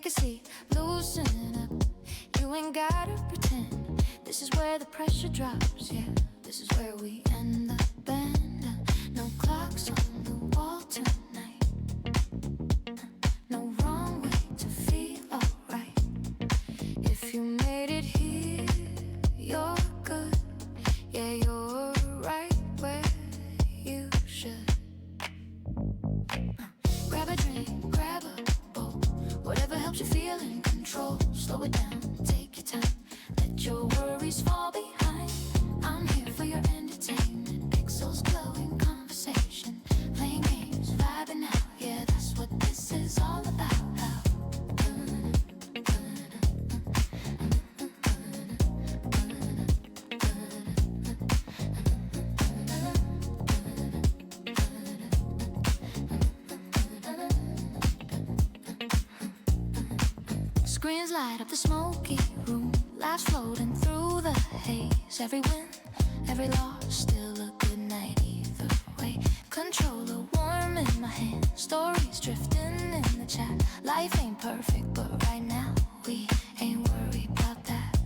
can see, loosen up. You ain't gotta pretend. This is where the pressure drops, yeah. This is where we end up, and no clocks on the wall tonight. No wrong way to feel alright. If you made it here, you're good. Yeah, you're right where you should. Grab a drink, grab a bowl, whatever helps you feel in control. Slow it down, take your time, let your worries fall behind. I'm here for your entertainment, pixels glowing, conversation, playing games, vibing out. Yeah, that's what this is all about. Screens light up the smoky room, laughs floating through the haze. Every win, every loss, still a good night either way. Controller warm in my hand, stories drifting in the chat. Life ain't perfect, but right now we ain't worried about that.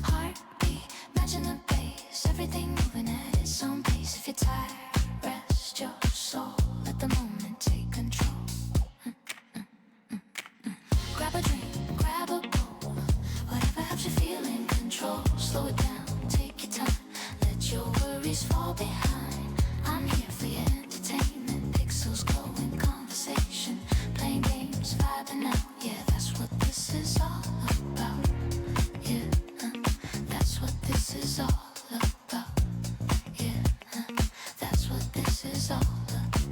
Heartbeat, matching the bass, everything moving at its own pace. If you're tired, rest your soul, let the moment take control. Grab a drink, grab a bowl, whatever helps you feel in control. Slow it down, take your time, let your worries fall behind. I'm here for your entertainment, pixels glowing, conversation, playing games, vibing out. Yeah, that's what this is all about. Yeah, that's what this is all about. Yeah, that's what this is all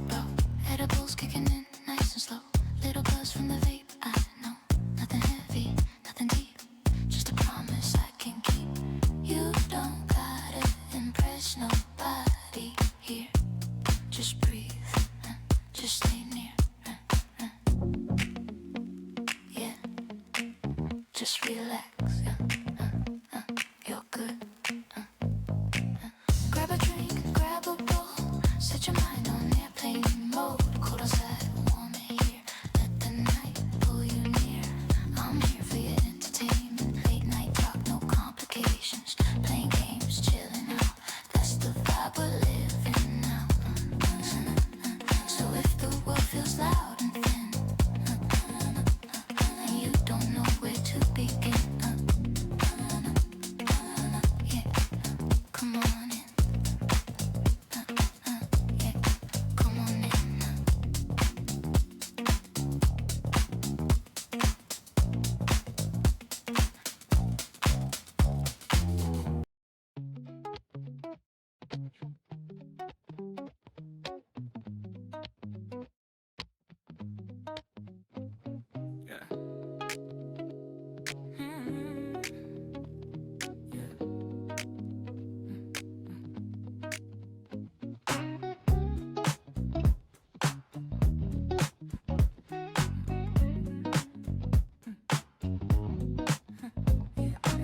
about. Edibles kicking in nice and slow, little buzz from the vape, I know. Nothing heavy, nothing deep, just a promise I can keep. You don't gotta impress nobody here. Just breathe, just stay near. Yeah, just relax. You're good. Grab a drink, grab a bowl, set your mind on airplane mode. Cold outside, warm in here, let the night pull you near. I'm here for your entertainment, late night talk, no complications, playing games, chilling out. That's the vibe we're living now. So if the world feels loud and thin, and you don't know where to begin, yeah, come on in. Yeah, come on in.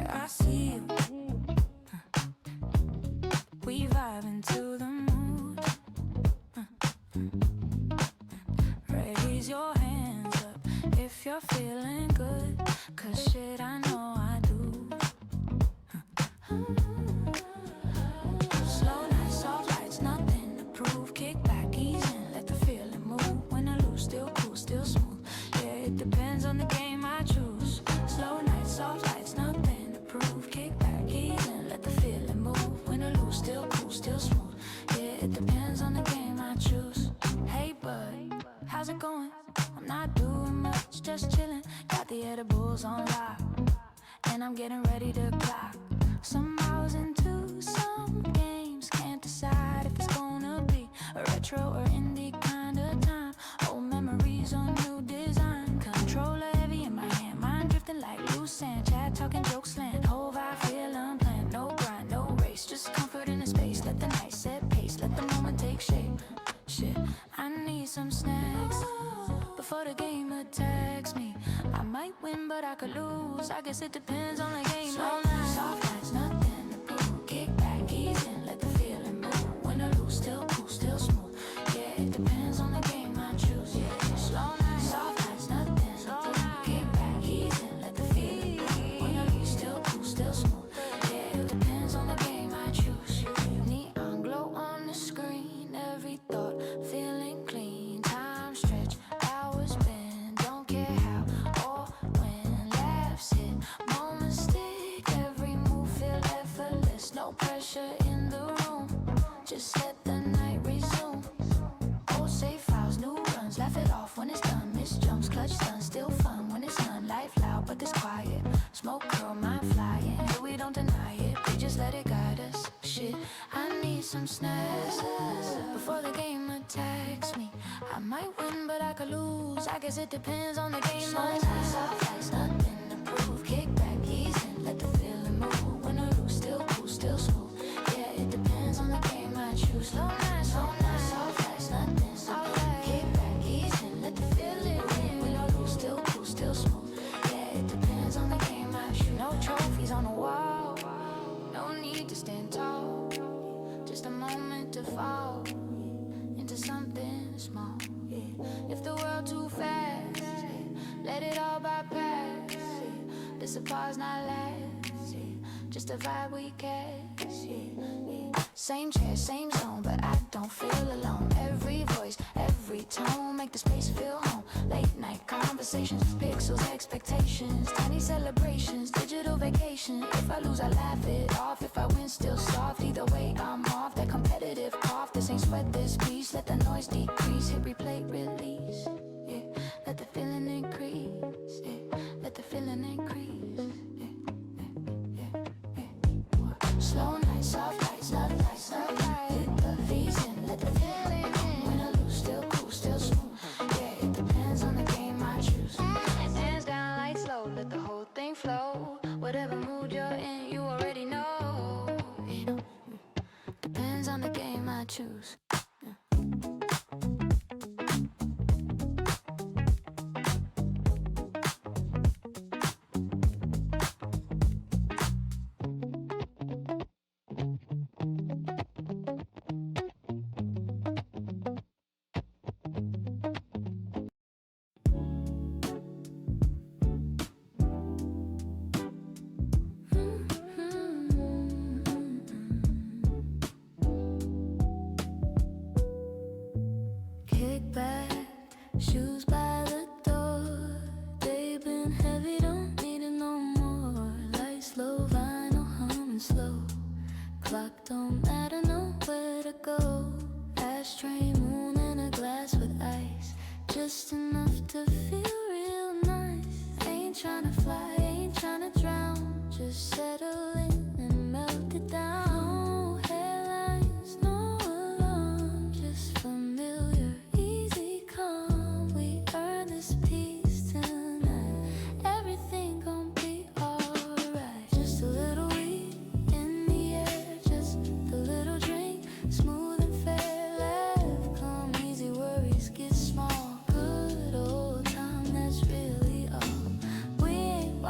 I see you. We vibing to the mood. Raise your hands up if you're feeling good, 'cause shit, I know I do. Slow nights, soft lights, nothing to prove. Kick back, ease in, let the feeling move. When I lose, still cool, still smooth. Yeah, it depends on the game I choose. Slow nights, soft lights, nothing to prove. Kick back, ease in, let the feeling move. When I lose, still cool, still smooth. Yeah, it depends on the game I choose. Hey bud, how's it going? I'm not doing much, just chilling. Got the edibles on lock, and I'm getting ready to clock some hours into some games. Can't decide if it's gonna be a retro or indie kind of time. Old memories on new design. Controller heavy in my hand, mind drifting like loose sand. Chat talking jokes slant, whole vibe feel unplanned. No grind, no race, just comfort in the space. Let the night set pace, let the moment take shape. Shit, I need some snacks before the game attacks me. I might win, but I could lose. I guess it depends on the game. Slow nights, soft nights, nothing to prove. Kick back, ease in, let the feeling move. When I lose, still cool, still smooth. Yeah, it depends on the game I choose. Yeah, slow nights, soft nights, nothing to prove. Kick when it's done. Miss jumps, clutch done, still fun when it's done. Life loud, but it's quiet. Smoke curl, mind flying. Here we don't deny it, we just let it guide us. Shit, I need some snacks before the game attacks me. I might win, but I could lose. I guess it depends on the game. So nice, off lights, nothing to prove. Kick back, ease in, let the feeling move. When I lose, still cool, still smooth. Yeah, it depends on the game I choose. Slow nights, off lights, nothing to prove. Kick back, ease in, let the feeling in. When I lose, still cool, still smooth. Yeah, it depends on the game I choose. No trophies on the wall, no need to stand tall. Just a moment to fall into something small. Yeah. If the world too fast, yeah, let it all bypass. Yeah. This a pause, not last. Yeah. Just a vibe we catch. Yeah. Yeah. Same chair, same zone, but I don't feel alone. Every voice, every tone, make the space feel home. Late night conversations, pixels, expectations, tiny celebrations, digital vacation. If I lose, I laugh it off. If I win, still soft. Either way, I'm off. That competitive cough, this ain't sweat this piece. Let the noise decrease, hit replay, release. Yeah, let the feeling increase. Yeah, let the feeling increase. Yeah, yeah, yeah. Slow nights, soft lights, love lights, love light. Hit the V's in, let the feeling in. When I lose, still cool, still smooth. Yeah, it depends on the game I choose. Hands down, lights low, let the whole thing flow. Whatever mood you're in, you already know. You know, depends on the game I choose. Kick back, shoes by the door. They've been heavy, don't need it no more. Lights low, vinyl humming slow. Clock don't matter, nowhere to go. Ashtray, moon, and a glass with ice. Just enough to feel real nice. Ain't tryna fly, ain't tryna drown. Just settle in and melt it down. No headlines, no alarm, just familiar, easy calm. We earn this peace tonight. Everything gon' be alright. Just a little weed in the air, just a little drink, smooth and fair. Laugh, come easy, worries get small. Good old time, that's really all. We ain't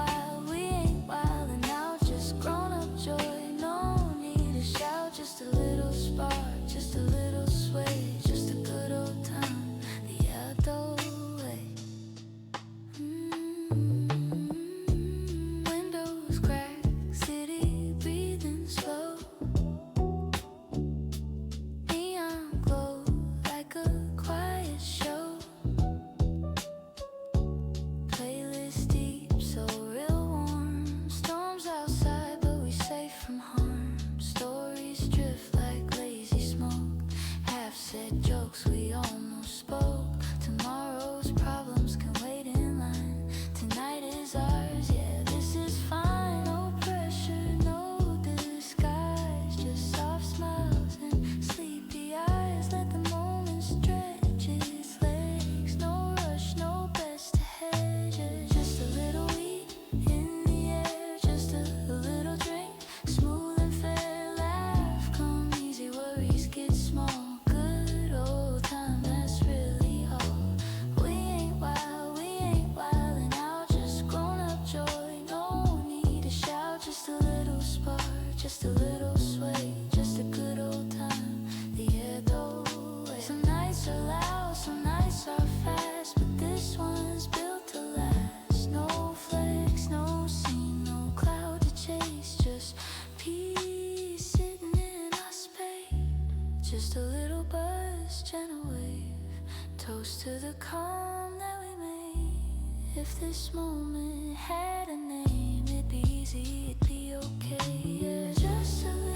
wild and out, just grown up joy. No need to shout, just a little spark, just a little sway, just a good old time, the adult way. Windows crack, city breathing slow. Neon glow like a quiet show. Playlist deep, so real warm. Storms outside, but we safe from harm. Stories drift like lazy smoke. Half said jokes we almost spoke. Tomorrow's problems can wait in line. Tonight is ours, yeah, this is fine. No pressure, no disguise. Just soft smiles and sleepy eyes. Let the moment stretch its legs. No rush, no best to hedge it. Just a little weed in the air, just a little drink, smooth and fair. Laugh, come easy, worries get small. Good old time, that's really all. We ain't wild and out, just grown up joy. No need to shout, just a little spark, just a little sway, just a good old time, the adult way. Some nights are loud, some nights are fast, but this one's built to last. No flex, no scene, no cloud to chase, just peace sitting in our space. Just a little buzz, gentle wave, toast to the calm that we made. If this moment had a name, it'd be easy, it'd be okay. Yeah, just a little.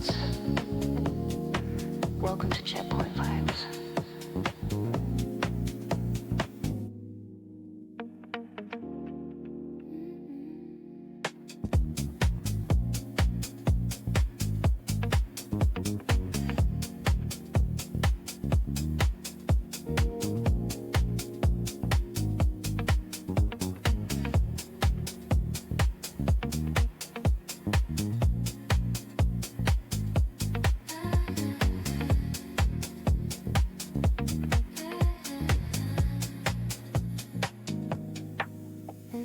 nights. Welcome to Checkpoint Vibes.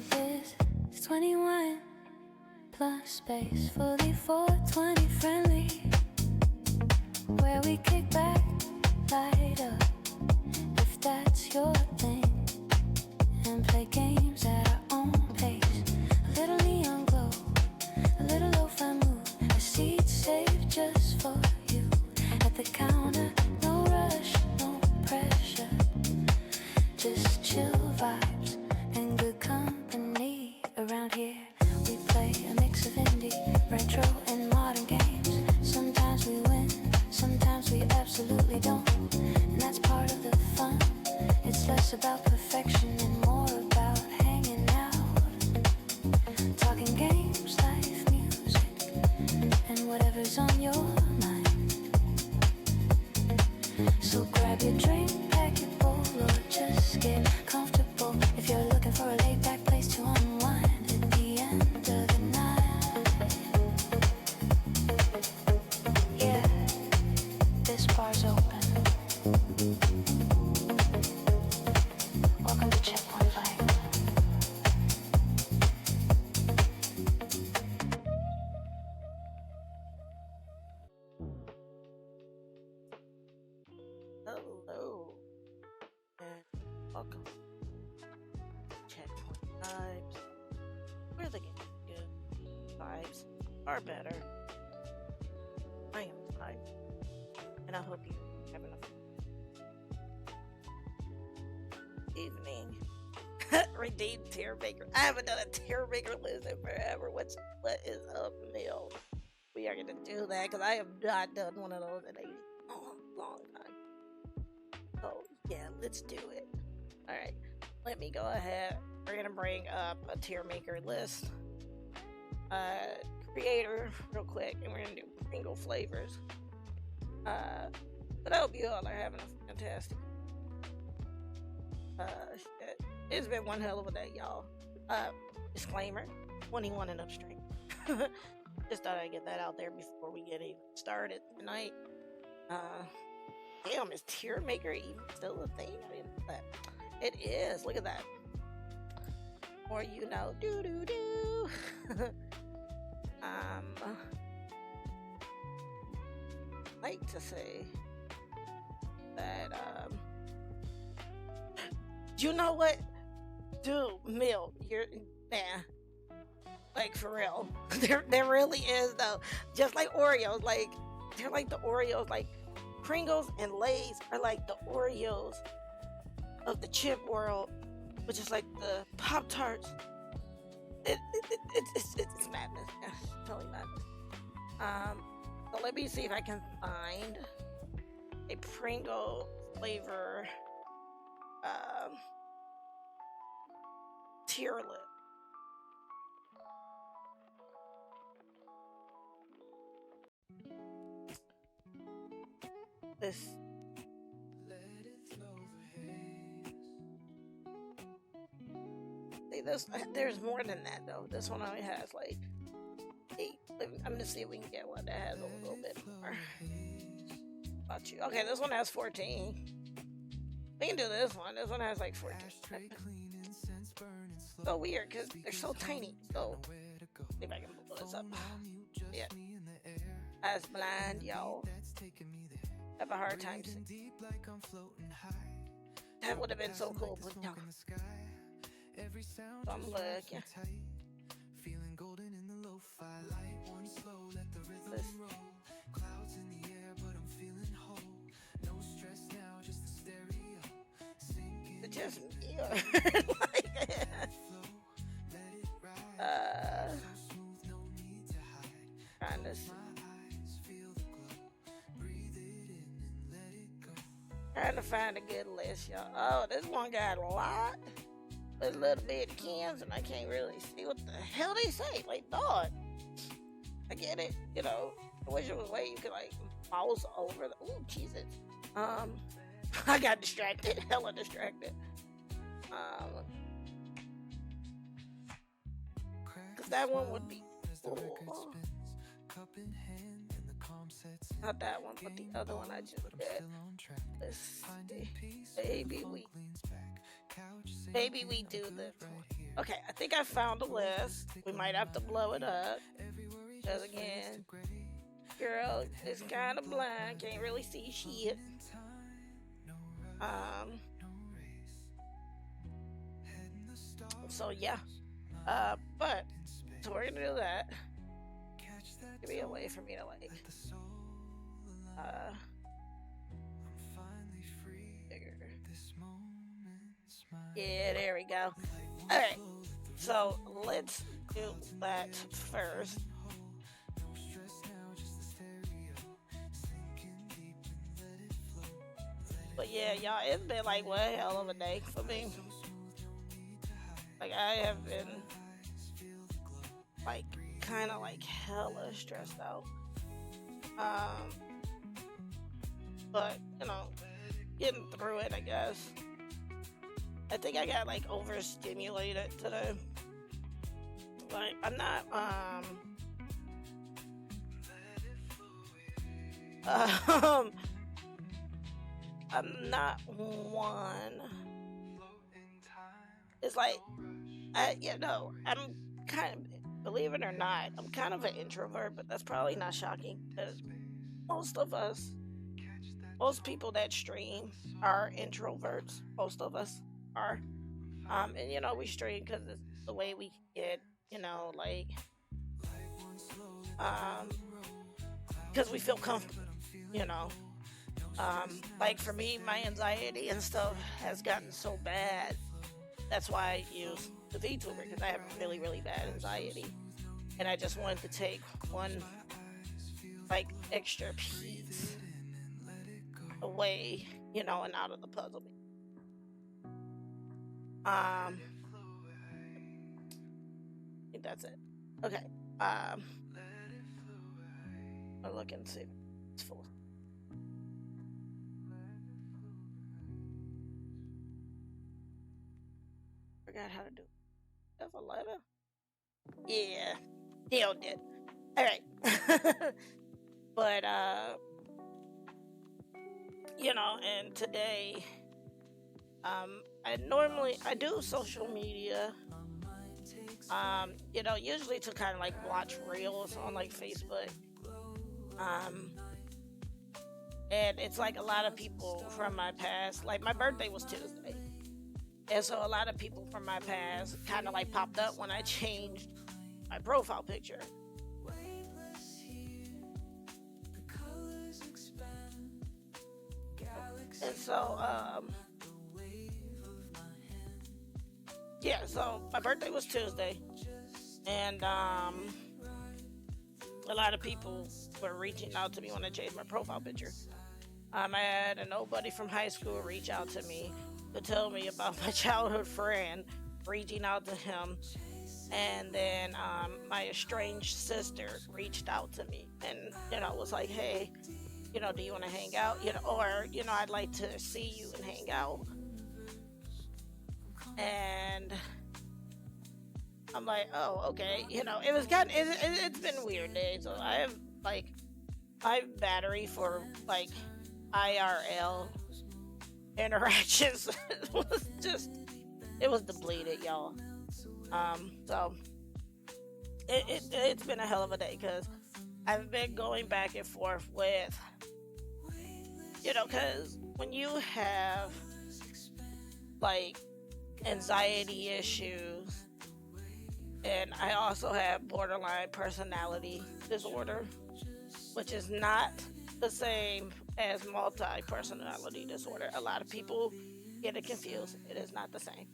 This is 21 plus space, fully 420 friendly, where we kick back, light up, if that's your thing, and play games at our own pace. A little neon glow, a little lo-fi mood, a seat saved just for you. At the counter, no rush, no pressure, just chill vibes and good company. Around here we play a mix of indie, retro and modern games. Sometimes we win, sometimes we absolutely don't, and that's part of the fun. It's less about perfection and more about hanging out, talking games, life, music, and whatever's on your mind. So grab your drink, pack your bowl, or just get comfortable if you're looking for a laid-back place to unwind at the end of the night. Yeah, this bar's open. Welcome to Checkpoint Vibes. Hello, and welcome to Checkpoint Vibes, where the game is good, vibes are better. I am Vibe, and I hope you're having a evening. Redeemed Tear Maker. I haven't done a Tear Maker list in forever. What is up, Mill? We are gonna do that because I have not done one of those in a long time. Oh, yeah, let's do it. Alright, let me go ahead. We're gonna bring up a tier maker list. Creator, real quick, and we're gonna do Pringle flavors. But I hope you all are having a fantastic. Shit. It's been one hell of a day, y'all. Disclaimer 21 and upstream. Just thought I'd get that out there before we get even started tonight. Damn, is tier maker even still a thing? I didn't know that. It is. Look at that. Or you know, do. Like to say that you know what? Dude, Mill, you're like for real. there really is though. Just like Oreos, like they're like the Oreos, like Pringles and Lay's are like the Oreos of the chip world, which is like the Pop Tarts. It's madness. Yeah, totally madness. So let me see if I can find a Pringle flavor tier list. This see this there's more than that though. This one only has like 8. I'm gonna see if we can get one that has a little bit more. About you. Okay, this one has 14. We can do this one. This one has like 14. So weird because they're so tiny. So see if I can blow this up. Yeah. As blind, y'all. Have a hard time seeing. That would have been so cool, but no. So I'm looking. Feeling golden in the lo-fi light, one slow, let the rhythm roll. Clouds in the air, but I'm feeling whole. No stress now, just the stereo. Sinking. It's just me. Like, trying to see. Trying to find a good list, y'all. Oh, this one got a lot. With a little bit of cans, and I can't really see what the hell they say. Like, dog. I get it, you know. I wish it was a way you could, like, mouse over the. Ooh, Jesus. I got distracted. Hella distracted. Because that one would be cool. Not that one, but the other one I just did. Let's see. Maybe we do this one. Okay, I think I found a list. We might have to blow it up. Because again, girl is kind of blind. Can't really see shit. So yeah. But so we're gonna do that. Give me a way for me to like bigger. Yeah, there we go. Alright. So let's do that first. But yeah, y'all, it's been like one hell of a day for me. Like I have been like kind of like hella stressed out. But you know, getting through it, I guess. I think I got like overstimulated today. Like I'm not I'm not one. It's like I'm kind of, believe it or not, I'm kind of an introvert, but that's probably not shocking because most people that stream are introverts. Most of us are. And you know, we stream because it's the way we get, you know, like, because we feel comfortable, you know. Like for me, my anxiety and stuff has gotten so bad. That's why I use the VTuber because I have really, really bad anxiety, and I just wanted to take one like extra piece away, you know, and out of the puzzle. I think that's it. Okay. I'll look and see. It's full. Forgot how to do F11. Yeah, nailed it. All right. But you know, and today, I do social media. You know, usually to kind of like watch reels on like Facebook. And it's like a lot of people from my past. Like my birthday was Tuesday. And so a lot of people from my past kind of like popped up when I changed my profile picture. And so, yeah, so my birthday was Tuesday. And a lot of people were reaching out to me when I changed my profile picture. I had a nobody from high school reach out to me to tell me about my childhood friend reaching out to him, and then my estranged sister reached out to me and you know was like, hey, you know, do you want to hang out, you know, or you know, I'd like to see you and hang out. And I'm like, oh, okay, you know, it's been weird days. So I have like my battery for like IRL interactions it was depleted, y'all. So it's been a hell of a day because I've been going back and forth with, you know, because when you have like anxiety issues, and I also have borderline personality disorder, which is not the same as multi-personality disorder. A lot of people get it confused. It is not the same.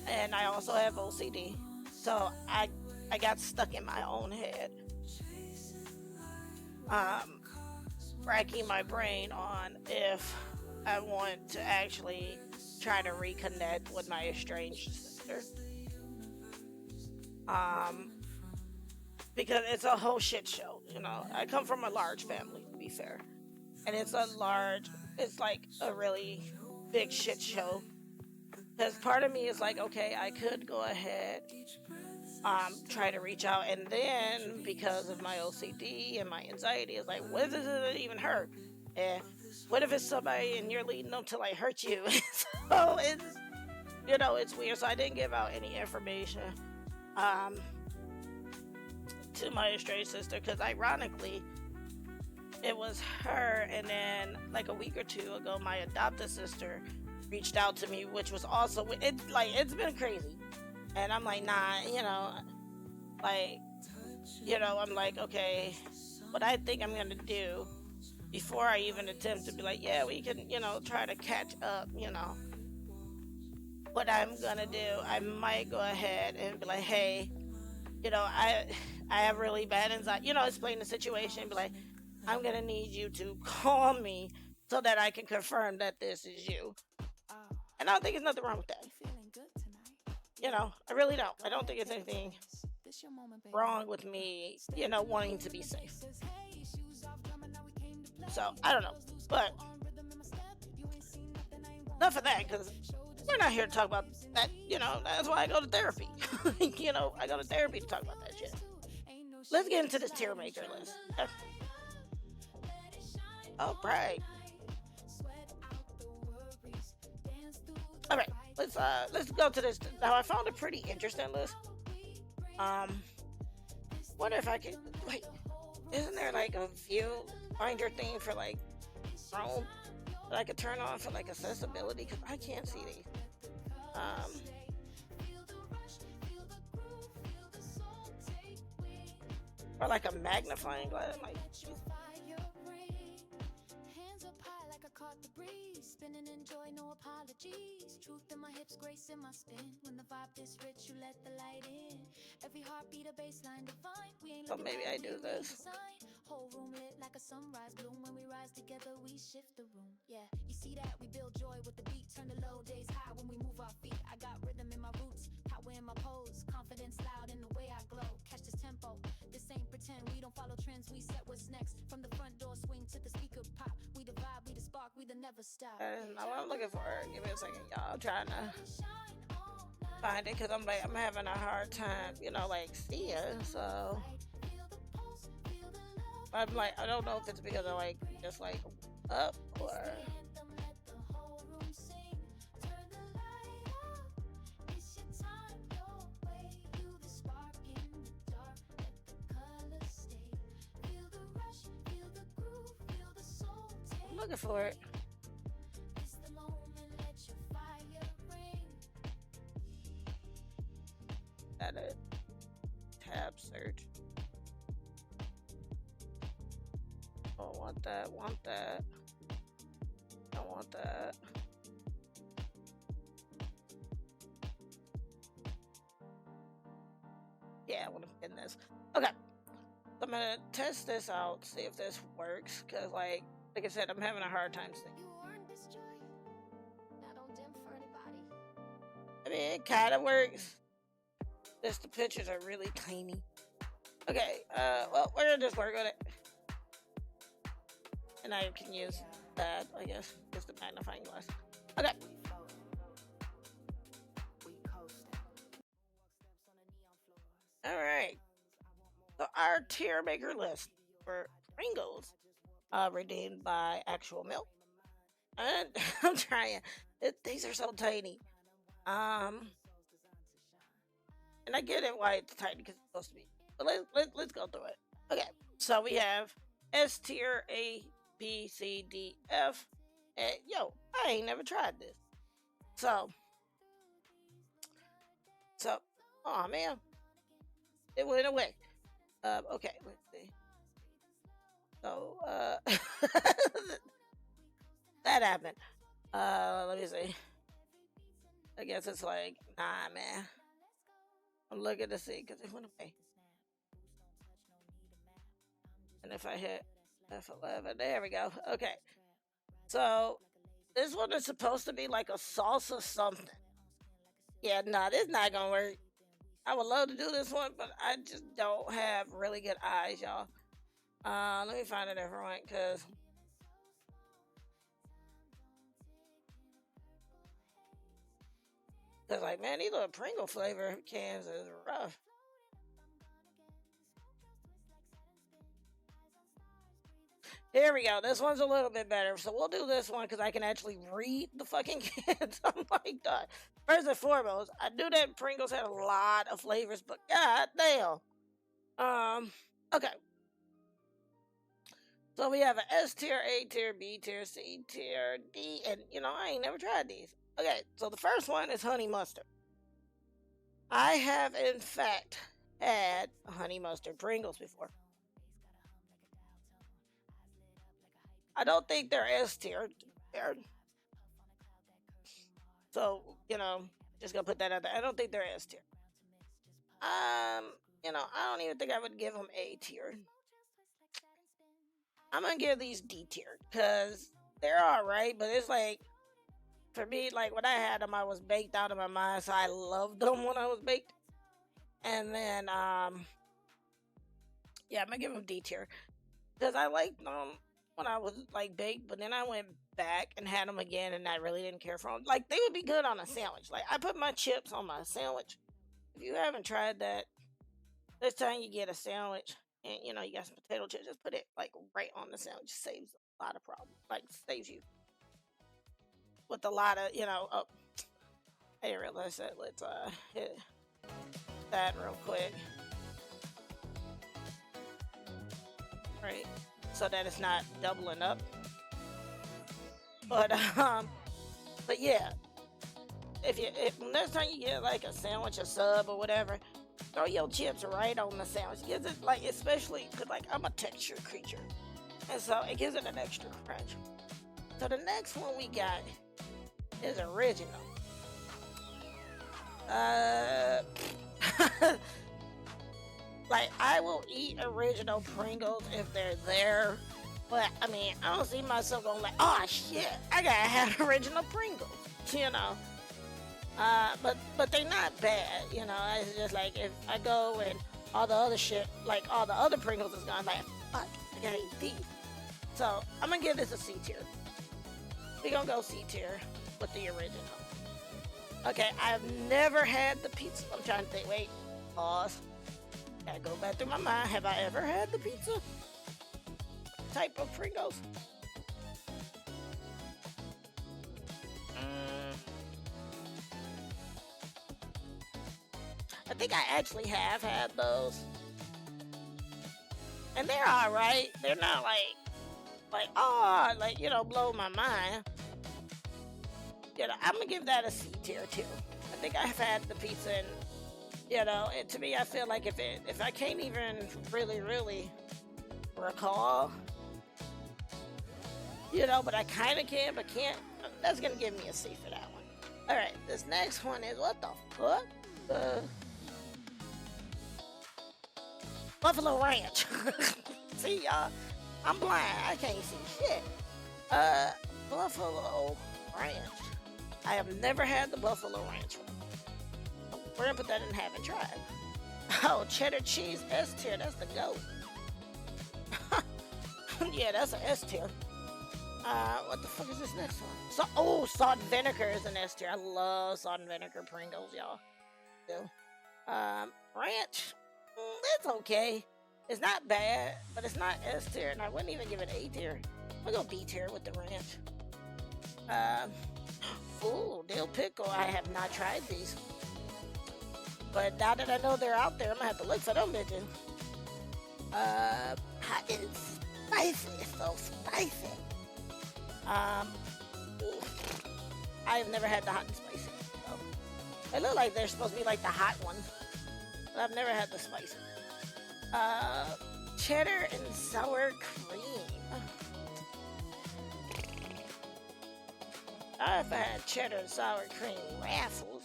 And I also have OCD. So I got stuck in my own head. Racking my brain on if I want to actually try to reconnect with my estranged sister. Um, because it's a whole shit show. You know, I come from a large family, to be fair, and it's like a really big shit show. Because part of me is like, okay, I could go ahead, try to reach out, and then because of my OCD and my anxiety, it's like, what if this isn't even her? And what if it's somebody and you're leading them to like hurt you? So it's weird. So I didn't give out any information um, to my estranged sister because ironically, it was her, and then like a week or two ago, my adopted sister reached out to me, which was also it's been crazy, and I'm like, nah, like, I'm like, okay, what I think I'm gonna do before I even attempt to be like, yeah, we can, try to catch up, what I'm gonna do, I might go ahead and be like, hey, I have really bad anxiety, explain the situation, be like, I'm gonna need you to call me so that I can confirm that this is you. And I don't think there's nothing wrong with that. I really don't. I don't think it's anything wrong with me, wanting to be safe. So, I don't know. But enough of that, because we're not here to talk about that. That's why I go to therapy. I go to therapy to talk about that shit. Let's get into this tier maker list. All right. All right. Let's go to this. Now I found a pretty interesting list. Wonder if I could wait. Isn't there like a view finder thing for like Chrome that I could turn on for like accessibility? Because I can't see these. Or like a magnifying glass. Like, spinning in joy, no apologies. Truth in my hips, grace in my spin. When the vibe this rich, you let the light in. Every heartbeat a baseline divine. We ain't maybe I do this. Whole room lit like a sunrise bloom. When we rise together, we shift the room. Yeah, you see that? We build joy with the beat. Turn the low days high when we move our feet. I got rhythm in my roots, power in my pose. Confidence loud in the way I glow. Catch this tempo. This ain't pretend. We don't follow trends. We set what's next. From the front door swing to the speaker pop. We the vibe, we the spark, we the never stop. Now what I'm looking for, give me a second, y'all. I'm trying to find it because I'm having a hard time, like seeing. So I'm like, I don't know if it's because I like just like up or. I'm looking for it. Edit. Tab search. Oh, want that. I want that. Yeah, I want to pin this. Okay. So I'm gonna test this out, see if this works. Cause like I said, I'm having a hard time seeing. I mean, it kind of works. Just the pictures are really tiny. Okay, well, we're gonna just work on it. And I can use that, I guess, just the magnifying glass. Okay. Alright. So our tier maker list for Pringles, redeemed by actual milk. And I'm trying. These are so tiny. And I get it why it's tiny because it's supposed to be. But let's go through it. Okay, so we have S tier, A, B, C, D, F. And yo, I ain't never tried this. So, oh man, it went away. Okay, let's see. So, that happened. Let me see. I guess it's like, nah, man. I'm looking to see because it went away. And if I hit F11, there we go. Okay. So This one is supposed to be like a salsa something. Yeah, nah, this not gonna work. I would love to do this one, but I just don't have really good eyes, y'all. Let me find a different one, cause like, man, these little Pringle flavor cans is rough. Here we go. This one's a little bit better. So we'll do this one because I can actually read the fucking cans. Oh my god. First and foremost, I knew that Pringles had a lot of flavors, but god damn. Okay. So we have an S tier, A tier, B tier, C tier, D, and I ain't never tried these. Okay, so the first one is honey mustard. I have in fact had honey mustard Pringles before. I don't think they're S tier. So, just gonna put that out there. I don't think they're S tier. I don't even think I would give them A tier. I'm gonna give these D tier because they're alright, but it's like, for me, like when I had them, I was baked out of my mind, so I loved them when I was baked. And then, yeah, I'm gonna give them D tier because I liked them when I was like baked, but then I went back and had them again, and I really didn't care for them. Like, they would be good on a sandwich. Like, I put my chips on my sandwich. If you haven't tried that, this time you get a sandwich and you got some potato chips, just put it like right on the sandwich. Saves a lot of problems. Like, saves you with a lot of oh, I didn't realize that. Let's hit that real quick. Right. So that it's not doubling up. But yeah. If next time you get like a sandwich, a sub or whatever, throw your chips right on the sandwich. It gives it, like, especially because like I'm a texture creature, and so it gives it an extra crunch. So the next one we got is original. Like, I will eat original Pringles if they're there, but I mean, I don't see myself going like, oh shit, I gotta have original Pringles, but they're not bad, It's just like if I go and all the other shit, like all the other Pringles is gone, like, fuck, I gotta eat these. So I'm gonna give this a C tier. We're gonna go C tier with the original. Okay, I've never had the pizza. I'm trying to think. Wait, pause. Gotta go back through my mind. Have I ever had the pizza type of Pringles? I think I actually have had those, and they're all right. They're not blow my mind. I'm gonna give that a C tier too. I think I've had the pizza, and and to me, I feel like if I can't even really recall, but I kind of can, but can't. That's gonna give me a C for that one. All right, this next one is what the fuck? Buffalo Ranch. See, y'all, I'm blind. I can't see shit. Buffalo Ranch. I have never had the Buffalo Ranch one. We're gonna put that in haven't tried. Oh, cheddar cheese S tier. That's the goat. Yeah, that's an S tier. What the fuck is this next one? Salt and vinegar is an S tier. I love salt and vinegar Pringles, y'all. Ranch. It's okay. It's not bad, but it's not S tier, and I wouldn't even give it A tier. I'll go B tier with the ranch. Dill pickle. I have not tried these, but now that I know they're out there, I'm gonna have to look for them bitches. Hot and spicy. It's so spicy. I have never had the hot and spicy. So they look like they're supposed to be like the hot ones, but I've never had the spicy. Cheddar and sour cream. I've had cheddar and sour cream raffles,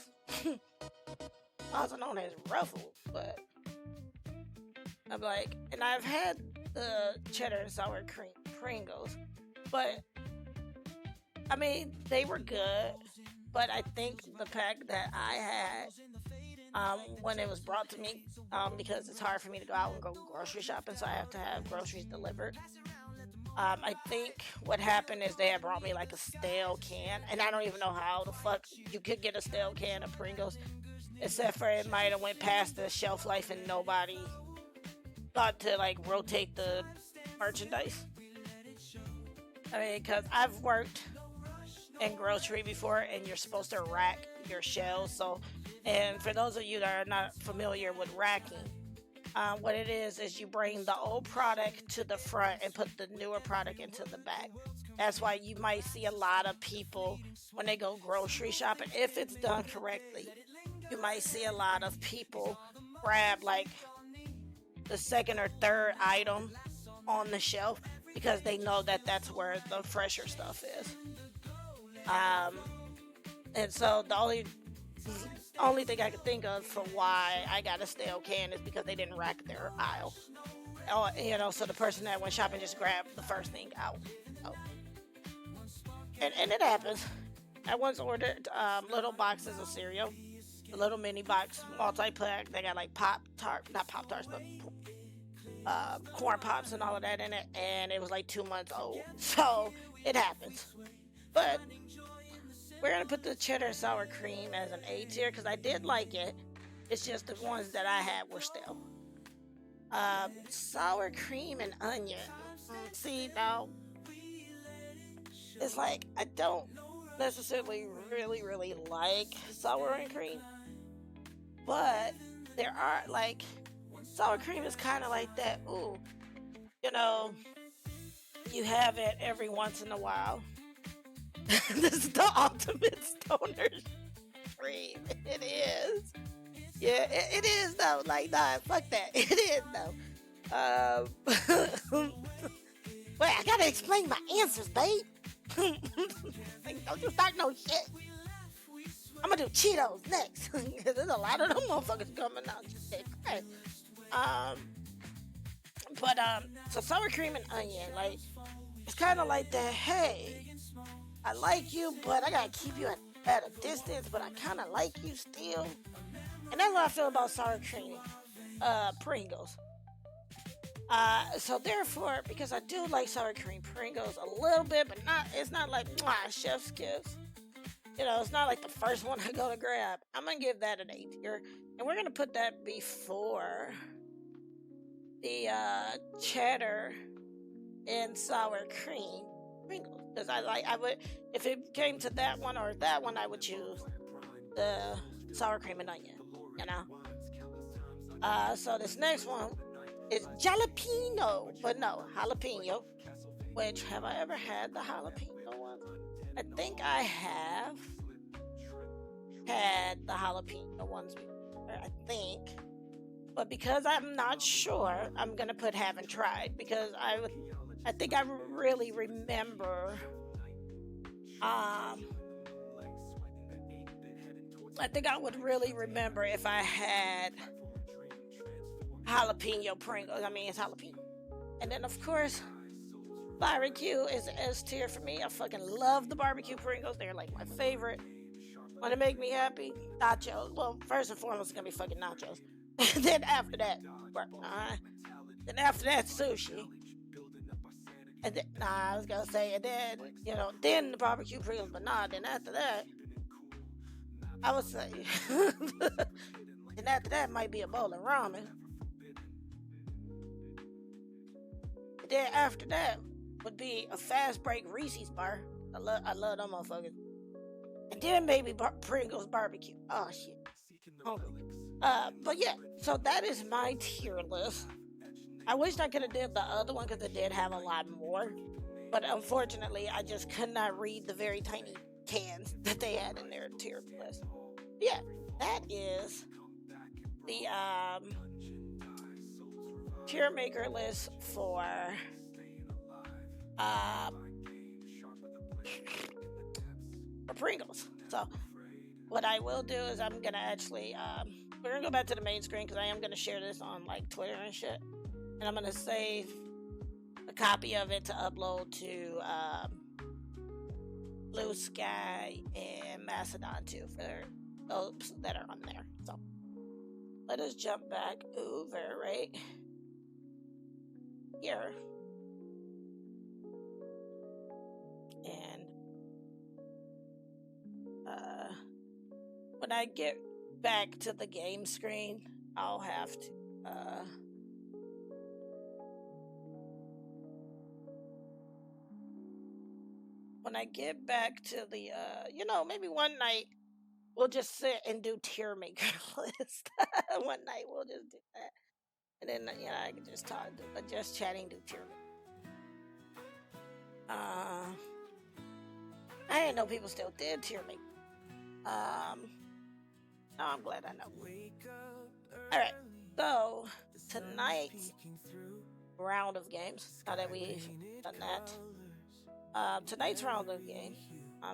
also known as ruffles, but I'm like, and I've had the cheddar and sour cream Pringles, but I mean, they were good, but I think the pack that I had when it was brought to me, because it's hard for me to go out and go grocery shopping, so I have to have groceries delivered. I think what happened is they had brought me like a stale can, and I don't even know how the fuck you could get a stale can of Pringles, except for it might have went past the shelf life and nobody thought to like rotate the merchandise. I mean, because I've worked in grocery before, and you're supposed to rack your shelves. So, and for those of you that are not familiar with racking, what it is you bring the old product to the front and put the newer product into the back. That's why you might see a lot of people when they go grocery shopping, if it's done correctly. You might see a lot of people grab like the second or third item on the shelf because they know that that's where the fresher stuff is. Um, and so the only thing I could think of for why I got a stale can is because they didn't rack their aisle. Oh, so the person that went shopping just grabbed the first thing out. Oh. And it happens. I once ordered little boxes of cereal, a little mini box, multi-pack. They got like not Pop Tarts, but corn pops and all of that in it, and it was like 2 months old. So it happens. But we're gonna put the cheddar sour cream as an A tier because I did like it. It's just the ones that I had were stale. Sour cream and onion. See, now it's like I don't necessarily really like sour and cream, but there are like sour cream is kind of like that. Ooh, you know, you have it every once in a while. This is the ultimate stoner cream. It is. Yeah, it is though. Like, nah, fuck that. It is though. Wait, I gotta explain my answers, babe. Like, don't you start no shit. I'm gonna do Cheetos next. Cause there's a lot of them motherfuckers coming out. So sour cream and onion, like, it's kind of like that. Hey, I like you, but I gotta keep you at a distance, but I kind of like you still. And that's what I feel about sour cream, Pringles. So therefore, because I do like sour cream Pringles a little bit, but it's not like chef's kiss. It's not like the first one I go to grab. I'm gonna give that an A tier, and we're gonna put that before the cheddar and sour cream Pringles, because I would, if it came to that one or that one, I would choose the sour cream and onion. So this next one is jalapeno, but no, jalapeno. Which, have I ever had the jalapeno one? I think I have had the jalapeno ones before, I think. But because I'm not sure, I'm gonna put haven't tried, because I think I really remember I think I would really remember if I had jalapeno Pringles. I mean, it's jalapeno. And then, of course, barbecue is S tier for me. I fucking love the barbecue Pringles. They're like my favorite. Want to make me happy? Nachos. Well, first and foremost, it's going to be fucking nachos. And then after that, sushi. And then, I was going to say, and then, then the barbecue Pringles. But then after that, I would say, and after that might be a bowl of ramen. And then after that would be a fast break Reese's bar. I love them motherfuckers. And then maybe Pringles barbecue. Oh shit, hungry. But yeah, so that is my tier list. I wish I could have did the other one because it did have a lot more. But unfortunately, I just could not read the very tiny cans that they had in their tier list. Yeah, that is the tier maker list for Pringles. So what I will do is I'm gonna actually we're gonna go back to the main screen because I am gonna share this on like Twitter and shit, and I'm gonna save a copy of it to upload to Blue Sky, and Macedon too for those that are on there. So let us jump back over right here. And when I get back to the game screen, I'll have to when I get back to the maybe one night we'll just sit and do tier maker list. One night we'll just do that. And then I can just talk, just chatting, do tier maker. I didn't know people still did tier maker. No, I'm glad I know. Alright, so tonight's round of games, now that we've done that, tonight's round of game,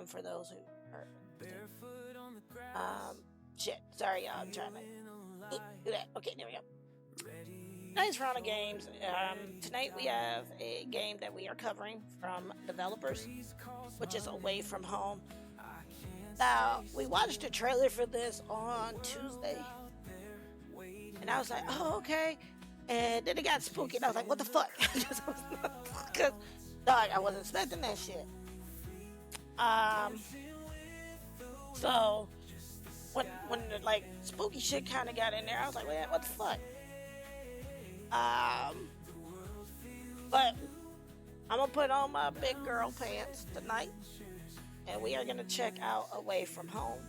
for those who are shit, sorry, I'm trying to do that. Okay, there we go. Tonight's round of games, tonight we have a game that we are covering from developers, which is Away From Home. Now, we watched a trailer for this on Tuesday, and I was like, oh, okay. And then it got spooky, and I was like, what the fuck? Because, dog, I wasn't expecting that shit. So, when the, like, spooky shit kind of got in there, I was like, well, what the fuck? But I'm going to put on my big girl pants tonight, and we are going to check out Away From Home,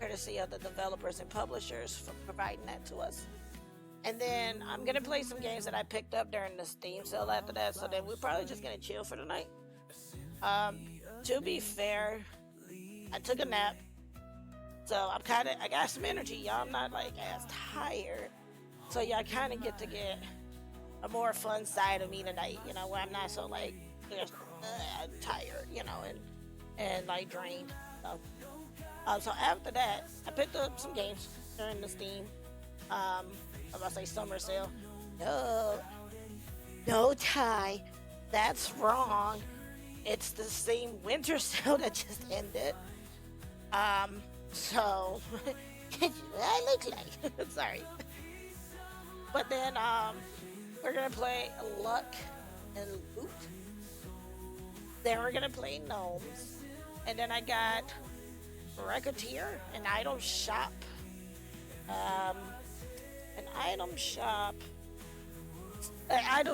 courtesy of the developers and publishers for providing that to us. And then I'm going to play some games that I picked up during the Steam sale after that, so then we're probably just going to chill for the night. To be fair, I took a nap, so I got some energy, y'all. I'm not like as tired, so y'all kind of get a more fun side of me tonight, where I'm not so like tired, and like drained. So after that, I picked up some games during the Steam. I was about to say summer sale. No, Ty, that's wrong. It's the same winter sale that just ended. So I look like sorry. But then we're gonna play Luck and Loot. Then we're gonna play Gnomes. And then I got Recettear, an item shop. An idle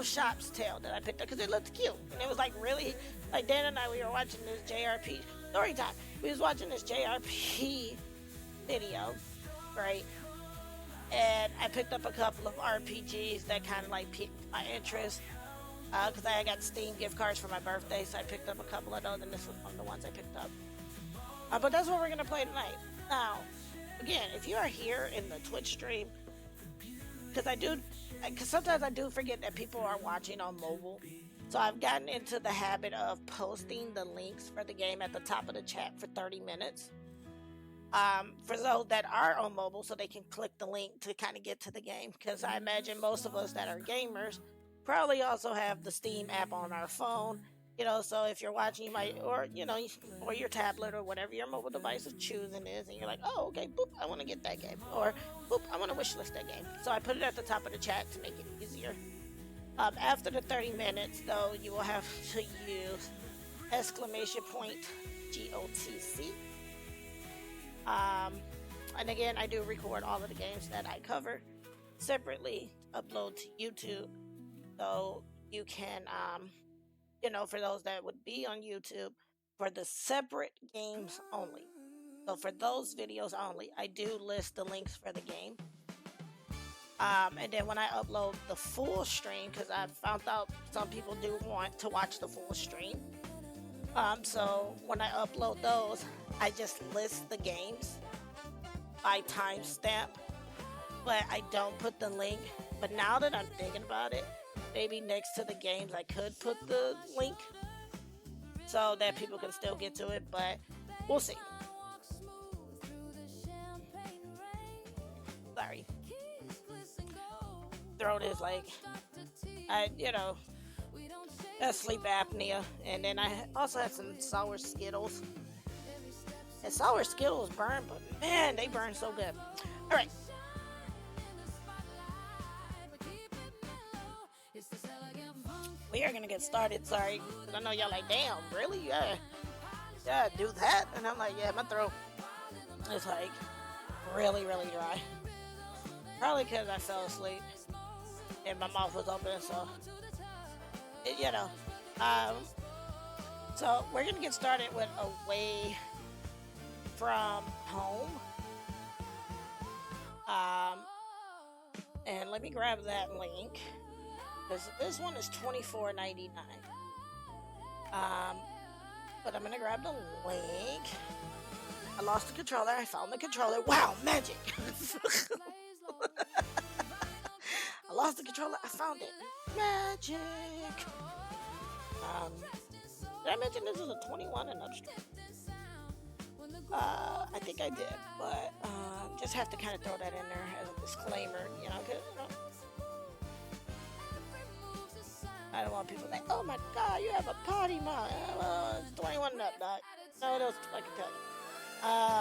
shop's tale that I picked up because it looked cute. And it was like really, like Dan and I, we were watching this JRP, story time. We was watching this JRP video, right? And I picked up a couple of RPGs that kind of like piqued my interest. Because I got Steam gift cards for my birthday, so I picked up a couple of those, and this was one of the ones I picked up. But that's what we're going to play tonight. Now, again, if you are here in the Twitch stream, because sometimes I do forget that people are watching on mobile, so I've gotten into the habit of posting the links for the game at the top of the chat for 30 minutes. For those that are on mobile, so they can click the link to kind of get to the game, because I imagine most of us that are gamers probably also have the Steam app on our phone, so if you're watching, you might, or your tablet or whatever your mobile device of choosing is, and you're like, oh, okay, boop, I want to get that game, or boop, I want to wishlist that game. So I put it at the top of the chat to make it easier. After the 30 minutes, though, you will have to use !GOTC. And again, I do record all of the games that I cover separately, upload to YouTube. So you can, for those that would be on YouTube, for the separate games only. So for those videos only, I do list the links for the game. And then when I upload the full stream, because I found out some people do want to watch the full stream. So when I upload those, I just list the games by timestamp, but I don't put the link. But now that I'm thinking about it, maybe next to the games I could put the link so that people can still get to it, but we'll see. Sorry. Throat is like, That's sleep apnea. And then I also had some sour Skittles. And sour Skittles burn, but man, they burn so good. All right. We are gonna get started. Sorry, I know y'all like, damn, really? Yeah, do that. And I'm like, yeah, my throat is like really, really dry. Probably because I fell asleep and my mouth was open, so you know. Um, so we're gonna get started with Away from Home. Um, and let me grab that link. This one is $24.99. But I'm gonna grab the link. I lost the controller. I found the controller. Wow, magic! I lost the controller. I found it. Magic. Did I mention this is a 21 and up stream? I think I did, but just have to kind of throw that in there as a disclaimer, you know, because I don't want people to think, oh my god, you have a potty mouth. Well, it's 21 and up, dog. No one else I can tell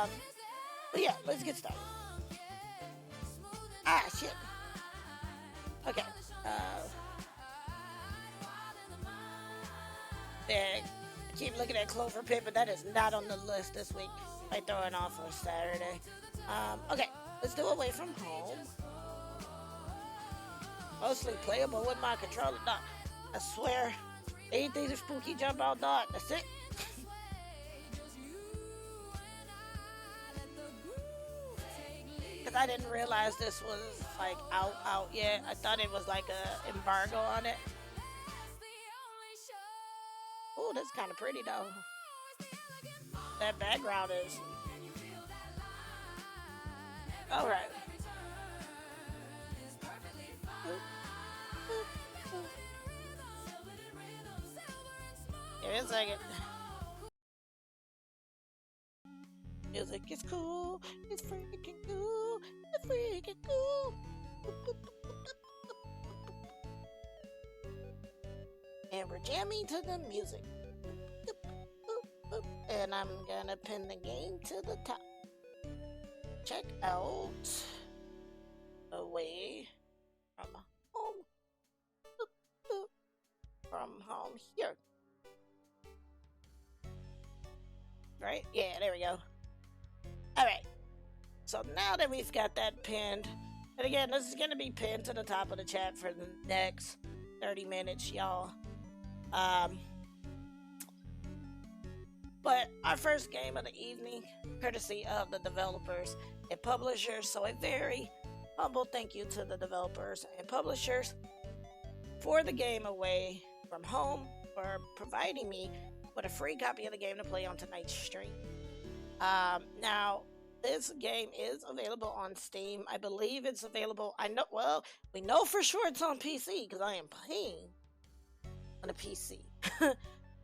you. But yeah, let's get started. Ah, shit. Okay. There. I keep looking at Clover Pit, but that is not on the list this week. I throw it off for Saturday. Okay, let's do Away from Home. Mostly playable with my controller, dog. I swear, anything that spooky jump out, dog. That's it. Because I didn't realize this was like out yet. I thought it was like a embargo on it. Oh, that's kind of pretty though. That background is. All right. Give me a second. Music is cool. It's freaking cool. It's freaking cool. And we're jamming to the music. And I'm gonna pin the game to the top. Check out Away from Home. From home here. Right? Yeah, there we go. Alright. So now that we've got that pinned, and again, this is going to be pinned to the top of the chat for the next 30 minutes, y'all. But our first game of the evening, courtesy of the developers and publishers, so a very humble thank you to the developers and publishers for the game Away from Home, for providing me with a free copy of the game to play on tonight's stream. Now, this game is available on Steam. I believe it's available. We know for sure it's on PC because I am playing on a PC.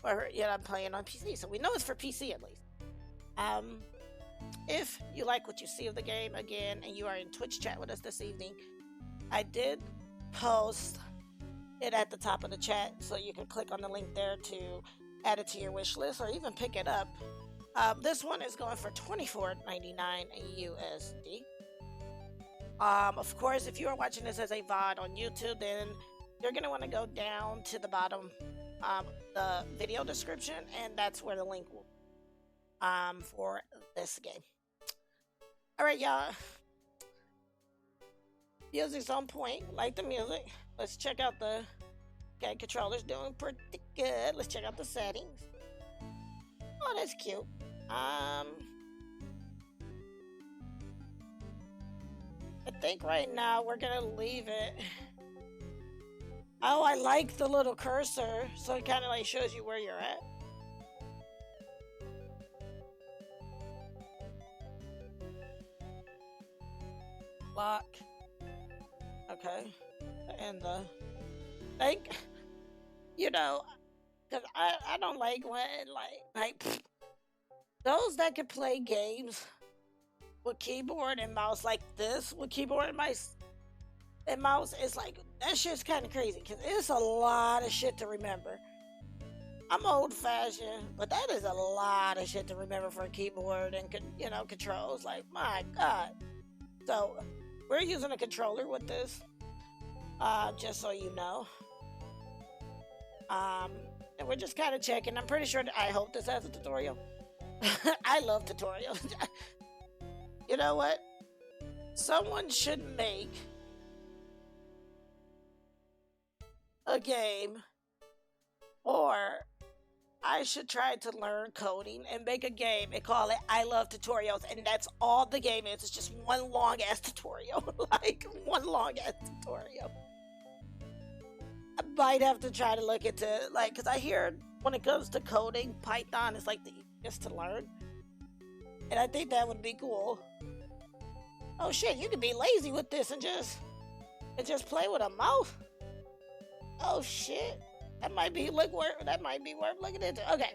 I'm playing on PC, so we know it's for PC at least. If you like what you see of the game, again, and you are in Twitch chat with us this evening, I did post it at the top of the chat, so you can click on the link there to add it to your wish list or even pick it up. This one is going for $24.99 USD. Of course, if you are watching this as a VOD on YouTube, then you're going to want to go down to the bottom the video description, and that's where the link will for this game. All right, y'all. Music's on point. Like the music. Let's check out the controller's doing pretty good. Let's check out the settings. Oh, that's cute. I think right now we're gonna leave it. Oh, I like the little cursor, so it kind of like shows you where you're at. Lock. Okay. And because I don't like when those that can play games with keyboard and mouse like this with keyboard and mouse, it's like that shit's kind of crazy because it's a lot of shit to remember. I'm old fashioned, but that is a lot of shit to remember for a keyboard and controls. Like, my God. So we're using a controller with this, just so you know. And we're just kind of checking. I'm pretty sure I hope this has a tutorial. I love tutorials. You know what? Someone should make a game, or I should try to learn coding and make a game and call it I Love Tutorials, and that's all the game is. It's just one long ass tutorial. Like, one long ass tutorial. I might have to try to look into, like, because I hear when it comes to coding, Python is like the easiest to learn. And I think that would be cool. Oh shit, you can be lazy with this and just play with a mouse. Oh shit. That might be worth looking into. Okay.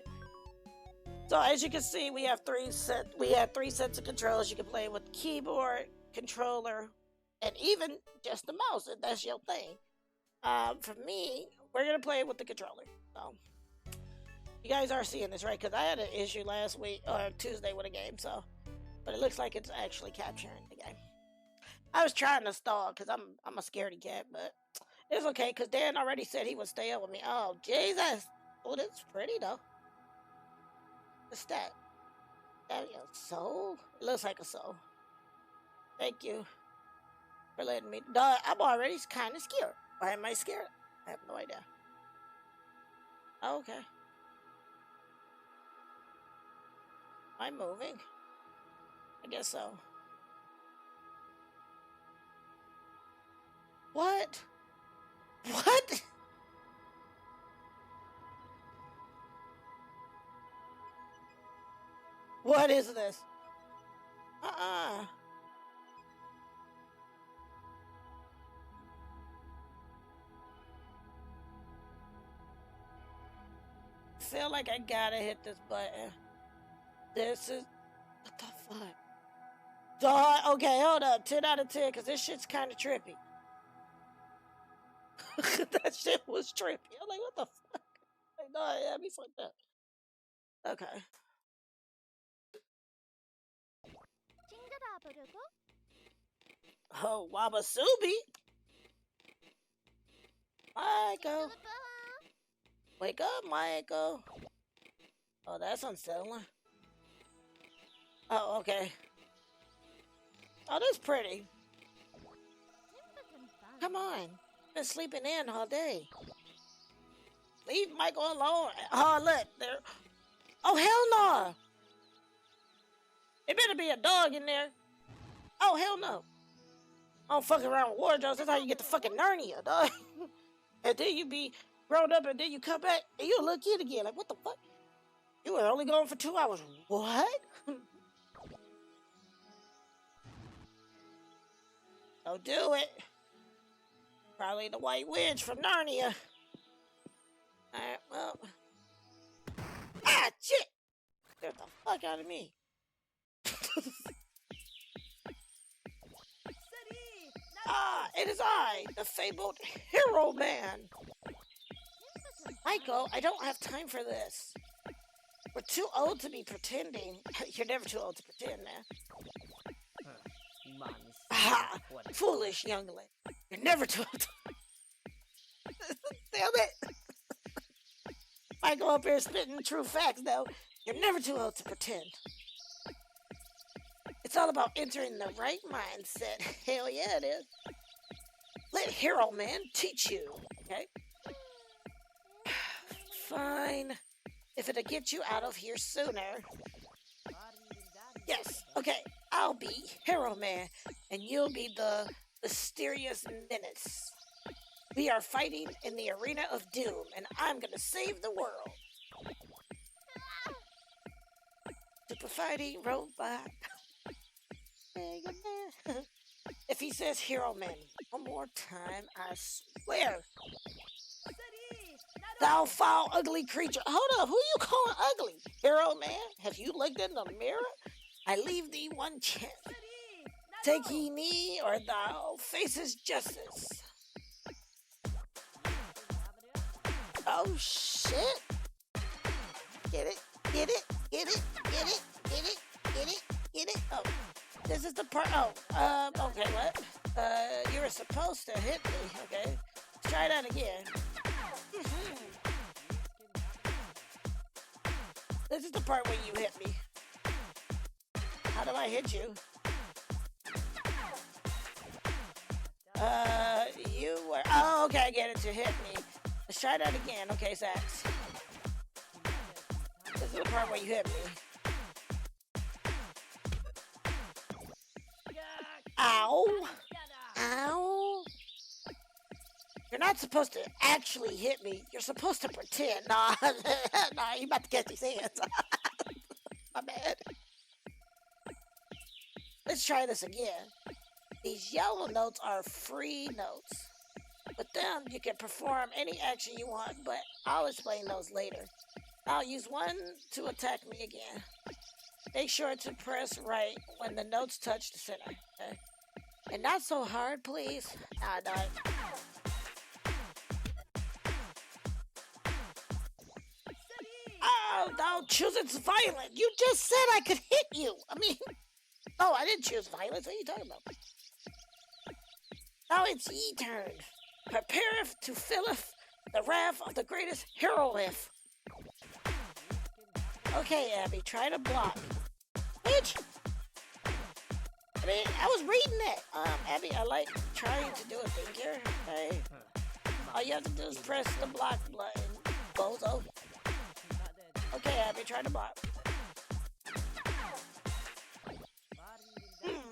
So as you can see, we have three sets of controls. You can play with keyboard, controller, and even just the mouse if that's your thing. For me, we're gonna play with the controller. So you guys are seeing this, right? Because I had an issue last week or Tuesday with a game, so but it looks like it's actually capturing the game. I was trying to stall because I'm a scaredy cat, but it's okay because Dan already said he would stay up with me. Oh Jesus! Oh, that's pretty though. What's that? That a soul? It looks like a soul. Thank you for letting me. Duh, I'm already kind of scared. Why am I scared? I have no idea. Oh, okay. Am I moving? I guess so. What? What? What is this? Feel like I gotta hit this button. This is what the fuck? Dog, okay, hold up. 10 out of 10, because this shit's kind of trippy. That shit was trippy. I'm like, what the fuck? Like, no, it had me fucked up. Okay. Oh, Wabasubi? Michael. Wake up, Michael. Oh, that's unsettling. Oh, okay. Oh, that's pretty. Come on. Been sleeping in all day. Leave Michael alone. Oh, look. There. Oh, hell no. It better be a dog in there. Oh, hell no. I don't fuck around with wardrobes. That's how you get the fucking Narnia, dog. And then you be grown up and then you come back and you a little kid again. Like, what the fuck? You were only gone for 2 hours. What? Don't do it. Probably the White Witch from Narnia. Alright, well. Ah, shit! Get the fuck out of me. Ah, it is I, the fabled Hero Man. Michael, I don't have time for this. We're too old to be pretending. You're never too old to pretend, man. Ah, foolish youngling. You're never too old to... Damn it. Michael up here spitting true facts, though. You're never too old to pretend. It's all about entering the right mindset. Hell yeah, it is. Let Hero Man teach you, okay? Fine. If it'll get you out of here sooner. Yes, okay. I'll be Hero Man, and you'll be the mysterious menace. We are fighting in the arena of doom, and I'm gonna save the world. Super fighting robot. If he says Hero Man one more time, I swear. Thou foul, ugly creature. Hold up, who you calling ugly? Hero Man, have you looked in the mirror? I leave thee one chance. Take ye knee, or thou faces justice. Oh, shit. Get it, get it, get it, get it, get it, get it, get it. Oh, this is the part. Oh, okay, what? You were supposed to hit me, okay? Let's try that again. This is the part where you hit me. How do I hit you? You were. Oh, okay, I get it. To hit me. Let's try that again. Okay, Sax. This is the part where you hit me. Ow! Ow! You're not supposed to actually hit me. You're supposed to pretend. Nah, nah, you about to catch these hands. My bad. Let's try this again. These yellow notes are free notes. With them, you can perform any action you want, but I'll explain those later. I'll use one to attack me again. Make sure to press right when the notes touch the center. Okay? And not so hard, please. Nah, not. Oh, no, choosing violence. You just said I could hit you. I mean, oh, I didn't choose violence. What are you talking about? Now it's ye turn. Prepare to filleth the wrath of the greatest heroeth. Okay, Abby, try to block. Bitch! I mean, I was reading it. Abby, I like trying to do a thing here. Okay. All you have to do is press the block button, bozo. Okay, Abby, try to block.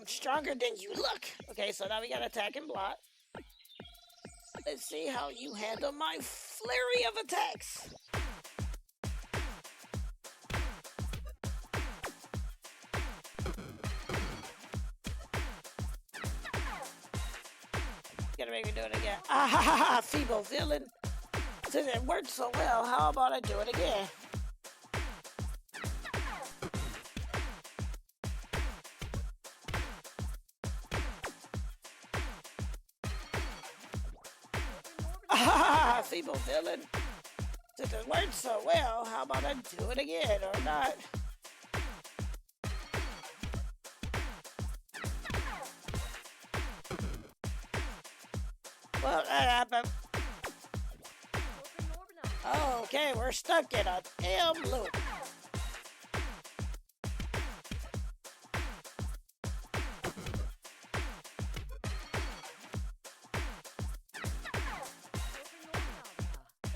Stronger than you look. Okay, so now we got attack and block. Let's see how you handle my flurry of attacks. Gonna make me do it again. Ah ha ha ha, feeble villain. Since it worked so well, how about I do it again? Ah, feeble villain. Since it worked so well, how about I do it again or not? Well, okay, we're stuck in a damn loop.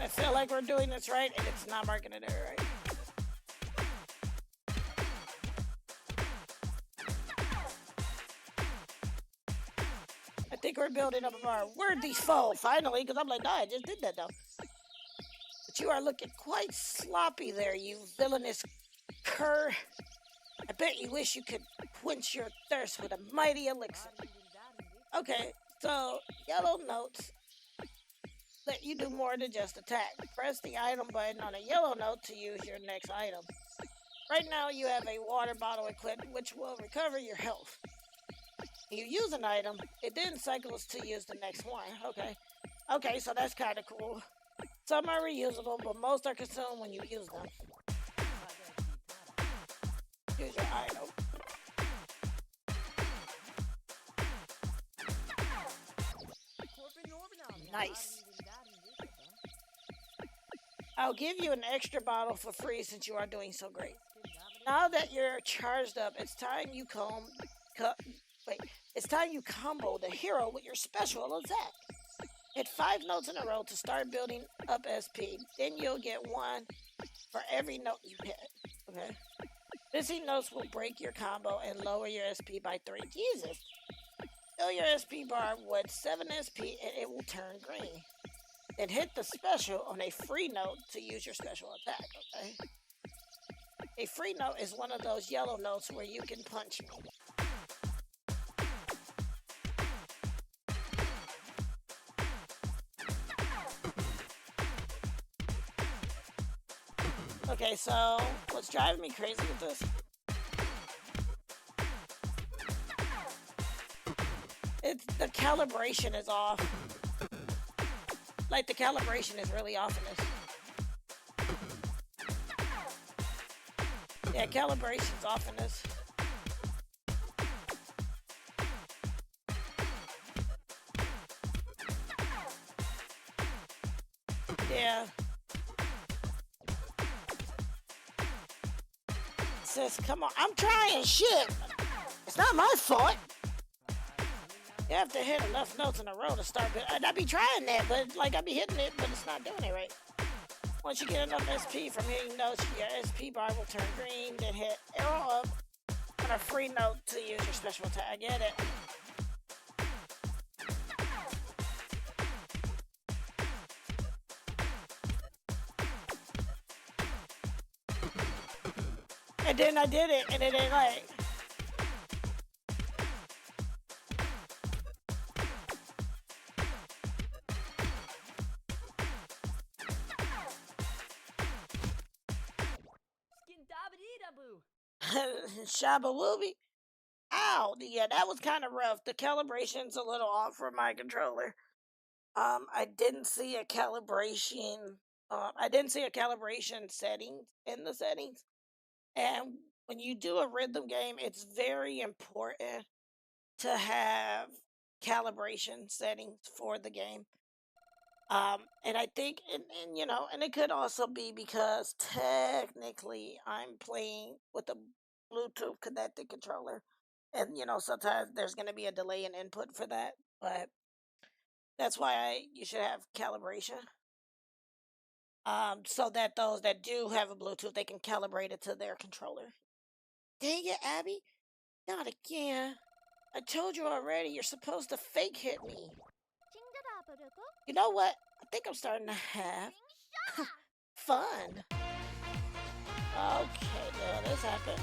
I feel like we're doing this right, and it's not marking it right. I think we're building up our worthy foe, finally, because I'm like, nah, I just did that, though. But you are looking quite sloppy there, you villainous cur. I bet you wish you could quench your thirst with a mighty elixir. Okay, so yellow notes let you do more than just attack. Press the item button on a yellow note to use your next item. Right now you have a water bottle equipped which will recover your health. You use an item, it then cycles to use the next one. Okay, so that's kind of cool. Some are reusable, but most are consumed when you use them. Use your item. Nice. I'll give you an extra bottle for free since you are doing so great. Now that you're charged up, it's time you combo the hero with your special attack. Hit 5 notes in a row to start building up SP. Then you'll get 1 for every note you hit. Okay. Missing notes will break your combo and lower your SP by 3. Jesus. Fill your SP bar with 7 SP and it will turn green. Then hit the special on a free note to use your special attack, okay? A free note is one of those yellow notes where you can punch me. Okay, so what's driving me crazy with this? The calibration is off. Like, the calibration is really off in this. Yeah, calibration's often is. Yeah. Sis, come on. I'm trying shit. It's not my fault. You have to hit enough notes in a row to start. I be trying that, but like I be hitting it, but it's not doing it right. Once you get enough SP from hitting notes, your SP bar will turn green, then hit arrow up on a free note to use your special attack. I get it. And then I did it, and it ain't like. Shabba Wooby. Ow, yeah, that was kind of rough. The calibration's a little off for my controller. I didn't see a calibration. I didn't see a calibration settings in the settings. And when you do a rhythm game, it's very important to have calibration settings for the game. And I think, and you know, and it could also be because technically I'm playing with a Bluetooth connected controller, and you know, sometimes there's going to be a delay in input for that, but that's why you should have calibration. So that those that do have a Bluetooth, they can calibrate it to their controller. Dang it, Abby! Not again! I told you already. You're supposed to fake hit me. You know what? I think I'm starting to have fun. Okay, now this happened.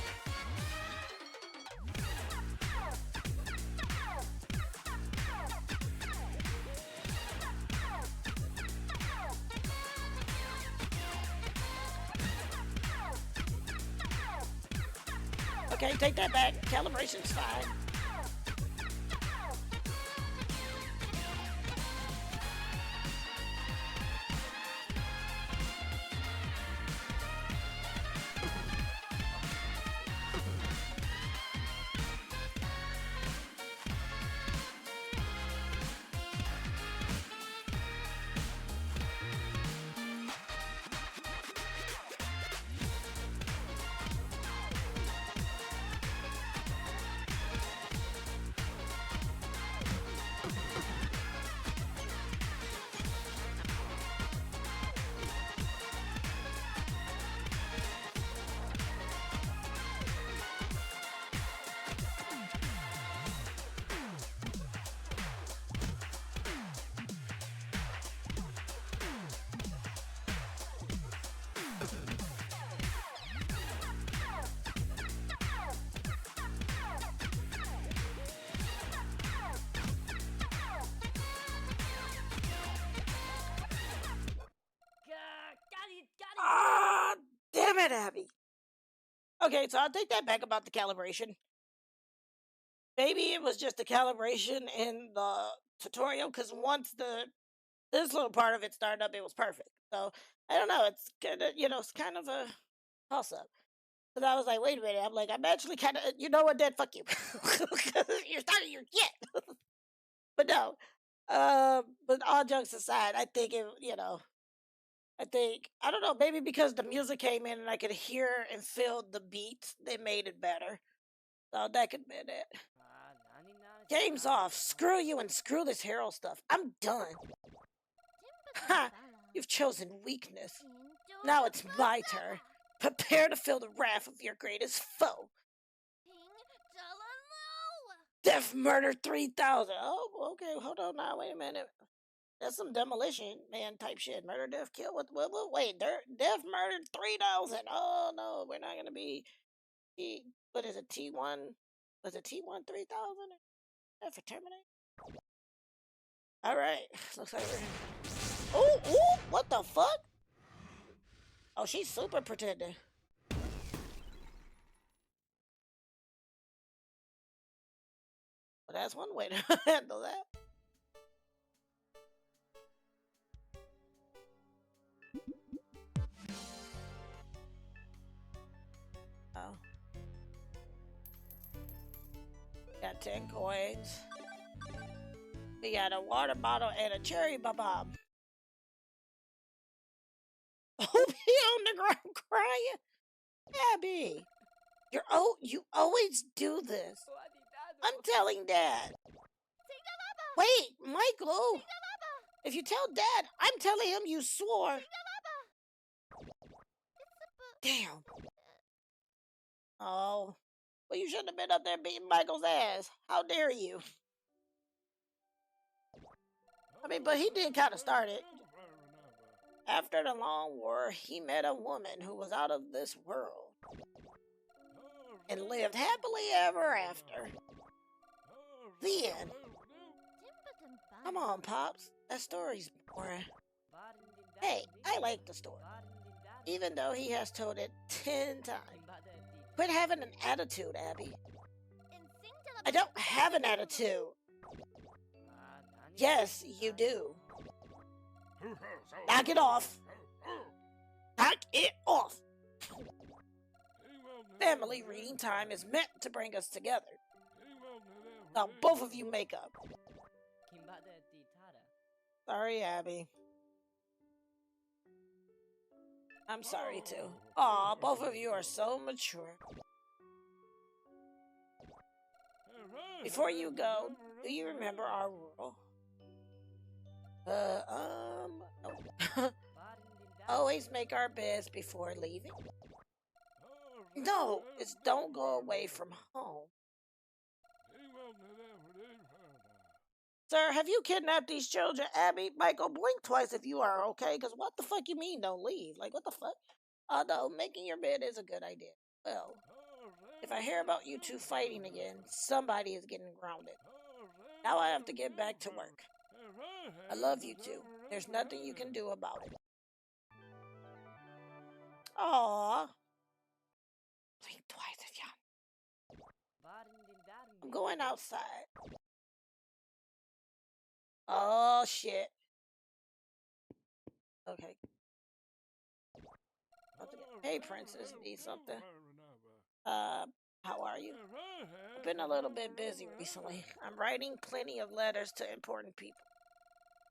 Okay, take that back. Calibration's fine. Ah, damn it, Abby. Okay, so I'll take that back about the calibration. Maybe it was just the calibration in the tutorial, because once this little part of it started up, it was perfect. So I don't know. It's kind of it's kind of a toss up. Because I was like, wait a minute. I'm like, I'm actually kind of, you know what, Dad? Fuck you. You're starting your shit. But no. But all jokes aside, I think I don't know, maybe because the music came in and I could hear and feel the beats, they made it better. So that could be it. Game's off. Screw you and screw this hero stuff. I'm done. Ha! You've chosen weakness. Now it's my turn. Prepare to feel the wrath of your greatest foe. Death Murder 3000. Oh, okay. Hold on now. Wait a minute. That's some demolition man type shit. Murder, death, kill. What? Wait. Death Murder 3000. Oh no, we're not gonna be. What is it? T1. Was it T1 3000? That for Terminator. All right. Looks like we're. Ooh! What the fuck? Oh, she's super pretending. Well, that's one way to handle that. Oh. Got 10 coins. We got a water bottle and a cherry bomb. Oh, he on the ground crying. Abby, you always do this. I'm telling Dad. Wait, Michael. If you tell Dad, I'm telling him you swore. Damn. Oh. Well, you shouldn't have been up there beating Michael's ass. How dare you? I mean, but he did kind of start it. After the long war, he met a woman who was out of this world and lived happily ever after. The end. Come on, Pops. That story's boring. Hey, I like the story, even though he has told it 10 times. Quit having an attitude, Abby. I don't have an attitude. Yes, you do. Knock it off. Knock it off. Family reading time is meant to bring us together. Now both of you make up. Sorry, Abby. I'm sorry too. Aw, both of you are so mature. Before you go, do you remember our rule? No. Always make our beds before leaving. No, it's don't go away from home. Sir, have you kidnapped these children? Abby, Michael, blink twice if you are okay, because what the fuck you mean don't leave? Like, what the fuck? Although, making your bed is a good idea. Well, if I hear about you two fighting again, somebody is getting grounded. Now I have to get back to work. I love you two. There's nothing you can do about it. Aww. Blink twice if y'all. I'm going outside. Oh, shit. Okay. Hey, Princess, need something? How are you? I've been a little bit busy recently. I'm writing plenty of letters to important people.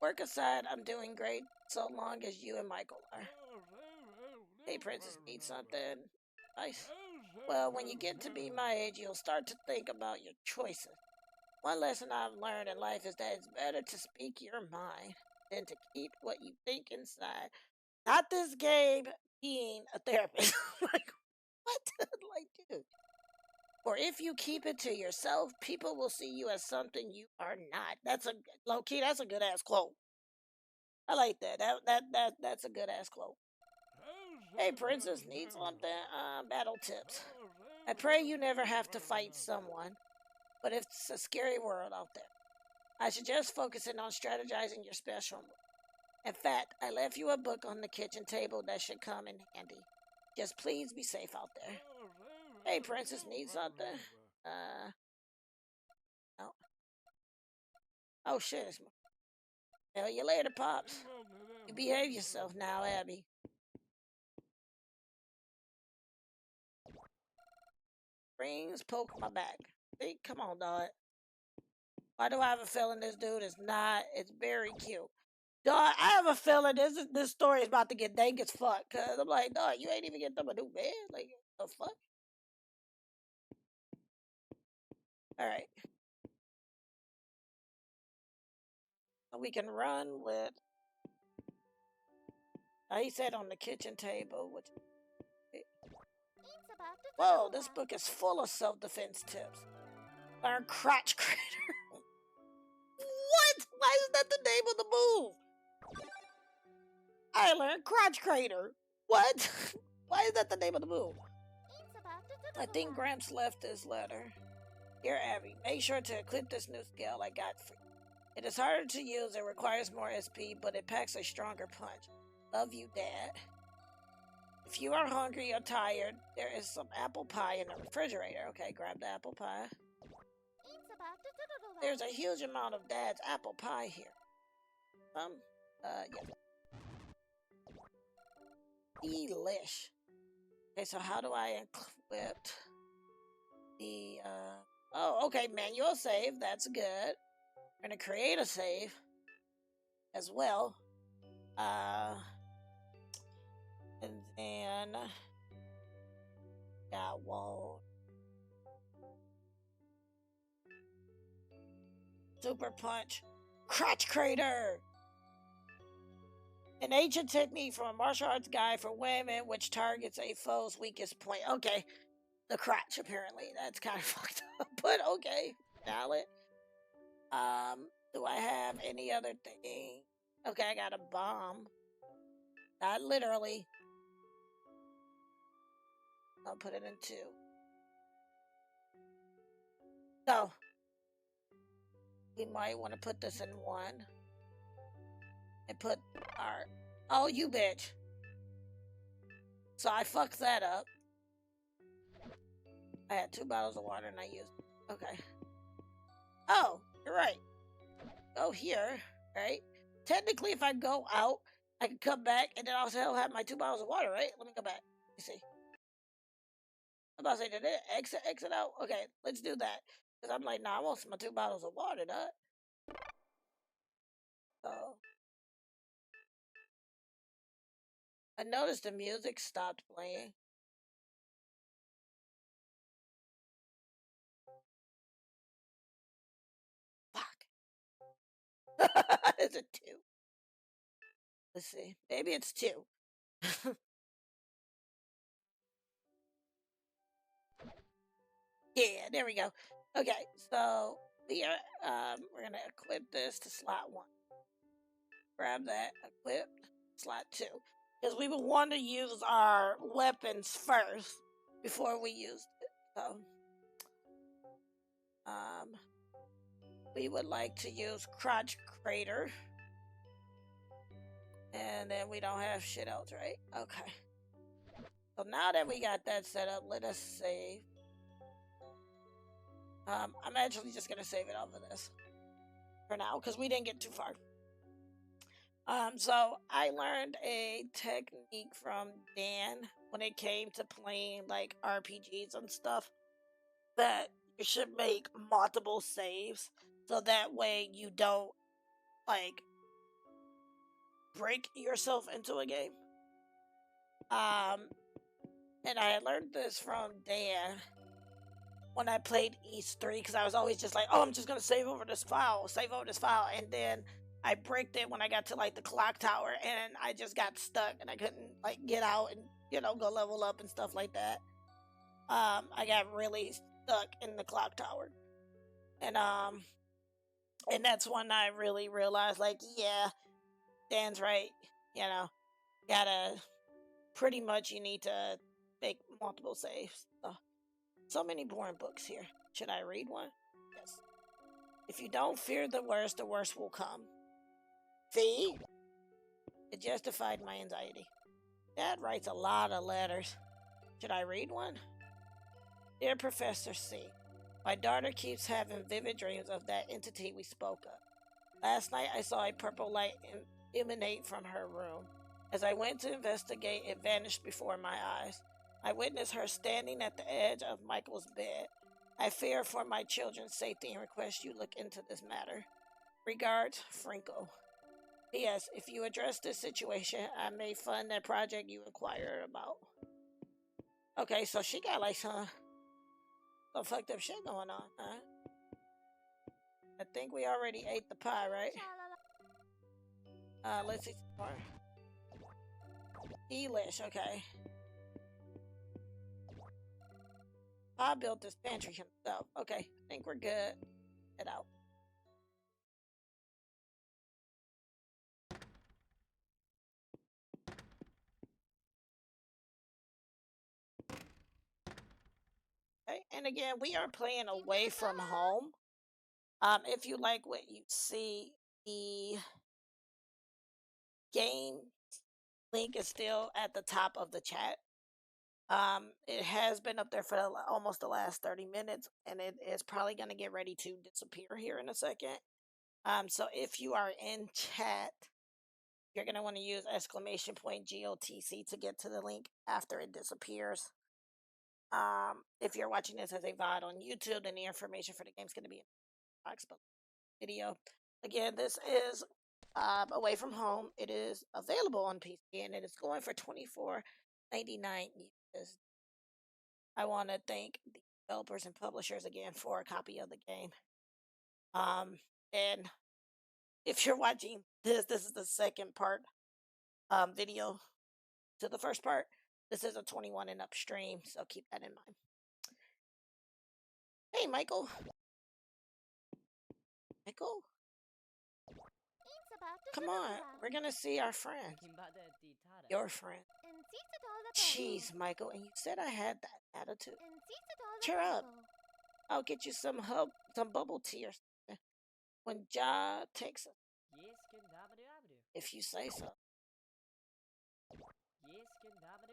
Work aside, I'm doing great so long as you and Michael are. Hey, Princess, need something? Nice. Well, when you get to be my age, you'll start to think about your choices. One lesson I've learned in life is that it's better to speak your mind than to keep what you think inside. Not this game being a therapist. Like, what? Like, dude. Or if you keep it to yourself, people will see you as something you are not. That's a low key. That's a good ass quote. I like that. That's a good ass quote. Hey, Princess, need something? Battle tips. I pray you never have to fight someone, but it's a scary world out there. I suggest focusing on strategizing your special move. In fact, I left you a book on the kitchen table that should come in handy. Just please be safe out there. Hey, Princess, need something? No. Oh, shit. Tell you later, Pops. You behave yourself now, Abby. Rings poke my back. See, come on, dog. Why do I have a feeling this dude is not? It's very cute. Dog, I have a feeling this story is about to get dank as fuck. Cause I'm like, dog, you ain't even get them a new bed. Like, the fuck? Alright. So we can run with. He said on the kitchen table, which. Whoa, this book is full of self-defense tips. Learn crotch crater. What? Why is that the name of the move? I learned crotch crater. What? Why is that the name of the move? I think Gramps left this letter. Dear Abby, make sure to equip this new skill I got for you. It is harder to use, it requires more SP, but it packs a stronger punch. Love you, Dad. If you are hungry or tired, there is some apple pie in the refrigerator. Okay, grab the apple pie. There's a huge amount of Dad's apple pie here. Yeah. Delish. Okay, so how do I equip the, Oh, okay, manual save. That's good. We're gonna create a save as well. And then got wall. Super punch. Crotch crater. An ancient technique from a martial arts guide for women which targets a foe's weakest point. Okay. The crotch, apparently. That's kind of fucked up. But okay. Valid. Do I have any other thing? Okay, I got a bomb. Not literally. I'll put it in 2. So, we might want to put this in 1. And put our... Oh, you bitch. So I fucked that up. I had 2 bottles of water and I used... Okay. Oh, you're right. Go here, right? Technically, if I go out, I can come back and then I'll still have my 2 bottles of water, right? Let me go back. Let me see. I'm about to say, did it exit out? Okay, let's do that. Because I'm like, nah, I want my 2 bottles of water, dog. So, I noticed the music stopped playing. Fuck. Is it 2? Let's see. Maybe it's 2. Yeah, there we go. Okay, so we are we're gonna equip this to slot 1. Grab that, equip, slot 2. Because we would want to use our weapons first before we used it. So we would like to use crotch crater. And then we don't have shit else, right? Okay. So now that we got that set up, let us save. I'm actually just gonna save it off of this for now because we didn't get too far. So I learned a technique from Dan when it came to playing like RPGs and stuff that you should make multiple saves so that way you don't like break yourself into a game. And I learned this from Dan when I played East 3 because I was always just like, oh, I'm just gonna save over this file, and then I bricked it when I got to like the clock tower, and I just got stuck, and I couldn't like get out and go level up and stuff like that. I got really stuck in the clock tower, and that's when I really realized, like, yeah, Dan's right. Gotta pretty much you need to make multiple saves. So many boring books here. Should I read one? Yes. If you don't fear the worst will come. See? It justified my anxiety. Dad writes a lot of letters. Should I read one? Dear Professor C, my daughter keeps having vivid dreams of that entity we spoke of. Last night I saw a purple light emanate from her room. As I went to investigate, it vanished before my eyes. I witnessed her standing at the edge of Michael's bed. I fear for my children's safety and request you look into this matter. Regards, Pringle. P.S. If you address this situation, I may fund that project you inquired about. Okay, so she got like some fucked up shit going on, huh? I think we already ate the pie, right? Let's see some more. Delish, okay. I built this pantry himself. Okay, I think we're good. Get out. Okay, and again, we are playing away from home. If you like what you see, the game link is still at the top of the chat. It has been up there for almost the last 30 minutes, and it is probably going to get ready to disappear here in a second. So if you are in chat, you're going to want to use !GOTC to get to the link after it disappears. If you're watching this as a VOD on YouTube, then the information for the game is going to be in the box below the video. Again, this is Away from Home. It is available on PC and it is going for $24.99. I want to thank the developers and publishers again for a copy of the game. And if you're watching this is the second part video to the first part. This is a 21 and up stream, so keep that in mind. Hey, Michael. Michael? Come on, we're gonna see our friend. Your friend. Jeez, Michael, and you said I had that attitude. Cheer up. I'll get you some bubble tea or something when Ja takes us. If you say so.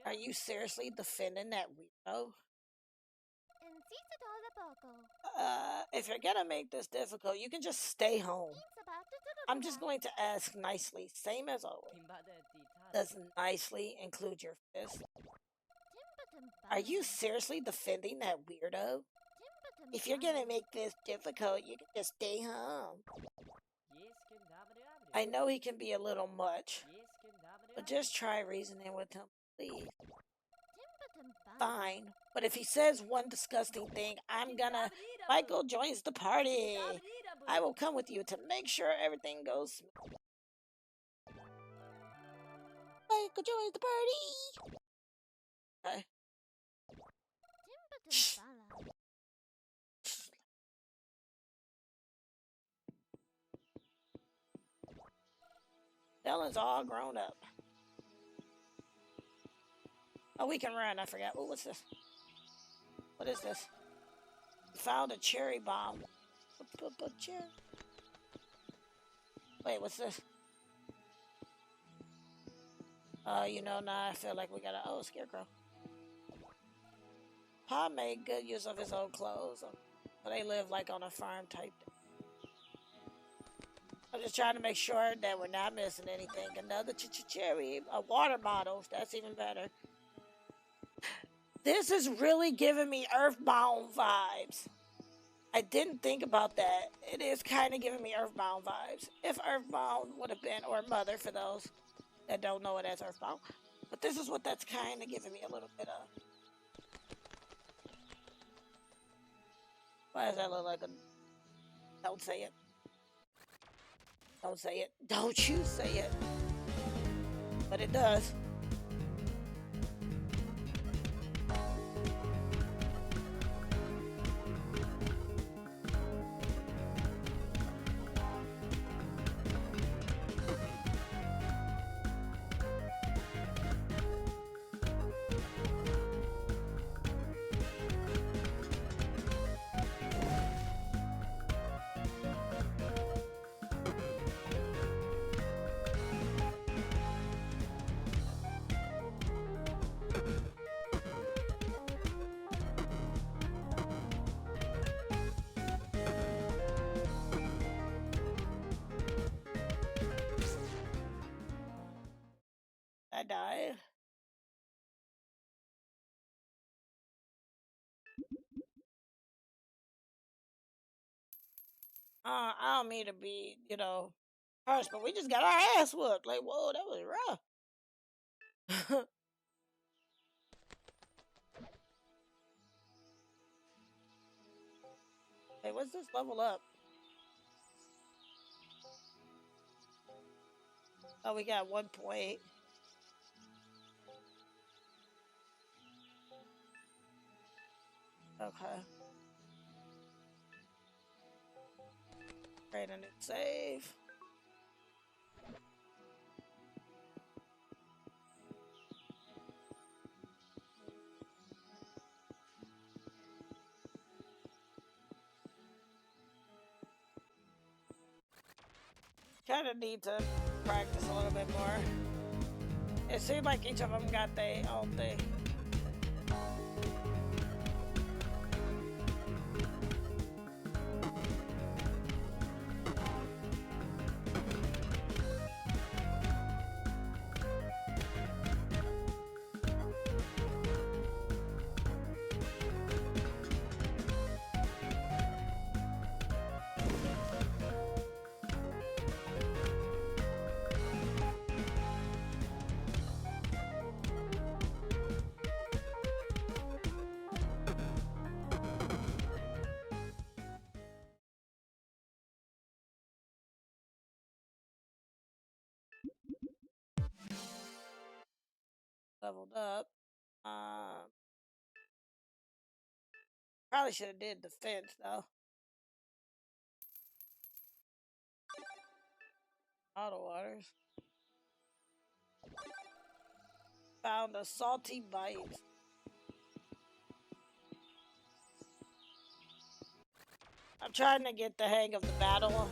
Are you seriously defending that weirdo? If you're gonna make this difficult, you can just stay home. I'm just going to ask nicely, same as always. Does nicely include your fist? Are you seriously defending that weirdo? If you're gonna make this difficult, you can just stay home. I know he can be a little much, but just try reasoning with him, please. Fine, but if he says one disgusting thing, I'm gonna... Michael joins the party. I will come with you to make sure everything goes smooth. Michael joins the party. Okay. Shh. Dylan's all grown up. Oh, we can run. I forgot. Oh, what's this? What is this? Found a cherry bomb. Wait, what's this? You know, now I feel like we gotta... Oh, Scarecrow. Pa made good use of his old clothes. But they live like on a farm type thing. I'm just trying to make sure that we're not missing anything. Another cherry. Water bottles. That's even better. This is really giving me Earthbound vibes. I didn't think about that. It is kind of giving me Earthbound vibes. If Earthbound would have been, or Mother for those that don't know it as Earthbound. But this is what that's kind of giving me a little bit of. Why does that look like a... Don't say it. Don't say it. Don't you say it. But it does. I died. I don't mean to be, you know, harsh, but we just got our ass whooped. Like, whoa, that was rough. Hey, what's this level up? Oh, we got 1 point. Okay. Create a new save. Kind of need to practice a little bit more. It seems like each of them got their own thing. leveled up. Probably should have did the fence though. Auto waters. Found a salty bite. I'm trying to get the hang of the battle.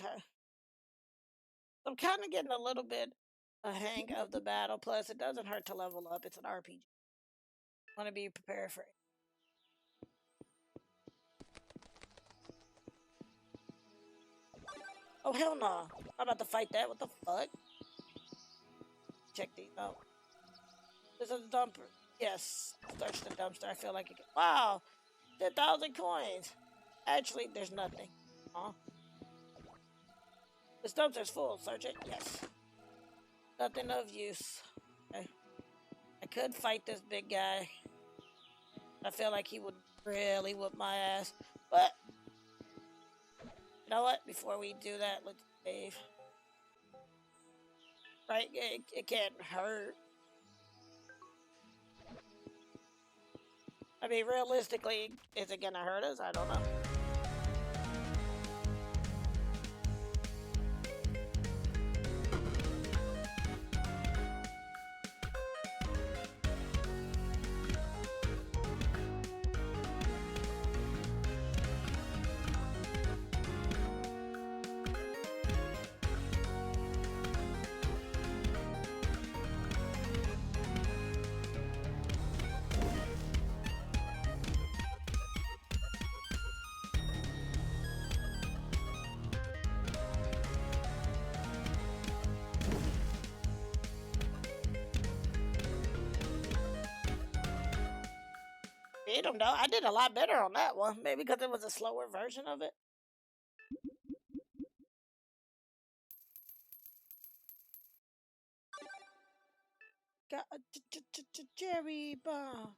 Okay. I'm kind of getting a little bit a hang of the battle. Plus, it doesn't hurt to level up. It's an RPG. Want to be prepared for it. Oh, hell no. I'm about to fight that. What the fuck? Check these out. This is a dumper. Yes. Search the dumpster. I feel like it can. Wow. 10,000 coins. Actually, there's nothing. Huh? This dumpster's full. Search it. Yes. Nothing of use. Okay. I could fight this big guy. I feel like he would really whoop my ass. But, you know what? Before we do that, let's save. Right? It can't hurt. I mean, realistically, is it gonna hurt us? I don't know. I don't know. I did a lot better on that one. Maybe because it was a slower version of it. Got a Jerry bomb.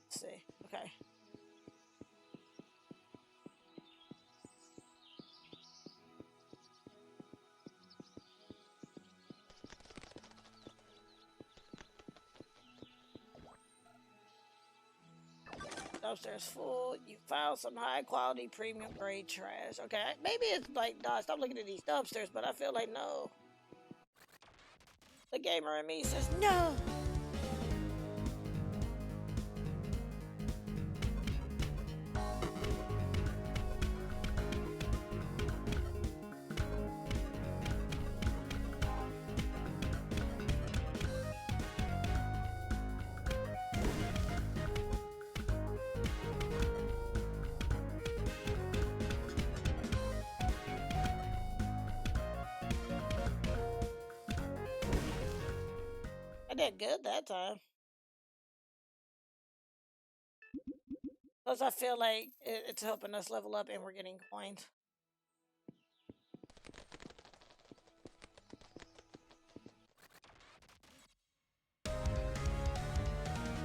Let's see. Okay. Dumpster's full. You found some high quality premium grade trash. Okay, maybe it's like, nah, stop looking at these dumpsters, but I feel like no. The gamer in me says no. I did good that time. Plus, I feel like it's helping us level up and we're getting coins.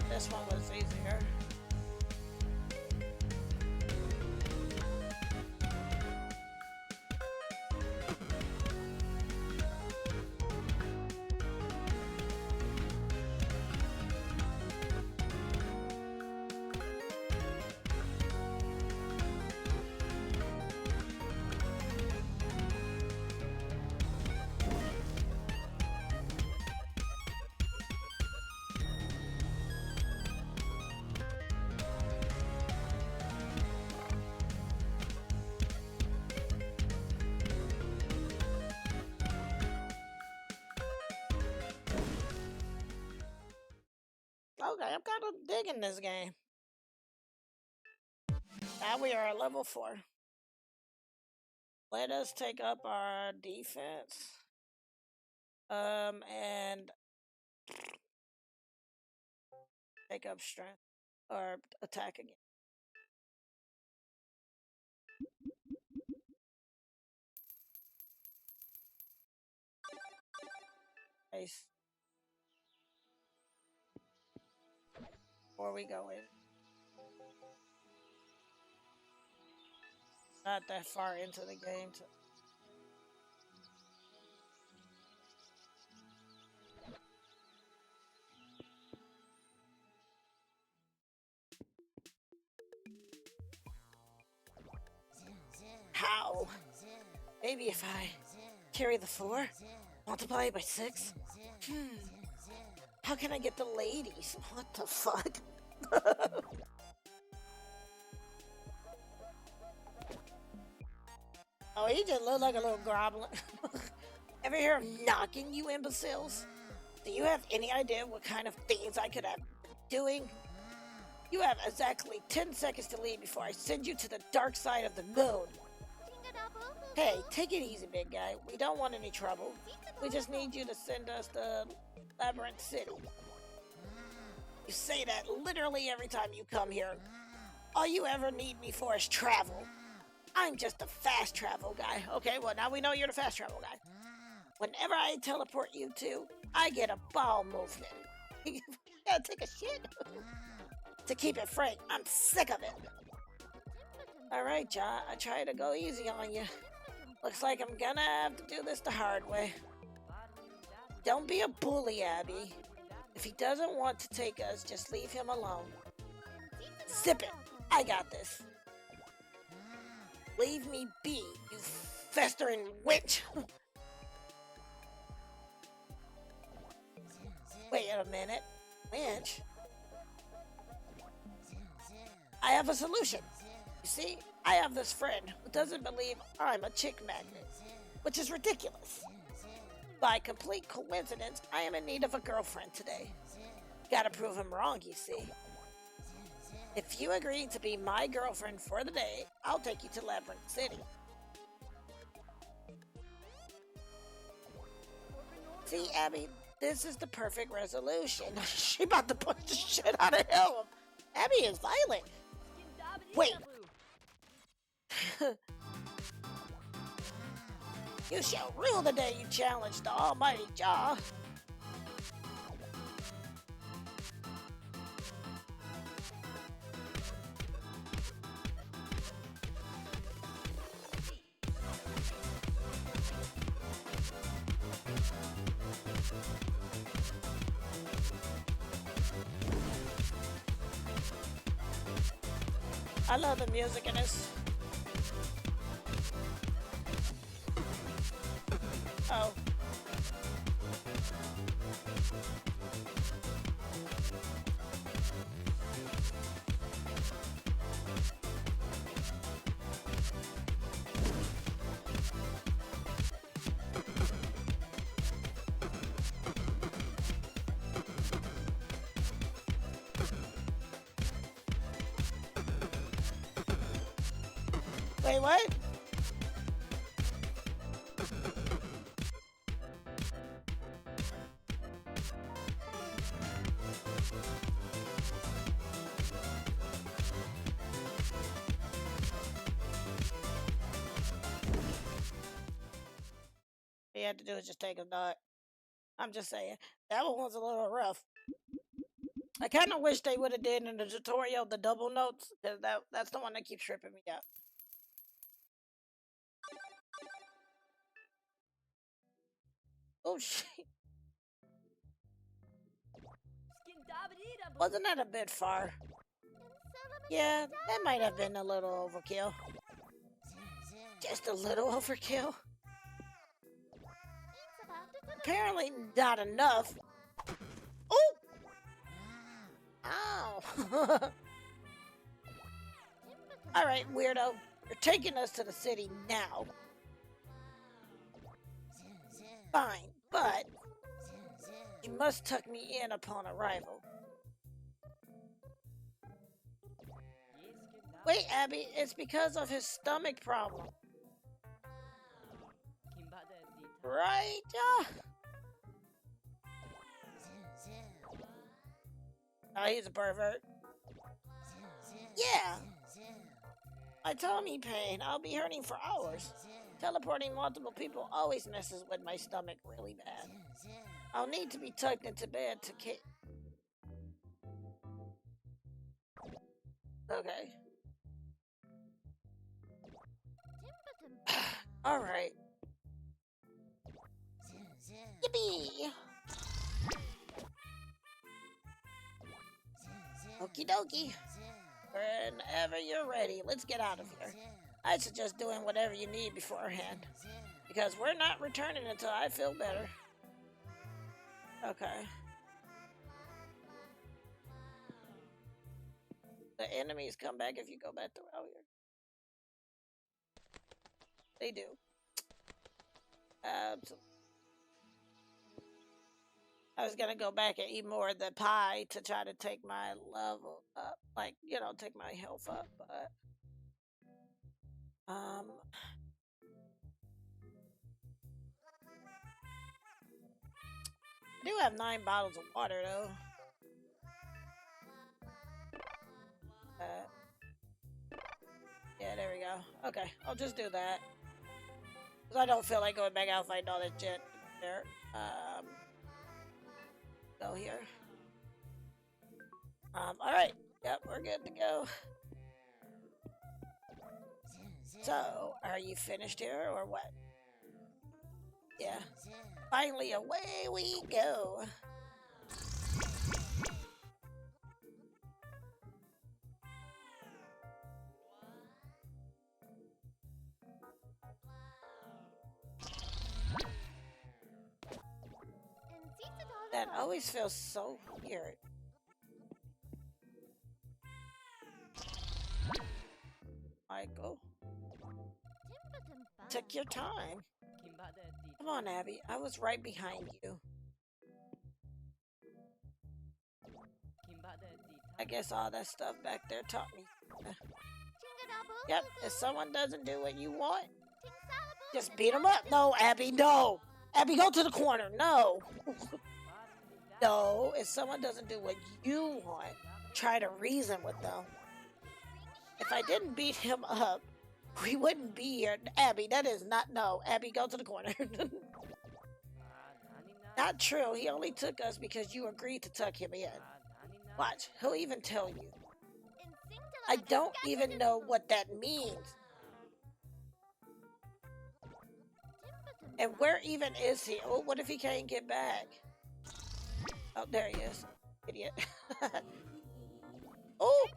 This one was easier. Okay, I'm kind of digging this game. Now we are at level 4. Let us take up our defense. And take up strength or attack again. Nice. Before we go in. Not that far into the game to how? Maybe if I carry the 4, multiply it by 6. How can I get the ladies? What the fuck? Oh, he just looked like a little goblin. Ever hear of knocking, you imbeciles? Do you have any idea what kind of things I could have been doing? You have exactly 10 seconds to leave before I send you to the dark side of the moon. Hey, take it easy, big guy. We don't want any trouble. We just need you to send us to Labyrinth City. You say that literally every time you come here. All you ever need me for is travel. I'm just a fast travel guy. Okay, well, now we know you're the fast travel guy. Whenever I teleport you to, I get a bowel movement. You gotta take a shit. To keep it frank, I'm sick of it. Alright, Ja, I try to go easy on you. Looks like I'm gonna have to do this the hard way. Don't be a bully, Abby. If he doesn't want to take us, just leave him alone. Zip it! I got this. Leave me be, you festering witch! Wait a minute. Winch? I have a solution. You see, I have this friend who doesn't believe I'm a chick magnet, which is ridiculous. By complete coincidence, I am in need of a girlfriend today. Gotta prove him wrong, you see. If you agree to be my girlfriend for the day, I'll take you to Labyrinth City. See, Abby, this is the perfect resolution. She about to punch the shit out of him. Abby is violent. Wait. You shall rue the day you challenge the almighty Jaw. I love the music in this. Oh. Wait, what? All you had to do is just take a dot. I'm just saying. That one was a little rough. I kind of wish they would have did in the tutorial the double notes, because that's the one that keeps tripping me out. Oh, shit. Wasn't that a bit far? Yeah, that might have been a little overkill. Just a little overkill. Apparently not enough. Oh! Ow! Alright, weirdo. You're taking us to the city now. Fine, but you must tuck me in upon arrival. Wait, Abby, it's because of his stomach problem. Right? Yeah. Oh, he's a pervert. Yeah. My tummy pain. I'll be hurting for hours. Teleporting multiple people always messes with my stomach really bad. I'll need to be tucked into bed to Okay. Alright. Yippee! Okie dokie. Whenever you're ready, let's get out of here. I suggest doing whatever you need beforehand, because we're not returning until I feel better. Okay. The enemies come back if you go back through out here. They do. Absolutely. I was gonna go back and eat more of the pie to try to take my level up, like, you know, take my health up, but I do have 9 bottles of water though. Yeah, there we go. Okay, I'll just do that. Because I don't feel like going back out fighting all that shit there. Go here. Alright. Yep, we're good to go. So, are you finished here or what? Yeah. Finally, away we go. That always feels so weird. Michael. Take your time. Come on, Abby. I was right behind you. I guess all that stuff back there taught me. Yep, if someone doesn't do what you want, just beat them up. No, Abby, no. Abby, go to the corner. No. No, if someone doesn't do what you want, try to reason with them. If I didn't beat him up, we wouldn't be here. Abby, that is not, no. Abby, go to the corner. Not true. He only took us because you agreed to tuck him in. Watch, he'll even tell you. I don't even know what that means. And where even is he? Oh, what if he can't get back? Oh, there he is. Idiot. Oh!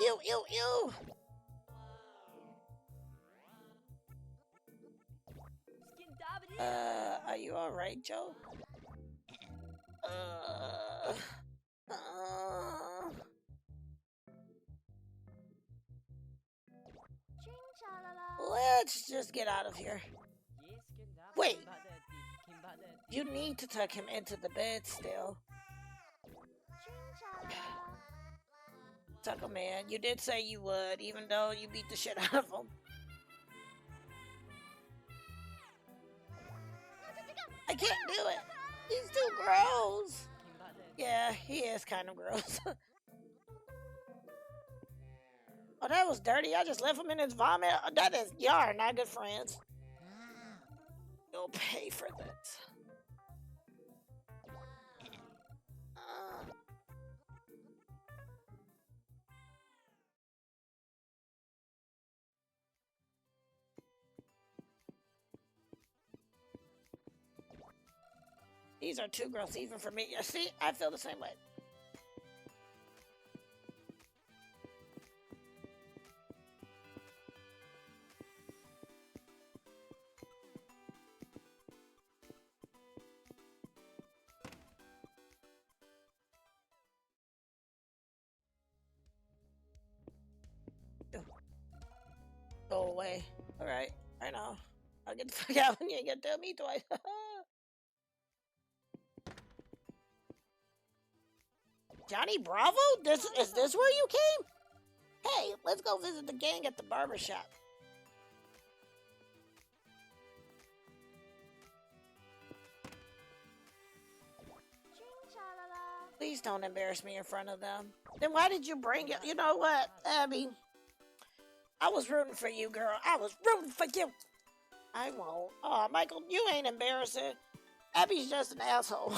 Ew, ew, ew! Are you alright, Joe? Let's just get out of here. Wait! You need to tuck him into the bed still. Tuck him in. You did say you would, even though you beat the shit out of him. I can't do it. He's too gross. Yeah, he is kind of gross. Oh, that was dirty. I just left him in his vomit. That is, y'all are not good friends. You'll pay for this. These are too gross even for me. See, I feel the same way. Go away. Alright, I know. I'll get the fuck out when you ain't gonna tell me twice. Johnny Bravo? Is this where you came? Hey, let's go visit the gang at the barber shop. Please don't embarrass me in front of them. Then why did you bring it? You know what, Abby? I was rooting for you, girl. I was rooting for you. I won't. Oh, Michael, you ain't embarrassing. Abby's just an asshole.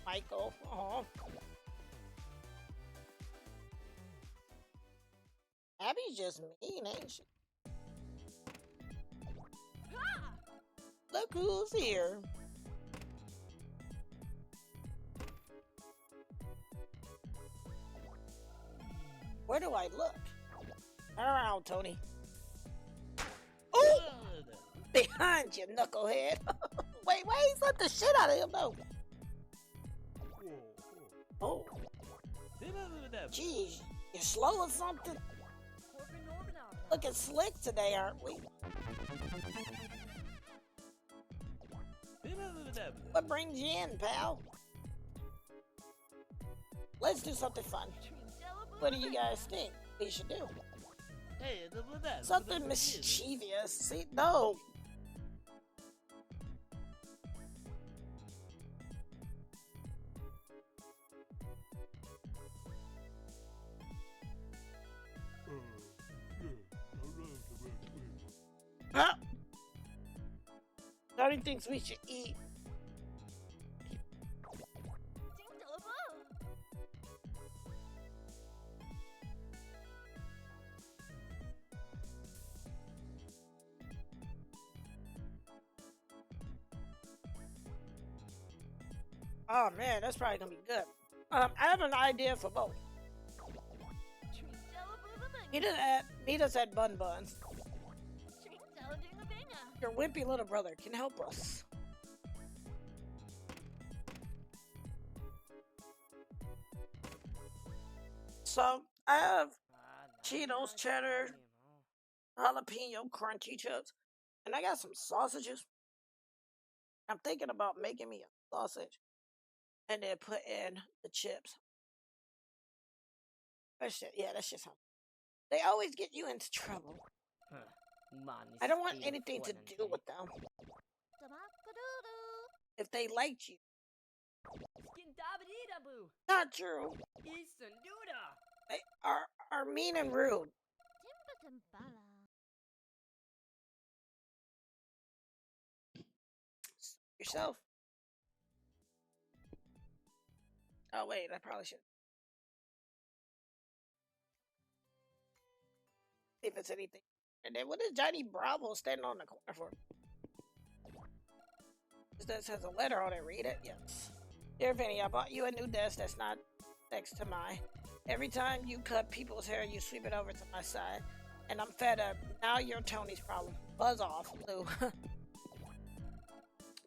Michael, oh. Abby's just mean, ain't she? Look who's here. Where do I look? Turn around, Tony. Ooh! Behind you, knucklehead. Wait, why he slapped the shit out of him, though? Oh. Jeez, you slow or something? Looking slick today, aren't we? What brings you in, pal? Let's do something fun. What do you guys think we should do? Something mischievous. See, no. Huh? Daddy thinks we should eat. Oh man, that's probably gonna be good. I have an idea for both. Meet us at Bun Buns. Your wimpy little brother can help us. So, I have Cheetos, cheddar, jalapeno, crunchy chips, and I got some sausages. I'm thinking about making me a sausage and then put in the chips. That's just how they always get you into trouble. I don't want anything to do with them. If they liked you. Not true. They are mean and rude. Yourself. Oh wait, I probably should. See if it's anything. And then what is Johnny Bravo standing on the corner for? This has a letter on it. Read it. Yes. Dear Vinny, I bought you a new desk that's not next to mine. Every time you cut people's hair, you sweep it over to my side. And I'm fed up. Now you're Tony's problem. Buzz off, Lou.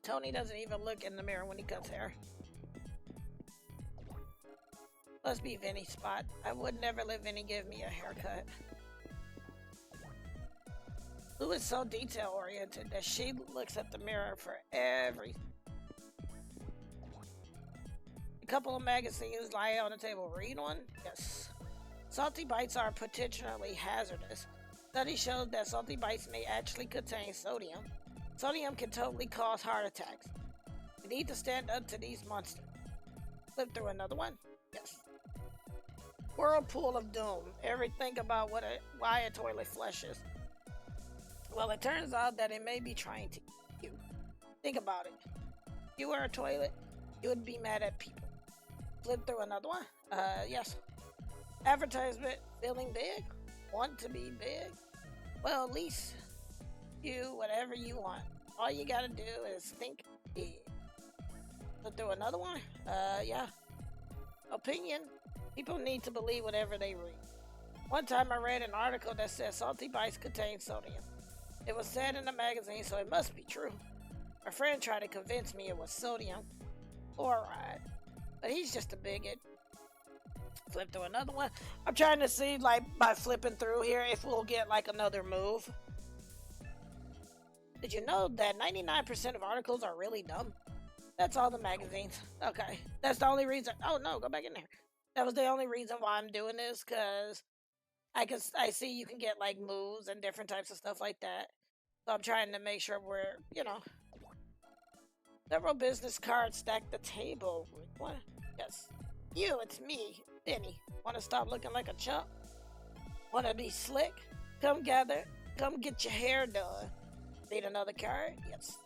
Tony doesn't even look in the mirror when he cuts hair. Must be Vinny's spot. I would never let Vinny give me a haircut. Lou is so detail-oriented that she looks at the mirror for every... A couple of magazines lie on the table. Read one? Yes. Salty bites are potentially hazardous. Studies show that salty bites may actually contain sodium. Sodium can totally cause heart attacks. We need to stand up to these monsters. Flip through another one? Yes. Whirlpool of doom. Ever think about why a toilet flushes? Well, it turns out that it may be trying to eat you. Think about it. If you were a toilet, you would be mad at people. Flip through another one? Yes. Advertisement. Feeling big? Want to be big? Well, at least do whatever you want. All you gotta do is think big. Flip through another one? Yeah. Opinion. People need to believe whatever they read. One time I read an article that said salty bites contain sodium. It was said in the magazine, so it must be true. My friend tried to convince me it was sodium. Fluoride. But he's just a bigot. Flip through another one. I'm trying to see, like, by flipping through here, if we'll get, like, another move. Did you know that 99% of articles are really dumb? That's all the magazines. Okay. That's the only reason. Oh, no, go back in there. That was the only reason why I'm doing this, because I see you can get, like, moves and different types of stuff like that. So I'm trying to make sure we're, you know. Several business cards stack the table. What? Yes. You, it's me, Benny. Want to stop looking like a chump? Want to be slick? Come get your hair done. Need another card? Yes.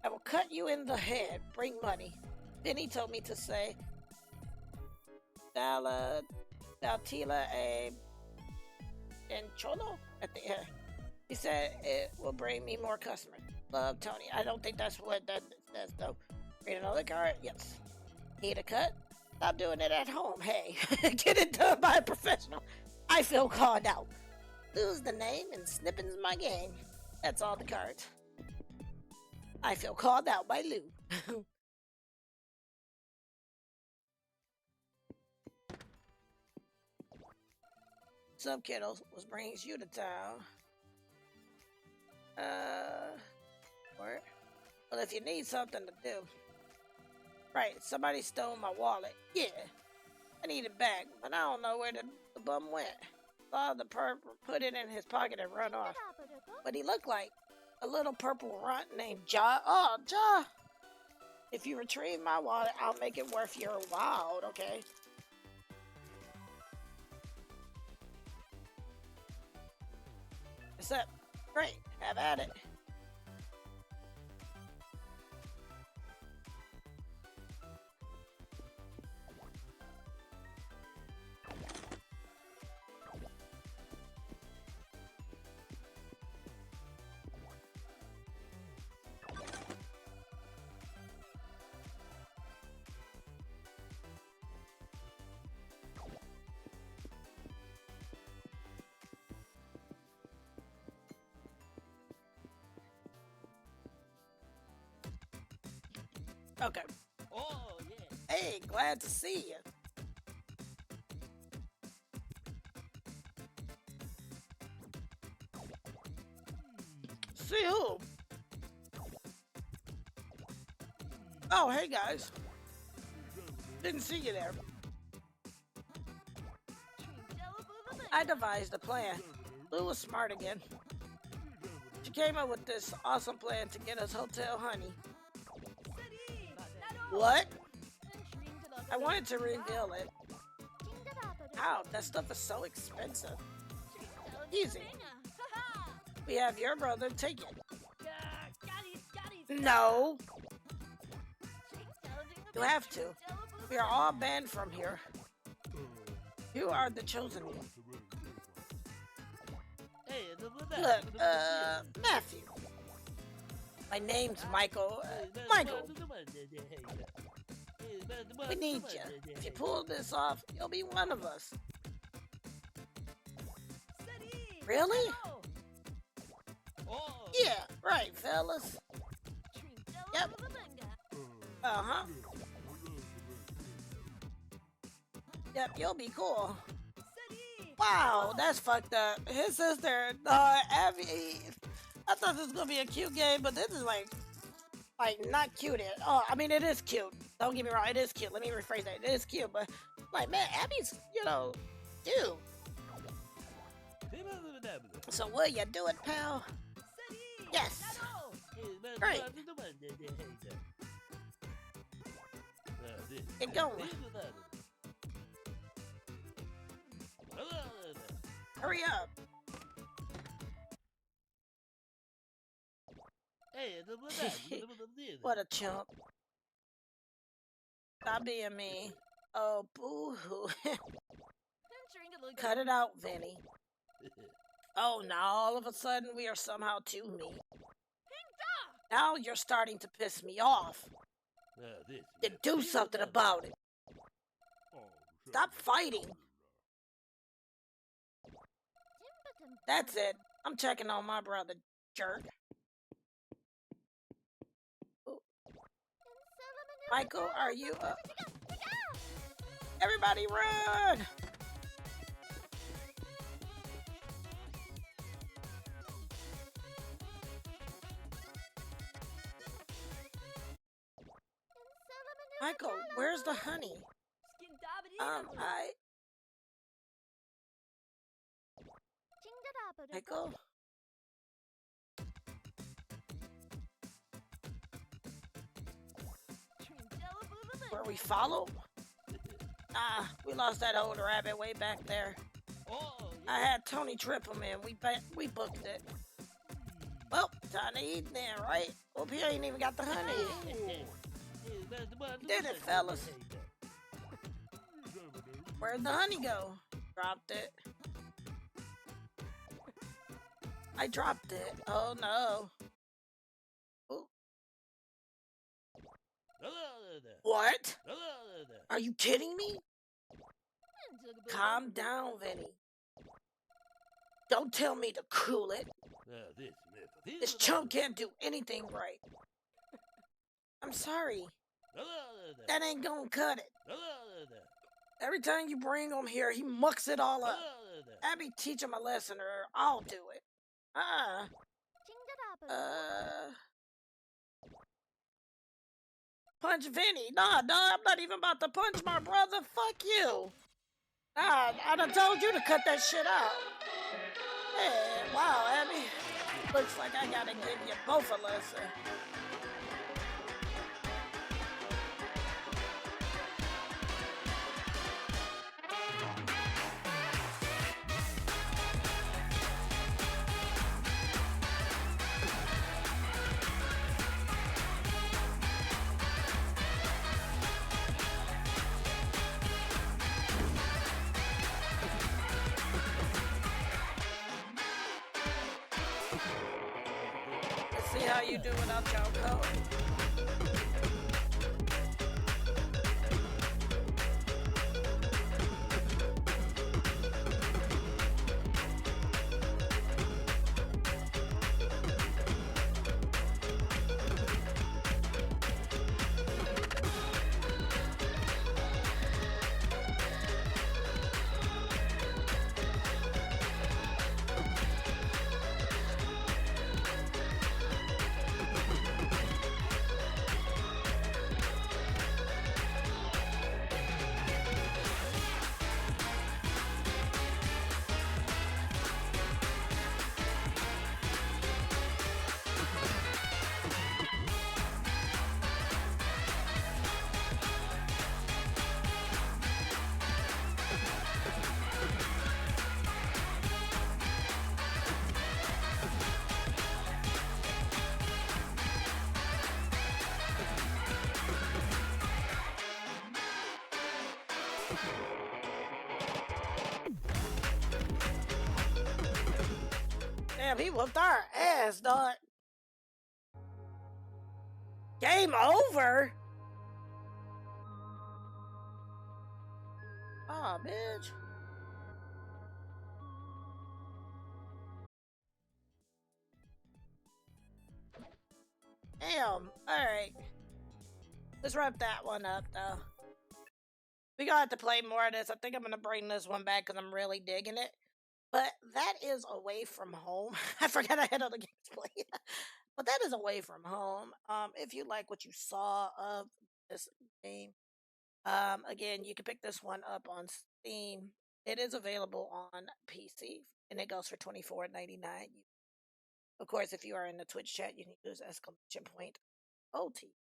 I will cut you in the head. Bring money. Benny told me to say, Daltila and Cholo at the end. He said it will bring me more customers. Love, Tony. I don't think that's what that says, though. Read another card? Yes. Need a cut? Stop doing it at home. Hey, get it done by a professional. I feel called out. Lose the name and snipping's my game. That's all the cards. I feel called out by Lou. Sup, kiddos? What brings you to town? Where? Well, if you need something to do. Right, somebody stole my wallet. Yeah, I need it back, but I don't know where the bum went. Saw the perp put it in his pocket and run off. But he looked like a little purple runt named Ja. Oh, Ja! If you retrieve my wallet, I'll make it worth your while, okay? What's up? Great, have at it. Okay. Oh, yeah. Hey, glad to see you. See who? Oh, hey guys. Didn't see you there. I devised a plan. Lou was smart again. She came up with this awesome plan to get us Hotel Honey. What? I wanted to reveal it. How? That stuff is so expensive. Easy. We have your brother take it. No. You have to. We are all banned from here. You are the chosen one. Look, Matthew. My name's Michael. Michael. We need you. If you pull this off, you'll be one of us. Really? Yeah, right, fellas. Yep. Uh-huh. Yep, you'll be cool. Wow, that's fucked up. His sister, Abby. I thought this was gonna be a cute game, but this is like not cute. I mean, it is cute. Don't get me wrong, it is cute. Let me rephrase that. It is cute, but like, man, Abby's, dude. So will you do it, pal? Yes. Great. Get going. Hurry up. What a chump. Stop being me. Oh, boo-hoo. Cut it out, Vinny. Oh, now all of a sudden we are somehow too mean. Now you're starting to piss me off. Then do something about it. Stop fighting. That's it. I'm checking on my brother, jerk. Ooh. Michael, are you Everybody run! Michael, where's the honey? Michael? Where we follow? Ah, we lost that old rabbit way back there. I had Tony trip him in. We booked it. Well, time to eat then, right? Hope he ain't even got the honey. Did it, fellas? Where'd the honey go? Dropped it. I dropped it. Oh no. Ooh. What? Are you kidding me? Calm down, Vinny. Don't tell me to cool it. This chump can't do anything right. I'm sorry. That ain't gonna cut it. Every time you bring him here, he mucks it all up. Abby, teach him a lesson or I'll do it. Punch Vinny. Nah, I'm not even about to punch my brother. Fuck you. Nah, I done told you to cut that shit out. Hey, wow, Abby. Looks like I gotta give you both a lesson. See how you do without your code. Damn, he whooped our ass, dog. Game over? Aw, bitch. Damn, alright. Let's wrap that one up, though. We gonna have to play more of this. I think I'm gonna bring this one back because I'm really digging it. But that is Away From Home. I forgot I had other games played. But that is Away From Home. If you like what you saw of this game, again, you can pick this one up on Steam. It is available on PC, and it goes for $24.99. Of course, if you are in the Twitch chat, you can use exclamation point OT.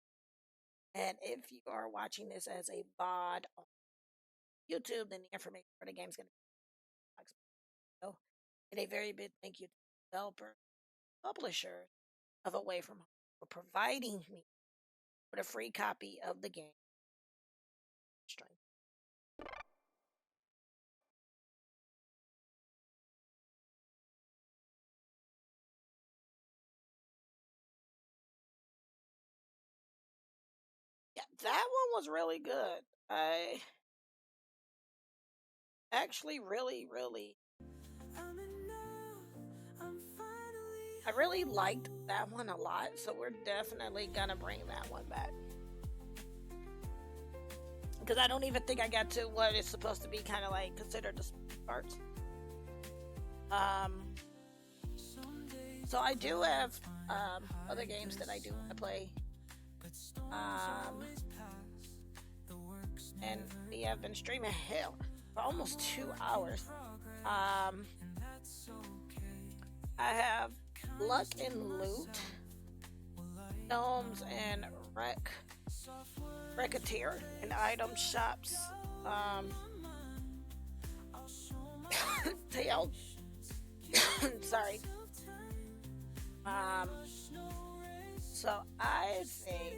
And if you are watching this as a VOD on YouTube, then the information for the game is going to be. And a very big thank you to the developer, publisher of Away From Home for providing me with a free copy of the game. Yeah, that one was really good. I actually really I really liked that one a lot, so we're definitely gonna bring that one back. because I don't even think I got to what is supposed to be kind of like considered the parts. So I do have other games that I do want to play. And we have been streaming hell for almost 2 hours. I have Luck and Loot, Gnomes and Recettear and item shops. Tail. Sorry. So I think.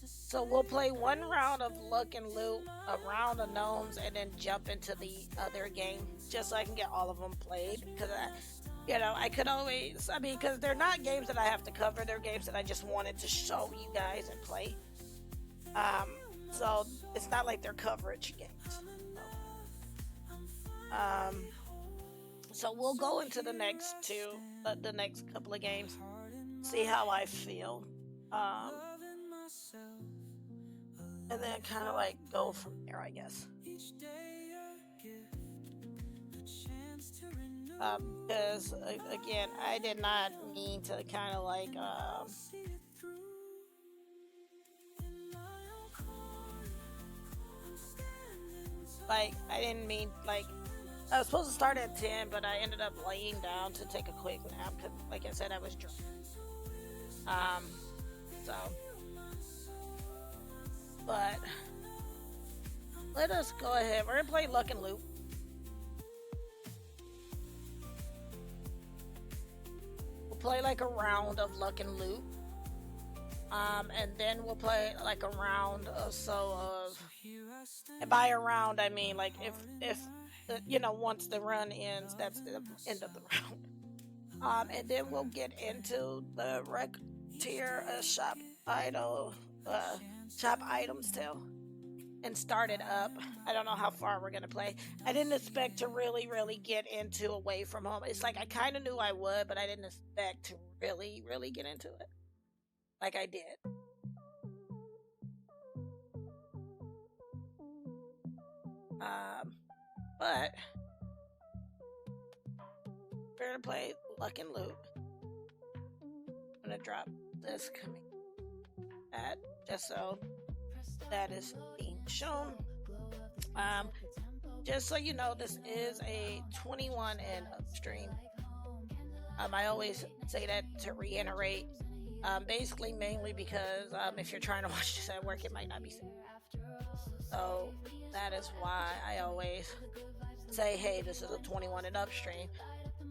So we'll play one round of Luck and Loot, a round of Gnomes, and then jump into the other game just so I can get all of them played. Because I could always, because they're not games that I have to cover. They're games that I just wanted to show you guys and play. So it's not like they're coverage games. So we'll go into the next the next couple of games, see how I feel. And then kind of like go from there, I guess. Because again, I did not mean to kind of like I didn't mean like I was supposed to start at 10, but I ended up laying down to take a quick nap because, like I said, I was drunk. But let us go ahead. We're gonna play Luck and Loot. We'll play like a round of Luck and Loot. And then we'll play like a round or so of. And by a round, I mean like if once the run ends, that's the end of the round. And then we'll get into the Recettear shop items still and start it up. I don't know how far we're gonna play. I didn't expect to really get into Away From Home. It's like I kind of knew I would, but I didn't expect to really get into it like I did. But we're gonna play Luck and Loot. I'm gonna drop this coming at just so that is being shown. Just so you know, this is a 21 and up stream. I always say that to reiterate. Basically, mainly because if you're trying to watch this at work, it might not be safe. So that is why I always say, hey, this is a 21 and up stream.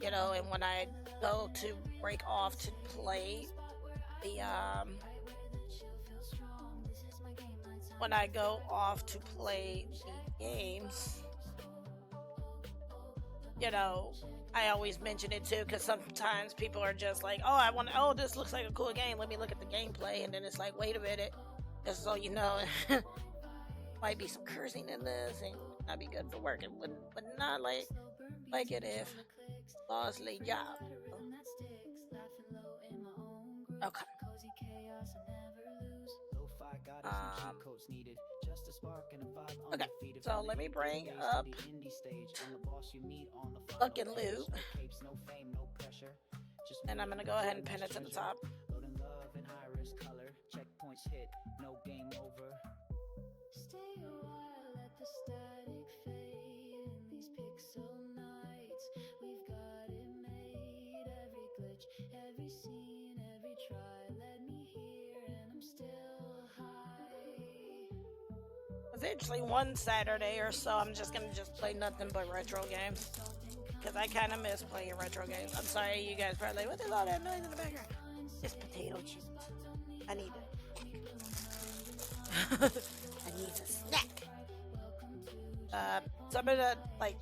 And when I go to break off to play the games, I always mention it too, because sometimes people are just like, this looks like a cool game, let me look at the gameplay, and then it's like, wait a minute, just so you know, might be some cursing in this, and not be good for work, and would not like it if lost the job. Okay. Okay, so let me bring up Luck and Loot, and I'm gonna go ahead and pin it to the top. Stay a while, let the static fade in these pixel nights. We've got it made, every glitch, every scene, every try. Let me hear, and I'm still high. Eventually, one Saturday or so, I'm just gonna play nothing but retro games, because I kind of miss playing retro games. I'm sorry, you guys probably like, what is all that noise in the background? It's potato chips. I need it. I need a snack. So I'm gonna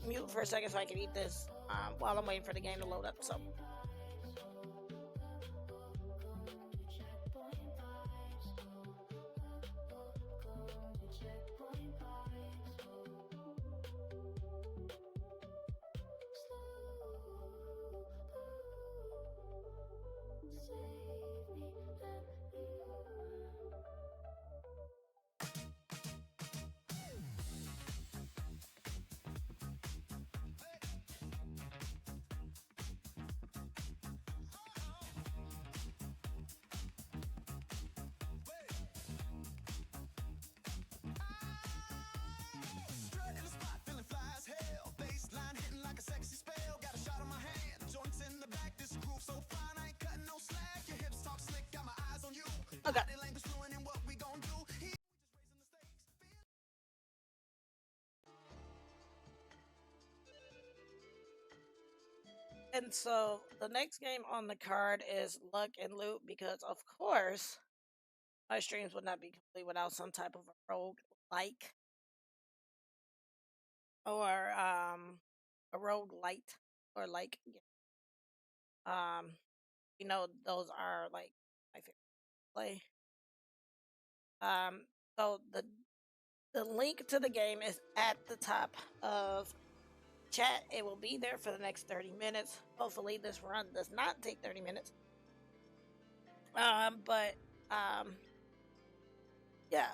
mute for a second so I can eat this while I'm waiting for the game to load up. So. Okay. And so the next game on the card is Luck and Loot because, of course, my streams would not be complete without some type of a rogue like or a rogue light or like um those are like my favorite play. Um so the link to the game is at the top of chat. It will be there for the next 30 minutes. Hopefully this run does not take 30 minutes. But yeah.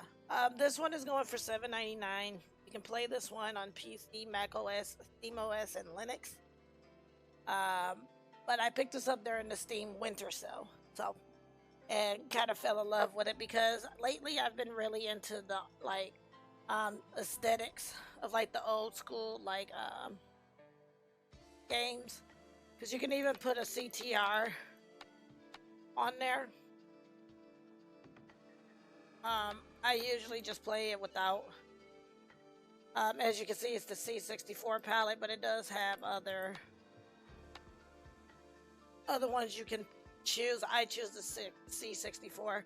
This one is going for $7.99. You can play this one on PC, Mac OS, SteamOS, and Linux. But I picked this up during the Steam Winter Sale, and kind of fell in love with it because lately I've been really into the aesthetics of like the old school games, because you can even put a CTR on there. I usually just play it without. As you can see, it's the C64 palette, but it does have other ones you can choose. I choose the C64.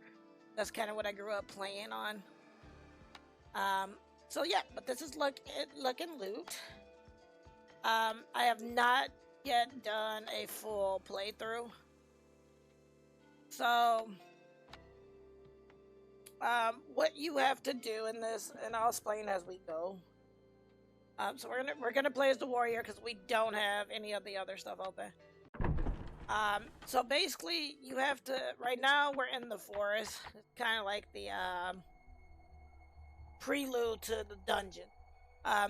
That's kind of what I grew up playing on. So yeah, but this is Look and Loot. I have not yet done a full playthrough. So what you have to do in this, and I'll explain as we go. So we're gonna play as the warrior because we don't have any of the other stuff open. So basically, you have to. Right now, we're in the forest. It's kind of like the prelude to the dungeon.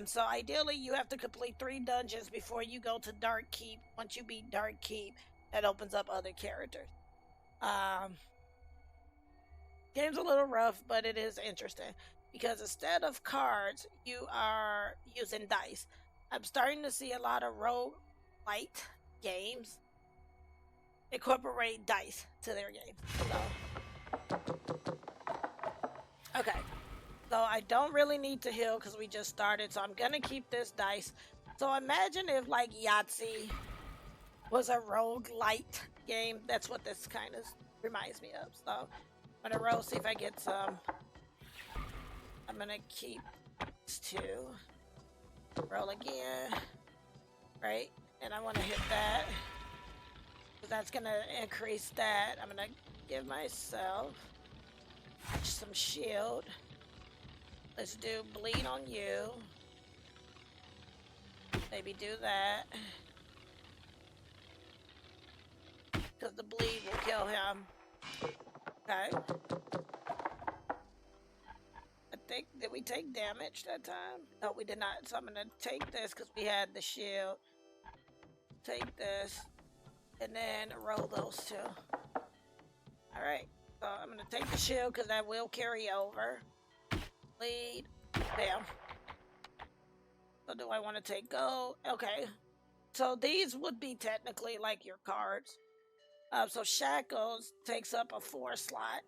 So ideally, you have to complete 3 dungeons before you go to Dark Keep. Once you beat Dark Keep, that opens up other characters. Game's a little rough, but it is interesting because instead of cards, you are using dice. I'm starting to see a lot of rogue light games incorporate dice to their game. Okay. So I don't really need to heal because we just started. So I'm gonna keep this dice. So imagine if like Yahtzee was a rogue light game. That's what this kind of reminds me of. So I'm gonna roll, see if I get some. I'm gonna keep these 2. Roll again. Right? And I want to hit that. That's gonna increase that. I'm gonna give myself some shield. Let's do bleed on you. Maybe do that. Because the bleed will kill him. Okay. I think, did we take damage that time? No, we did not. So I'm gonna take this because we had the shield. Take this. And then roll those 2. Alright. So I'm gonna take the shield because that will carry over. Bleed. Damn. So do I want to take gold? Okay. So these would be technically like your cards. So Shackles takes up a 4 slot.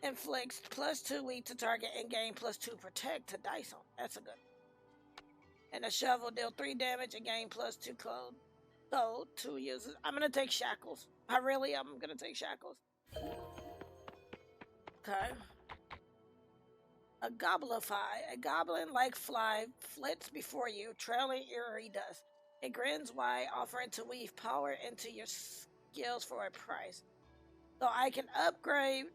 Inflicts +2 weak to target and gain +2 protect to dice on. That's a good. And a shovel deal 3 damage and gain +2 cold. So 2 uses. I'm gonna take Shackles. I'm gonna take Shackles. Okay. A Goblify. A goblin-like fly flits before you, trailing eerie dust. It grins wide, offering to weave power into your skills for a price. So I can upgrade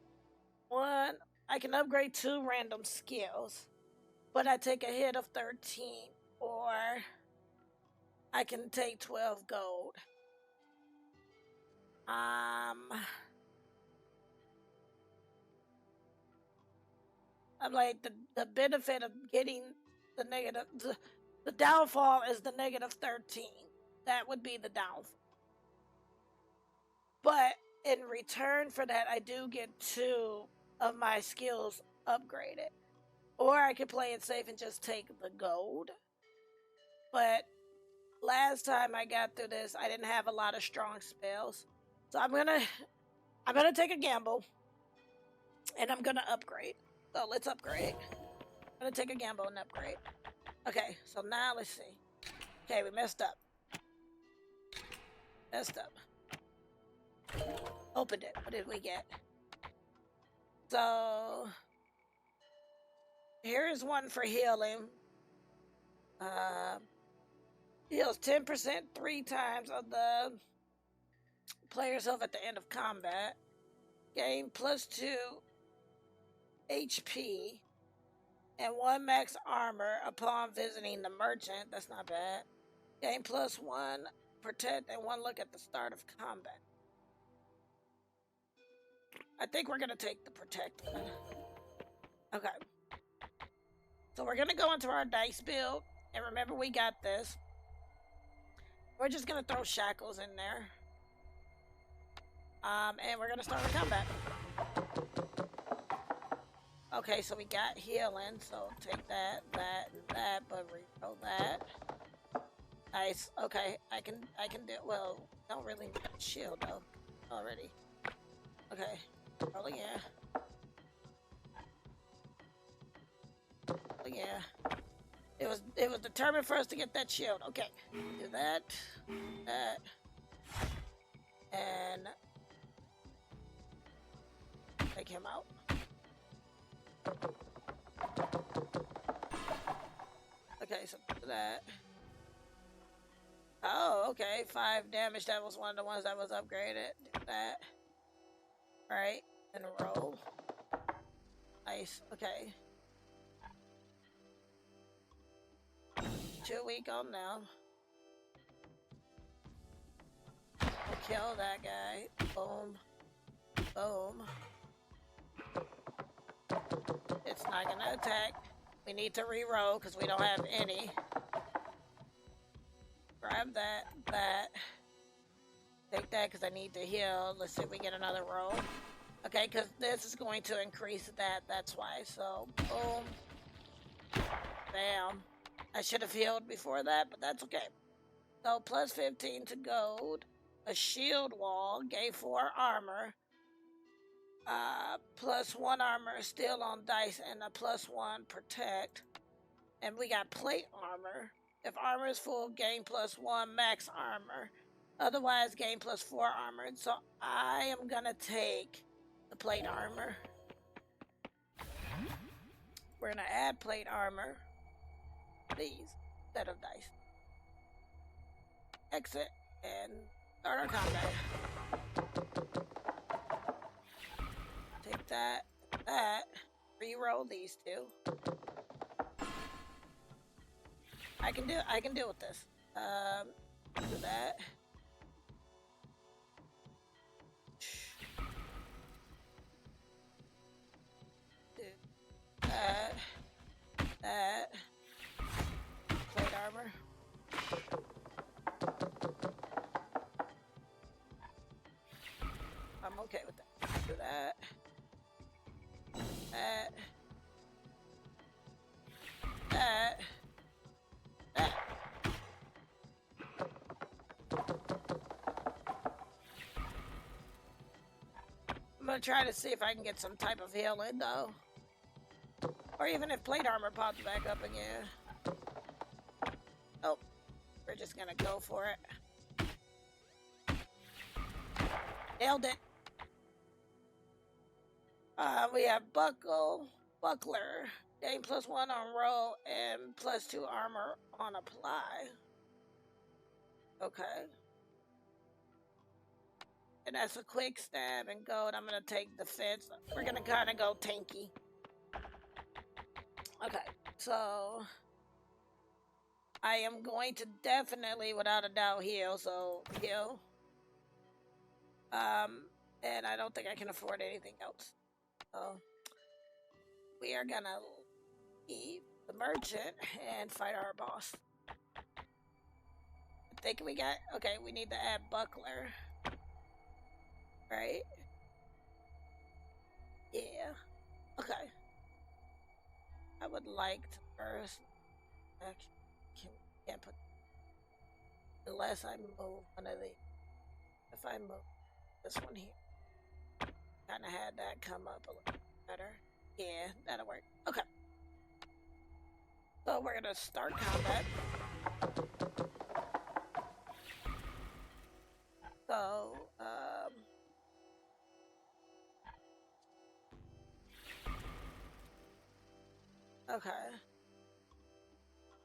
2 random skills, but I take a hit of 13, or I can take 12 gold. I'm like the benefit of getting the negative. The downfall is the negative 13. That would be the downfall. But in return for that, I do get 2 of my skills upgraded. Or I could play it safe and just take the gold. But last time I got through this, I didn't have a lot of strong spells. So I'm gonna take a gamble. And I'm gonna upgrade. So let's upgrade. I'm gonna take a gamble and upgrade. Okay, so now let's see. Okay, we messed up. Messed up. Opened it. What did we get? So here is one for healing. Heals 10% 3 times of the player's health at the end of combat. Gain +2 HP and 1 max armor upon visiting the merchant. That's not bad. Gain +1 protect and 1 look at the start of combat. I think we're gonna take the protect one. Okay. So we're gonna go into our dice build, and remember we got this. We're just gonna throw shackles in there. And we're gonna start with combat. Okay, so we got healing, so take that, that, and that, but reroll that. Nice. Okay, I can do. Well, don't really need a shield though. Already. Okay. Roll again. Roll again. It was determined for us to get that shield. Okay. Do that. That. And take him out. Okay, so do that. Oh, okay. 5 damage. That was one of the ones that was upgraded. Do that. Alright. And roll. Nice. Okay. 2 weak on now. Kill that guy. Boom. Boom. It's not gonna attack. We need to re-roll because we don't have any. Grab that, that. Take that because I need to heal. Let's see if we get another roll. Okay, because this is going to increase that. That's why. So, boom. Bam. I should have healed before that, but that's okay. So, +15 to gold. A shield wall. Gave 4 armor. +1 armor still on dice and a +1 protect. And we got plate armor. If armor is full, gain +1 max armor. Otherwise, gain +4 armor. So I am gonna take the plate armor. We're gonna add plate armor. These set of dice. Exit and start our combat. Take that, that. Reroll these 2. I can deal with this. Do that. Do that. That. Plate armor. I'm okay with that. Do that. That. That. That. I'm gonna try to see if I can get some type of healing though. Or even if plate armor pops back up again. Oh, we're just gonna go for it. Nailed it. We have buckler. Gain +1 on roll and +2 armor on apply. Okay. And that's a quick stab and gold. I'm gonna take defense. We're gonna kind of go tanky. Okay, so I am going to definitely, without a doubt, heal. So heal. And I don't think I can afford anything else. So we are gonna leave the merchant and fight our boss. I think we got, okay, we need to add buckler. Right? Yeah. Okay. I would like to first, can't put, unless I move one of these. If I move this one here, kind of had that come up a little. better. Yeah, that'll work. Okay. So we're gonna start combat. So, okay.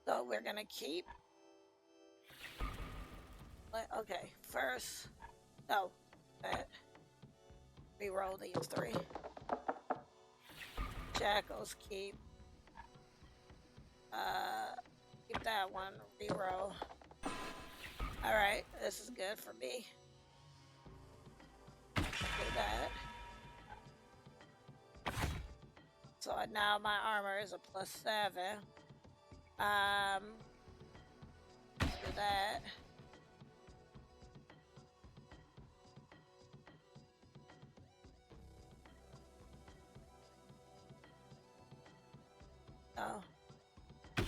So we're gonna keep. Okay, first. No, that. Reroll these three. Shackles keep. Keep that one. Reroll. All right, this is good for me. Do that. So now my armor is a +7. Do that. Oh,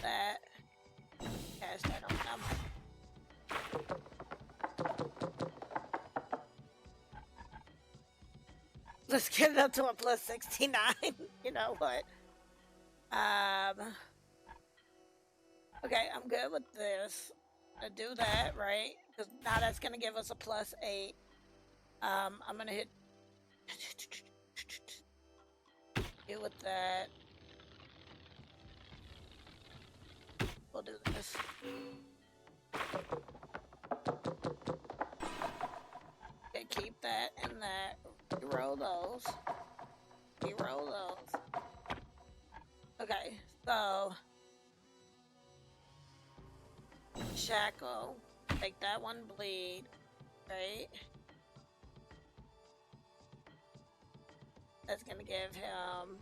that. Cast that on them. Let's get it up to a +69. You know what? Okay, I'm good with this. Gonna do that, right? Because now that's gonna give us a +8. I'm gonna hit. Deal with that. We'll do this. Okay, keep that and that. Reroll those. Reroll those. Okay, so shackle. Take that one bleed, right? That's gonna give him.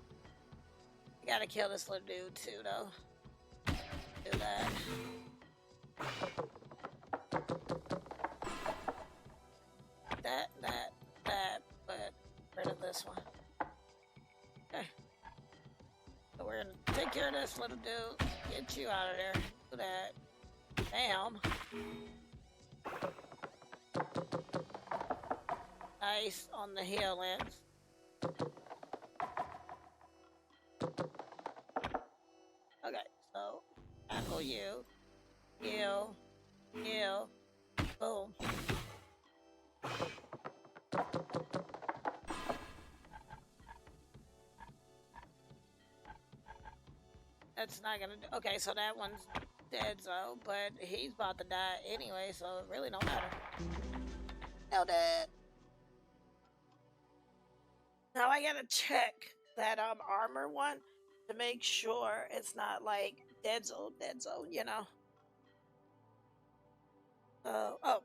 You gotta kill this little dude too, though. Do that. That, but rid of this one. Okay. So we're gonna take care of this little dude. Get you out of there. Do that. Damn. Nice on the healings. Okay, so tackle you. Heal. Heal. Boom. That's not gonna do. Okay, so that one's dead, so, but he's about to die anyway, so it really don't matter. No dead. Now I gotta check that armor one to make sure it's not like dead zone, you know. Oh.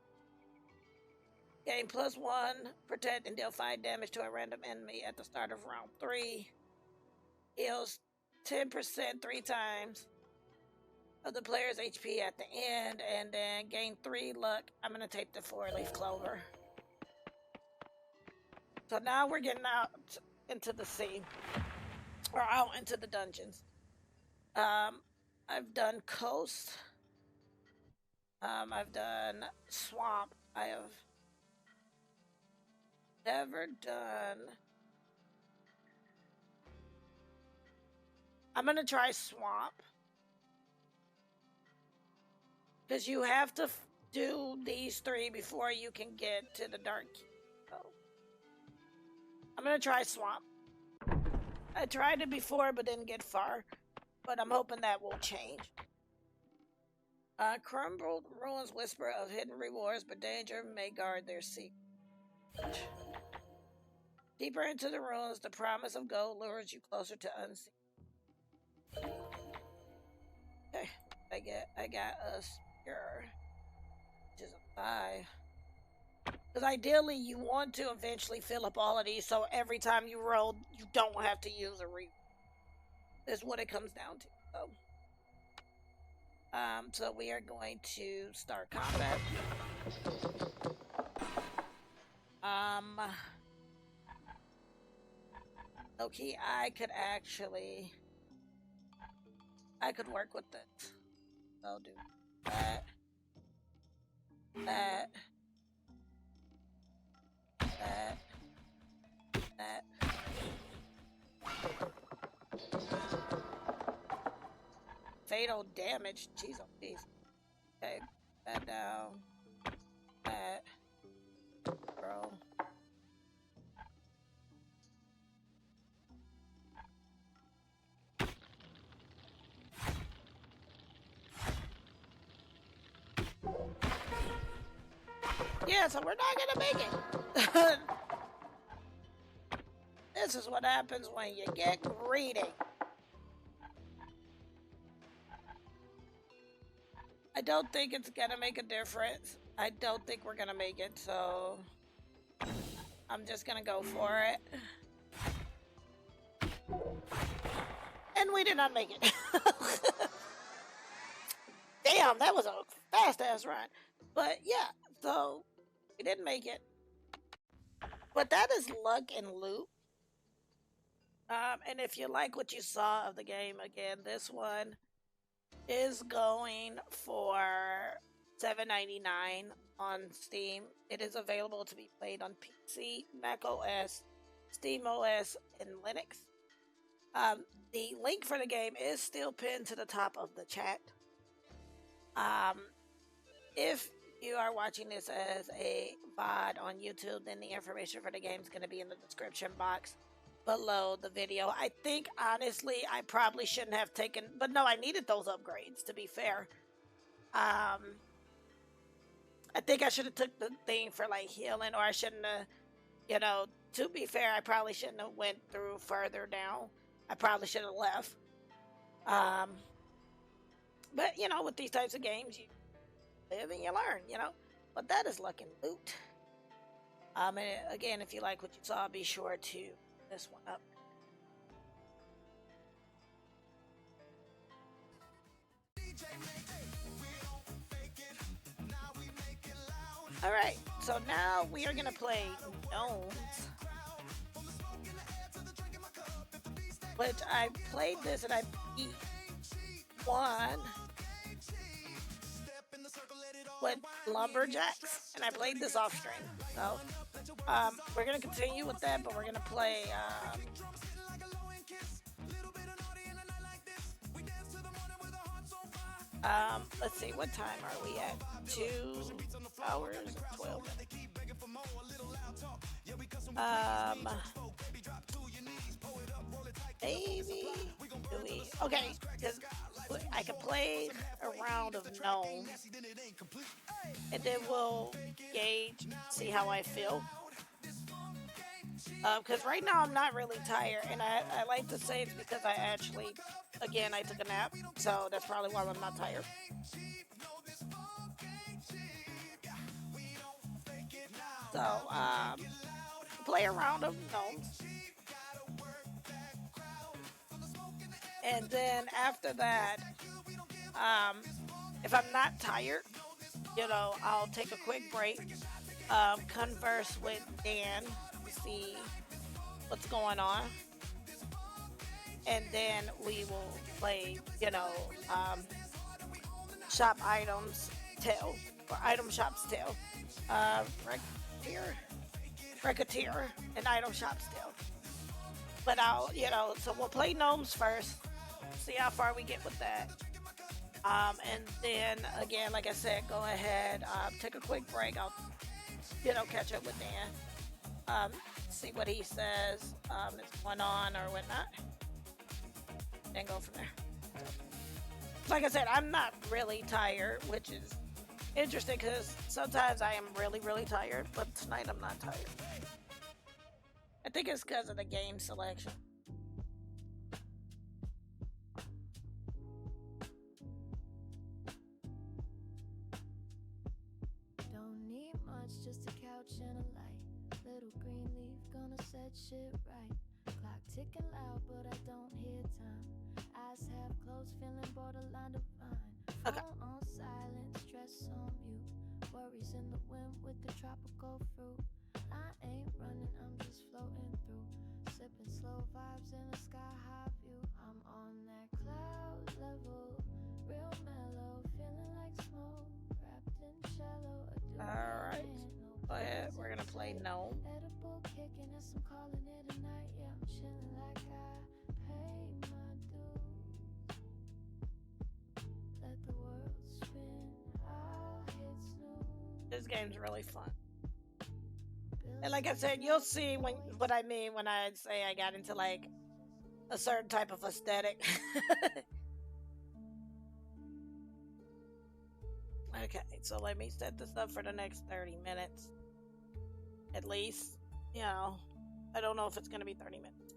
Gain +1, protect and deal 5 damage to a random enemy at the start of round 3. Heals 10% 3 times of the player's HP at the end, and then gain 3 luck. I'm gonna take the 4-leaf clover. So now we're getting out into the sea, or out into the dungeons. I've done coast. I've done swamp. I have never done. I'm gonna try swamp. Because you have to do these 3 before you can get to the dark. Oh. I'm gonna try swamp. I tried it before but didn't get far. But I'm hoping that will change. Crumbled ruins whisper of hidden rewards, but danger may guard their secret. Deeper into the ruins, the promise of gold lures you closer to unseen. Okay, I got a spear, which is a 5. Because ideally, you want to eventually fill up all of these, so every time you roll, you don't have to use a re. That's what it comes down to. So we are going to start combat. Okay, I could work with this. I'll do that, that, that, that, tornado damage. Jeez, oh jeez. Okay, that down. That. Bro. Yeah, so we're not gonna make it. This is what happens when you get greedy. I don't think it's gonna make a difference. I don't think we're gonna make it, so I'm just gonna go for it. And we did not make it. Damn, that was a fast ass run. But yeah, so we didn't make it. But that is luck and loot. And if you like what you saw of the game, again, this one is going for $7.99 on Steam. It is available to be played on PC, Mac OS, Steam OS, and Linux. The link for the game is still pinned to the top of the chat. If you are watching this as a VOD on YouTube, then the information for the game is going to be in the description box below the video. I think, honestly, I probably shouldn't have taken... But no, I needed those upgrades, to be fair. I think I should have took the thing for, like, healing, or I shouldn't have... You know, to be fair, I probably shouldn't have went through further down. I probably should have left. But, you know, with these types of games, you live and you learn, you know. But that is luck and loot. And again, if you like what you saw, be sure to this one up. All right, so now we are gonna play Gnomes, which I played this and I beat one with Lumberjacks, and I played this off stream. So we're gonna continue with that, but we're gonna play let's see, what time are we at? 2 hours and 12 minutes. Maybe do we? Okay, because I can play a round of Gnomes, and then we'll gauge, see how I feel. Because right now I'm not really tired, and I like to say it's because I actually, again, I took a nap, so that's probably why I'm not tired. So, play a round of Gnomes. And then after that, if I'm not tired, you know, I'll take a quick break, converse with Dan, see what's going on, and then we will play, you know, shop items tale, or item shops tale, Recettear and item shops tale. But I'll, you know, so we'll play Gnomes first, see how far we get with that. And then again, like I said, go ahead, take a quick break. I'll, you know, catch up with Dan, see what he says, is going on or whatnot, and go from there. So, like I said, I'm not really tired, which is interesting because sometimes I am really, really tired, but tonight I'm not tired. I think it's because of the game selection. Don't need much, just a couch and a light. Little green leaf gonna set shit right. Clock ticking loud, but I don't hear time. Eyes half closed, feeling borderline divine. Okay. Phone on silent, stress on mute. Worries in the wind with the tropical fruit. I ain't running, I'm just floating through. Sipping slow vibes in a sky high view. I'm on that cloud level, real mellow, feeling like smoke, wrapped in shallow. Alright, go ahead, we're gonna play Gnome. Edible kicking as I'm calling it a night. Yeah, I'm chilling like I pay my dues. This game's really fun. And like I said, you'll see what I mean when I say I got into like a certain type of aesthetic. Okay, so let me set this up for the next 30 minutes. At least, you know, I don't know if it's going to be 30 minutes,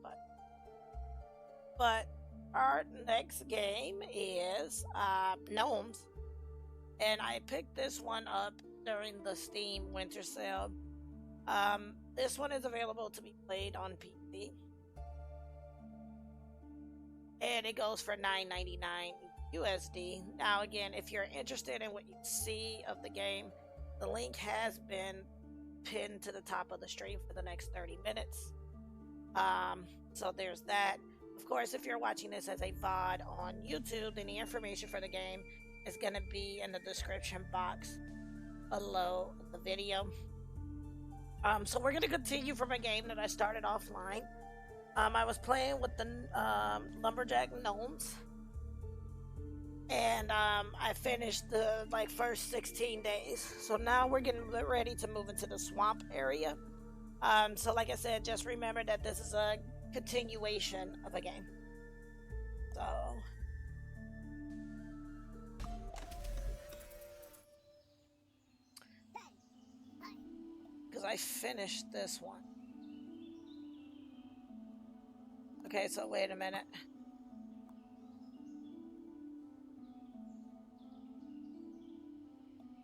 but our next game is Gnomes. And I picked this one up during the Steam winter sale. This one is available to be played on PC. And it goes for $9.99 USD. Now again, if you're interested in what you see of the game, the link has been pinned to the top of the stream for the next 30 minutes. So there's that. Of course, if you're watching this as a VOD on YouTube, then the information for the game is going to be in the description box below the video. So we're going to continue from a game that I started offline. I was playing with the lumberjack gnomes, and I finished the first 16 days. So now we're getting ready to move into the swamp area. So like I said, just remember that this is a continuation of a game. So because I finished this one. Okay, so wait a minute.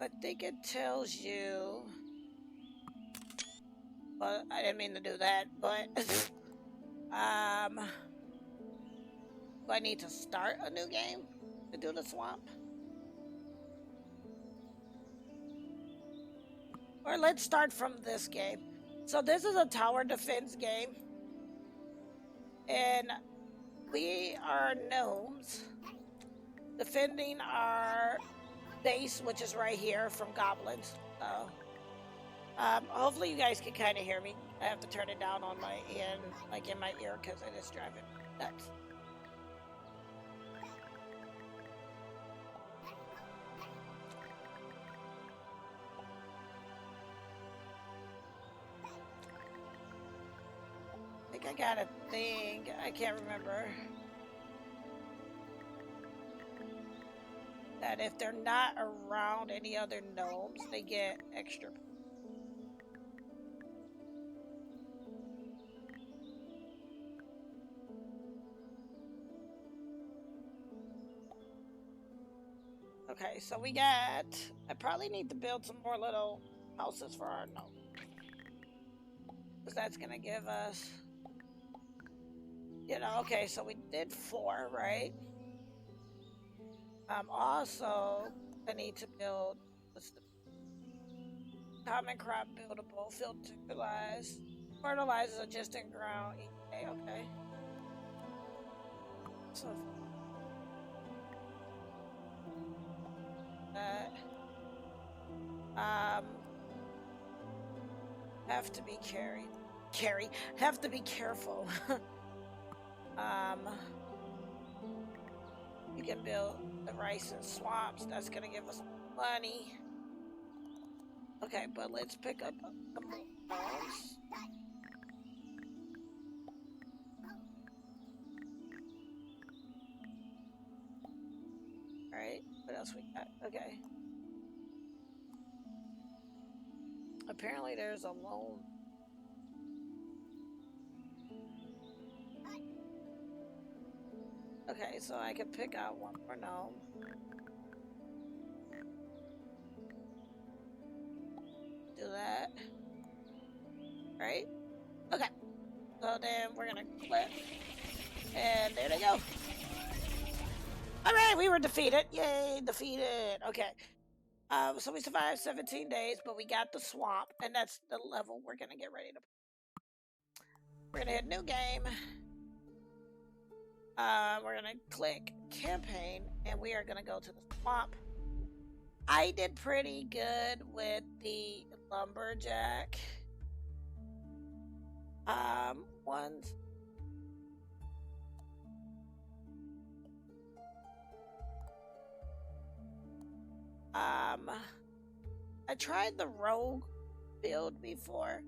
I think it tells you, well, I didn't mean to do that, but do I need to start a new game to do the swamp? Or let's start from this game. So this is a tower defense game, and we are gnomes defending our base, which is right here, from goblins. So hopefully you guys can kind of hear me. I have to turn it down on my end, like in my ear, because it is driving nuts. I think I got a thing. I can't remember. That if they're not around any other gnomes, they get extra. Okay, so we got... I probably need to build some more little houses for our gnomes. Because that's going to give us... You know, okay, so we did 4, right? Also, I need to build common crop buildable, fertilized, fertilizers are just in ground. Okay. So that have to be have to be careful. You can build the rice and swamps. That's gonna give us money. Okay, but let's pick up the bones. Alright, what else we got? Okay. Apparently there's a lone. Okay, so I can pick out one more gnome. Do that. Right? Okay. So then we're gonna click. And there they go. Alright, we were defeated. Yay, defeated. Okay. So we survived 17 days, but we got the swamp, and that's the level we're gonna get ready to. We're gonna hit new game. We're gonna click campaign, and we are gonna go to the swamp. I did pretty good with the lumberjack ones. I I tried the rogue build before.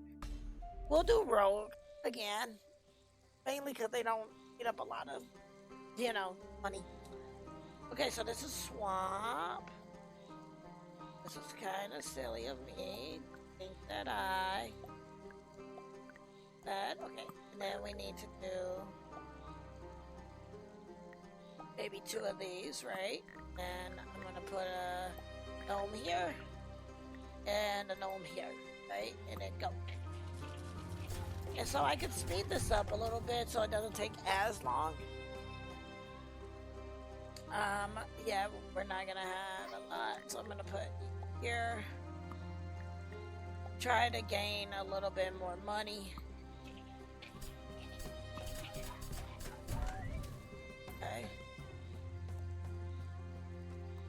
We'll do rogue again. Mainly because they don't eat up a lot of, you know, money. Okay, so this is swamp. This is kind of silly of me. Think that okay. And then we need to do maybe 2 of these, right? And I'm gonna put a gnome here and a gnome here, right? And then go. And so I could speed this up a little bit so it doesn't take as long. Yeah, we're not gonna have a lot, so I'm gonna put here. Try to gain a little bit more money. Okay.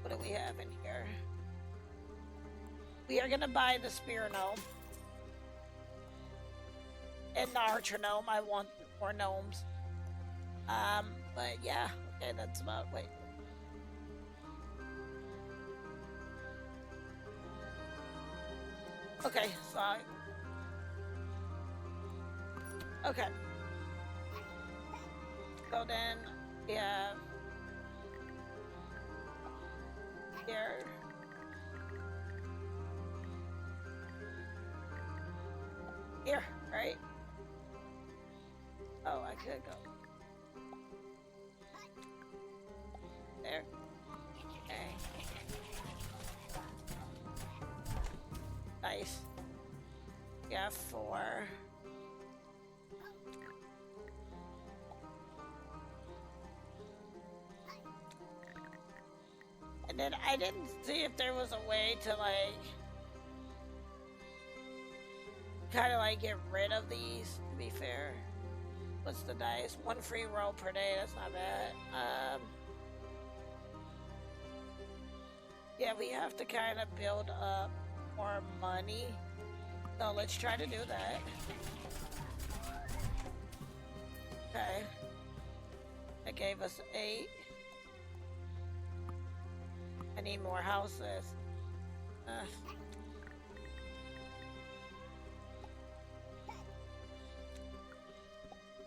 What do we have in here? We are gonna buy the spear gnome. And the archer gnome. I want more gnomes. But yeah, okay, that's about, wait. Okay, so okay. So then, yeah. Here. Here, right? Oh, I could go. There. Okay. Nice. Yeah, 4. And then I didn't see if there was a way to, like, kind of, like, get rid of these, to be fair. What's the dice? 1 free roll per day, that's not bad. Yeah, we have to kind of build up more money. So let's try to do that. Okay. That gave us 8. I need more houses.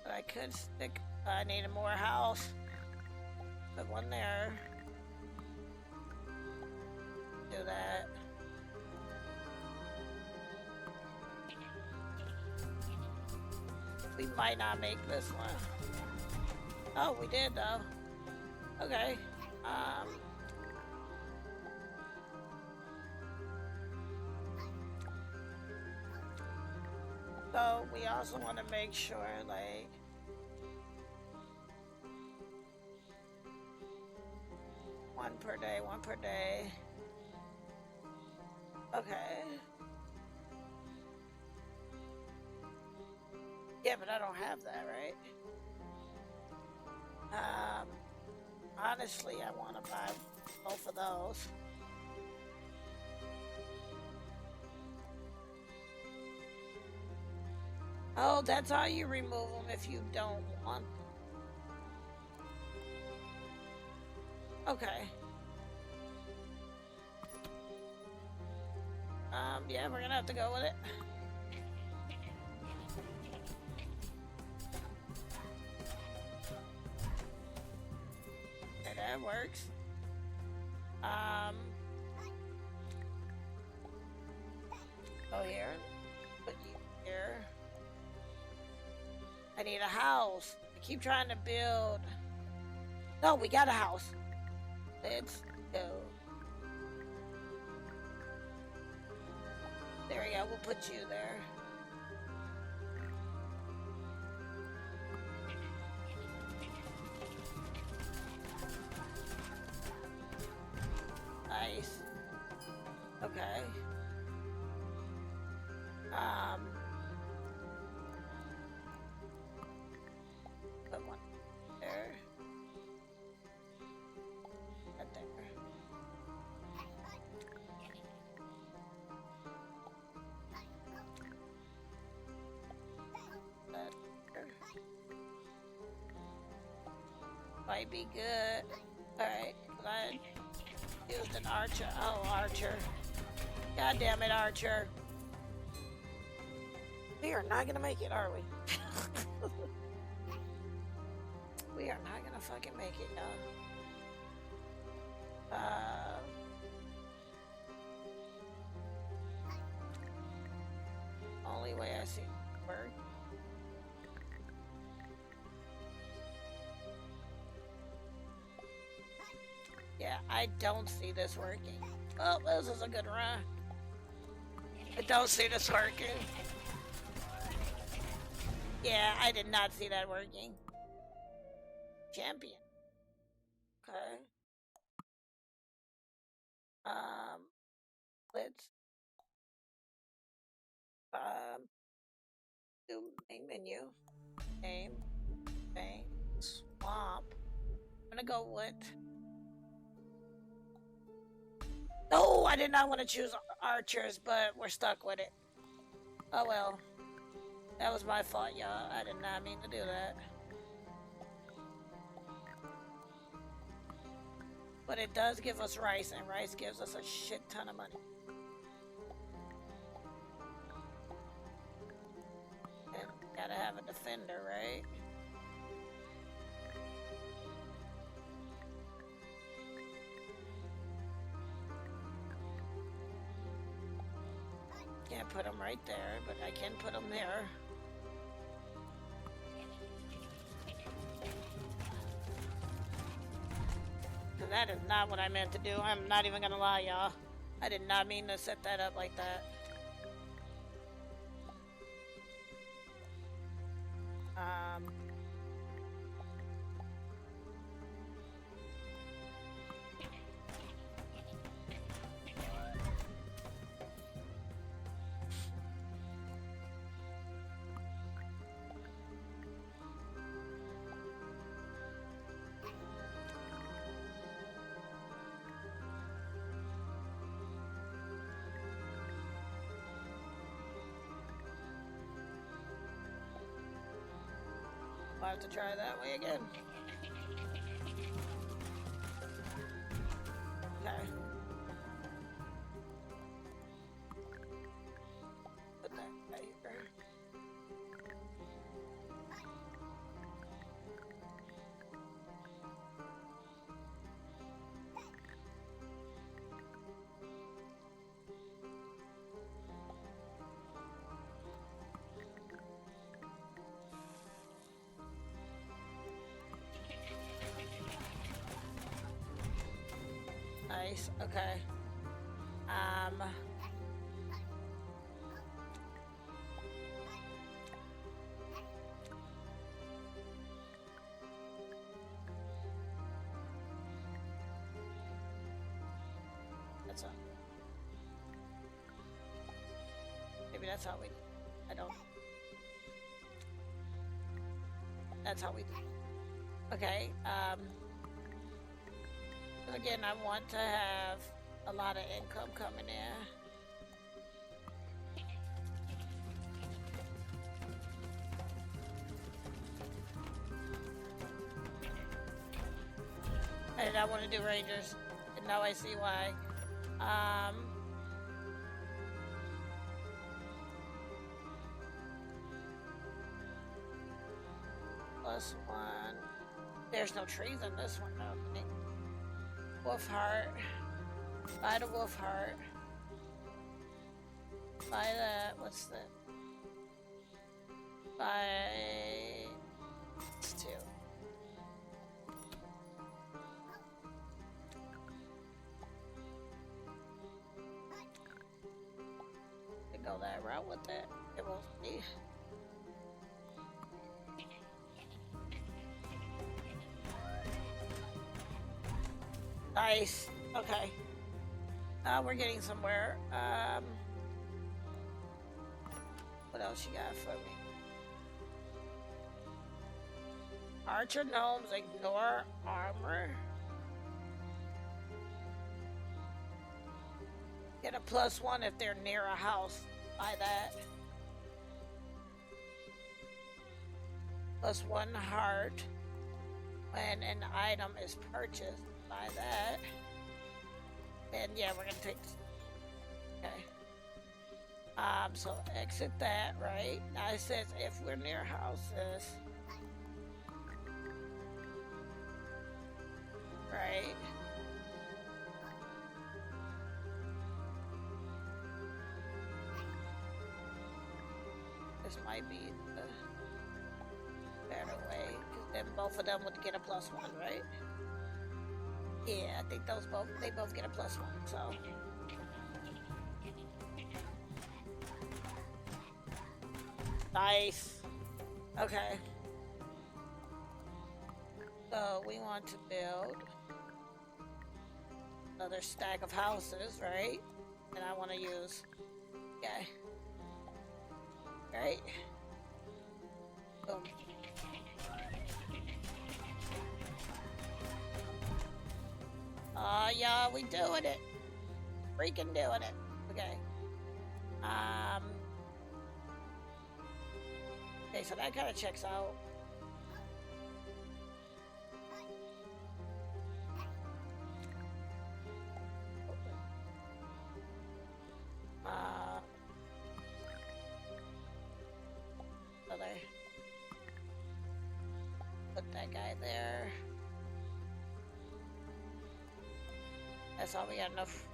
But I could stick. I need a more house. Put one there. Do that. We might not make this one. Oh, we did though. Okay. So we also want to make sure, like, one per day. Okay. Yeah, but I don't have that, right? Honestly, I want to buy both of those. Oh, that's how you remove them if you don't want them. Okay. Yeah, we're gonna have to go with it. Okay, that works. Go here. Put you here. I need a house. I keep trying to build. No, we got a house. Let's go. There we go. We'll put you there. Nice. Okay. Put one there. Right there. Might be good. Alright, I used an archer. Oh, archer. Yeah, God damn it, Archer. We are not gonna make it, are we? We are not gonna fucking make it, y'all. Only way I see it work. Yeah, I don't see this working. Oh, this is a good run. I don't see this working. Yeah, I did not see that working. Champion. Okay. Let's do main menu. Name, bank, swamp. I'm gonna go with. No, I did not want to choose archers, but we're stuck with it. Oh well. That was my fault, y'all. I did not mean to do that. But it does give us rice, and rice gives us a shit ton of money. And gotta have a defender, right? Can't put them right there, but I can put them there. That is not what I meant to do. I'm not even gonna lie, y'all. I did not mean to set that up like that. I'll have to try that way again. Okay. Put that right here. Nice. Okay. That's all. Maybe that's how we do. I don't. That's how we do. Okay. Again, I want to have a lot of income coming in. I did not want to do Rangers, and now I see why. Plus one. There's no trees in this one, though. Wolf heart. Buy the wolf heart. Buy that. What's that? Buy. It's two. To go that route with it. It won't be. Nice. Okay. We're getting somewhere. What else you got for me? Archer gnomes ignore armor. Get a +1 if they're near a house. Buy that. +1 heart when an item is purchased. Buy that. And yeah, we're gonna take this. Okay. So exit that, right? Now it says if we're near houses. Right? This might be the better way, because then both of them would get a +1, right? Yeah, I think they both get a +1, so. Nice. Okay. So we want to build another stack of houses, right? And I want to use, okay. Right? Boom. Oh, yeah, we doing it. Freaking doing it. Okay. Okay, so that kind of checks out. Put that guy there. That's all we got enough.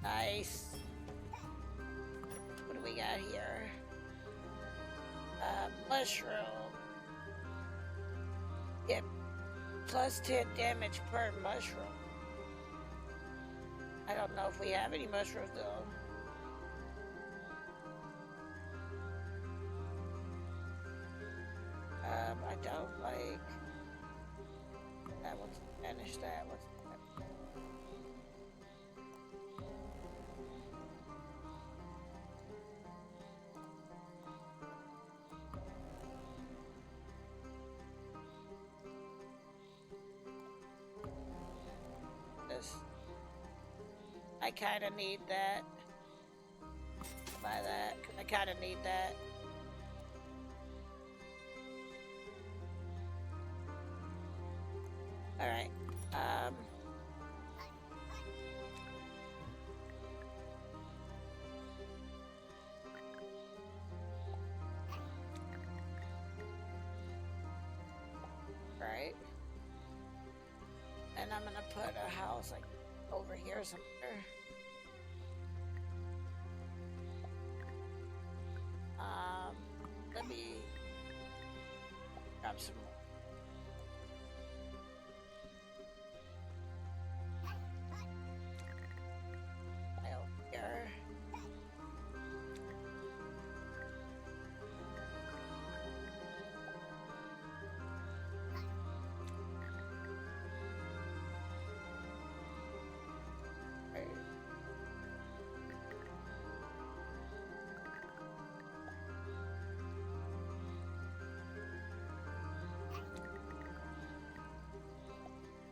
Nice. What do we got here? Mushroom. Get +10 damage per mushroom. I don't know if we have any mushrooms though. I don't like that one's finished. That one's this. I kind of need that. Buy that. I kind of need that. All right. Right. And I'm gonna put a house like over here somewhere. Let me grab some more. Here.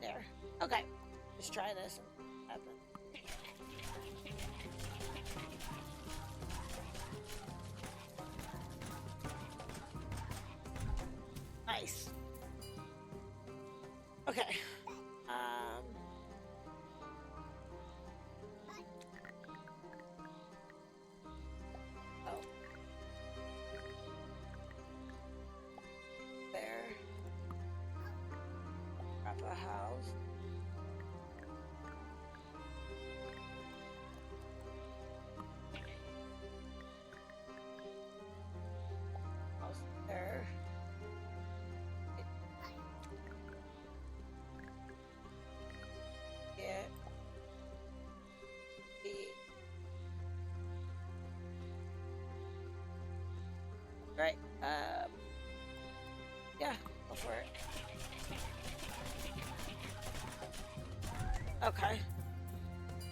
There. Okay. Let's try this and happen. Nice. Okay. Oh. There. Grab a house. House there. Get the right. Yeah, go for it. Okay.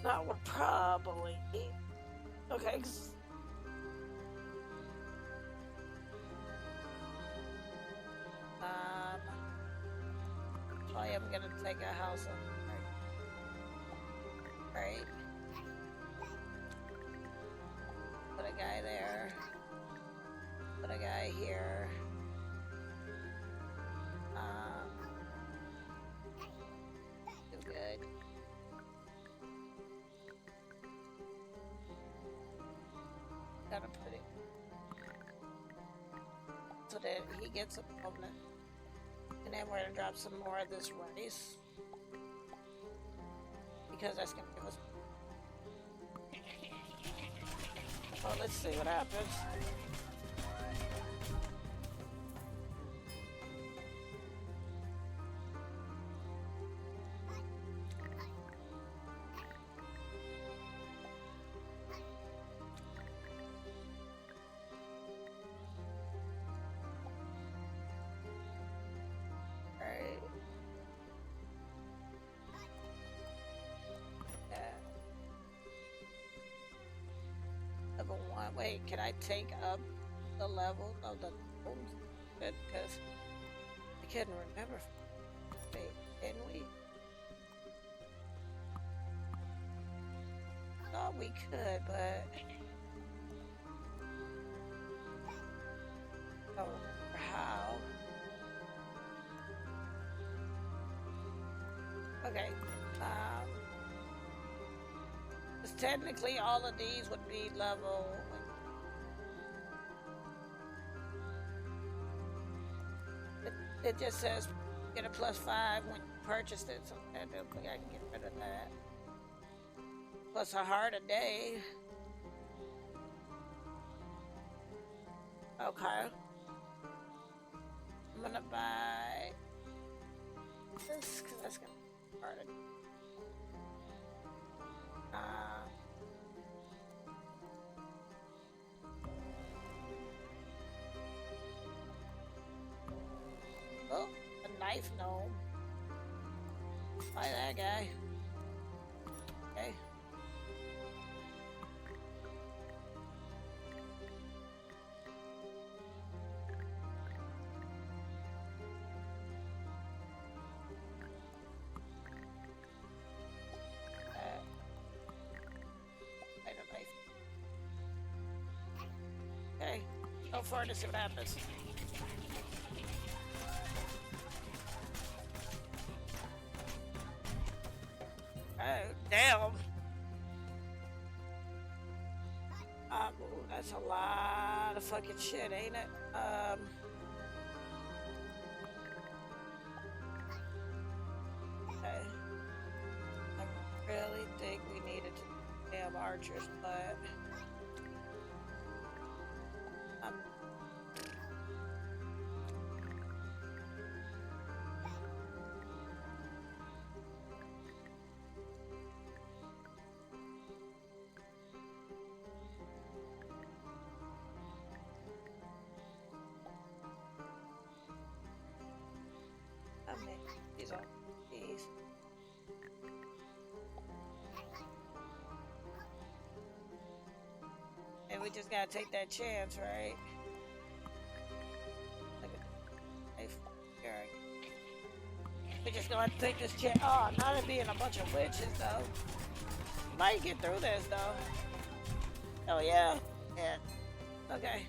That would probably be okay. I am gonna take a house on right. Put a guy there. Put a guy here. then he gets a bonus. And then we're gonna drop some more of this rice. Because that's gonna give us. Well, let's see what happens. Level 1. Wait, can I take up the level of the gnomes? Good, because I couldn't remember. Wait, can we? Thought we could, but I don't remember how. Okay. Because technically all of these would be level. It just says get a +5 when you purchased it, so I don't think I can get rid of that. Plus a heart a day. Okay. I'm gonna buy this because that's gonna be hard. Oh, a knife gnome. Buy that guy. Okay. Okay, go for it and see what happens. Oh, damn. Ooh, that's a lot of fucking shit, ain't it? Okay. I really think we needed to damn archers, but these are these. And we just gotta take that chance, right? We just gonna take this chance. Oh, not it being a bunch of witches though. Might get through this though. Oh yeah. Yeah. Okay.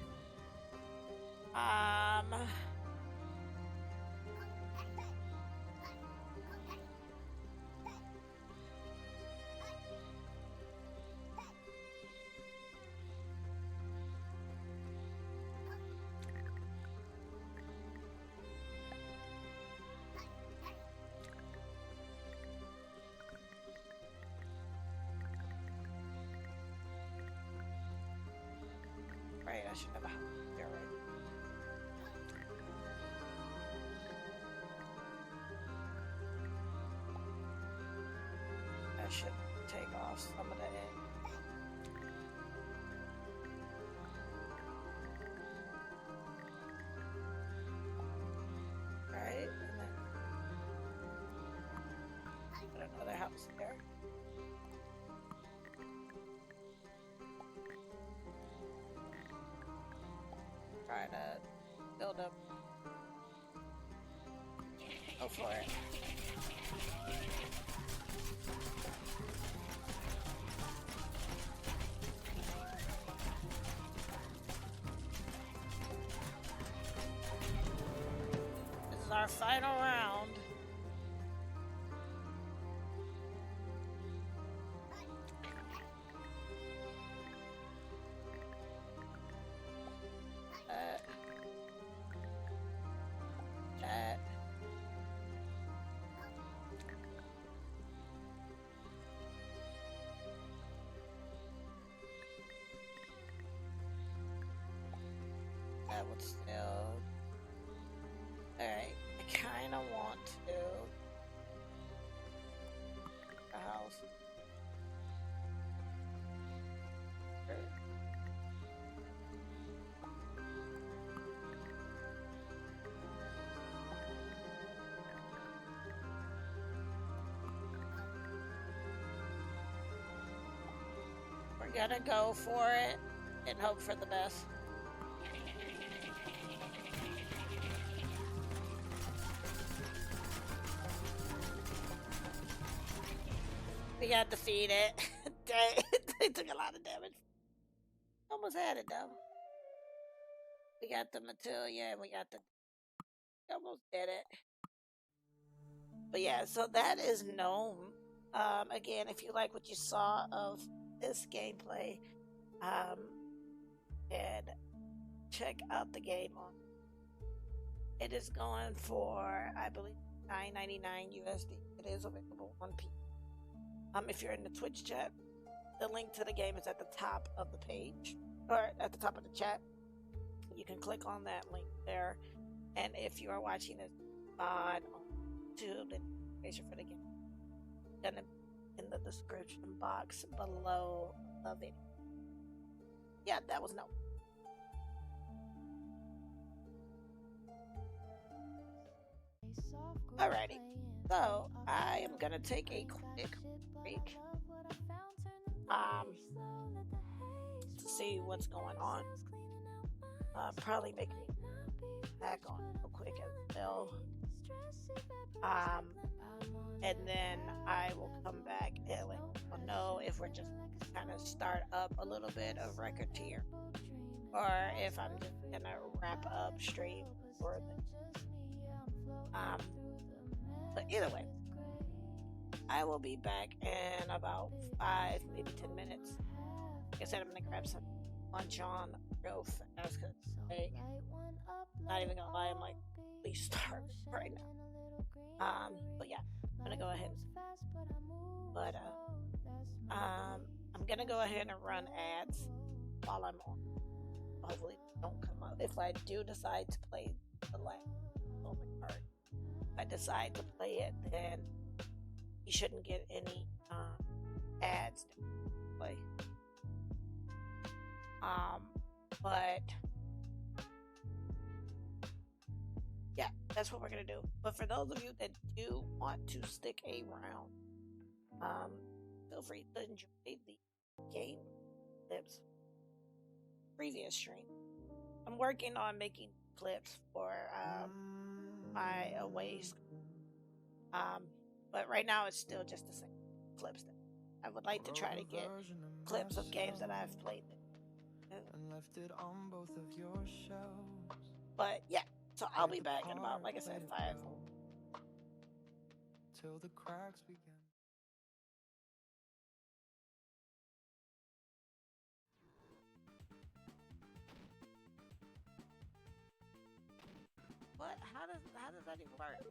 Right, I should have a there, right? I should take off some of the egg. Alright, and then put another house there. Try to build up. Go for it. This is our final round. gonna want to the house. We're gonna go for it and hope for the best. We got defeated. They took a lot of damage. Almost had it though. We got the Matilda and we got the. Almost did it. But yeah, so that is Gnome. Again, if you like what you saw of this gameplay, and check out the game on. It is going for, I believe, $9.99 USD. It is available on PC. If you're in the Twitch chat, the link to the game is at the top of the page, or at the top of the chat. You can click on that link there. And if you are watching this on YouTube, the information for the game is gonna be in the description box below the video. Yeah, that was no. Alrighty, so I am gonna take a quick break to see what's going on. Probably make me back on real quick as well. And then I will come back and let people know if we're just kind of start up a little bit of Recettear, or if I'm just gonna wrap up stream for the but either way, I will be back in about 5, maybe 10 minutes. Like I said, I'm gonna grab some lunch on real fast because not even gonna lie, I'm like really starving right now. But yeah, I'm gonna go ahead. But I'm gonna go ahead and run ads while I'm on. Hopefully, they don't come up. If I do decide to play the last card. If I decide to play it, then you shouldn't get any ads to play. But yeah, that's what we're gonna do. But for those of you that do want to stick around, feel free to enjoy the game clips previous stream. I'm working on making clips for my away but right now it's still just the same clips that I would like to try to get clips of games that I've played but yeah, so I'll be back in about, like I said, 5 till the cracks begin. What? How does that even work?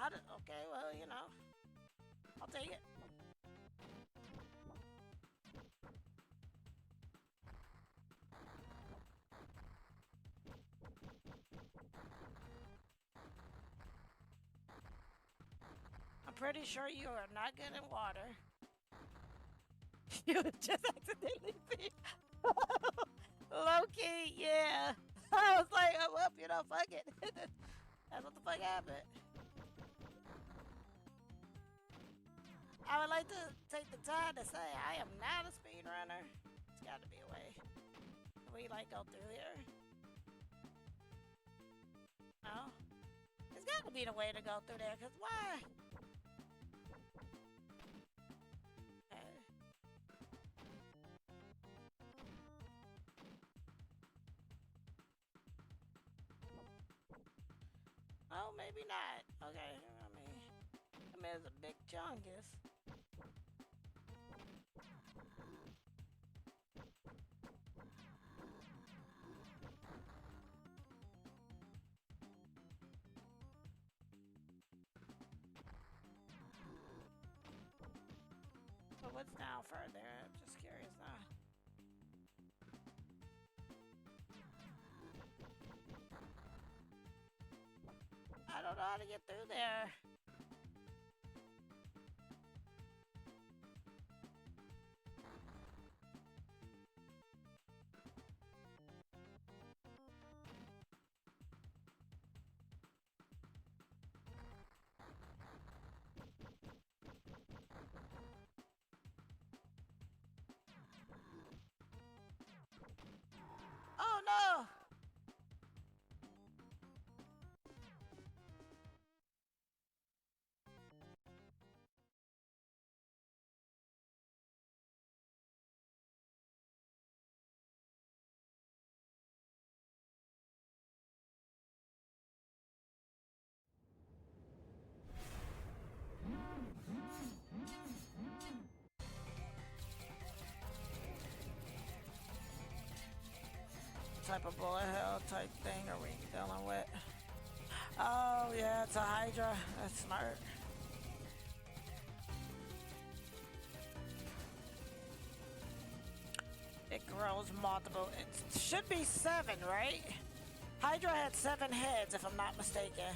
Okay, well, you know, I'll take it. I'm pretty sure you are not good in water. You just accidentally see. Low-key, yeah. I was like, oh, well, you know, fuck it. That's what the fuck happened. I would like to take the time to say I am not a speedrunner. It's got to be a way. Can we, like, go through here? No? There's got to be the way to go through there, because why? Okay. Oh, maybe not. Okay, I mean, there's a big chungus. So what's down further? I'm just curious now. don't know how to get through there. Oh no! Type of bullet hell type thing are we dealing with? Oh yeah, it's a Hydra. That's smart. It grows multiple. It should be 7, right? Hydra had 7 heads, if I'm not mistaken.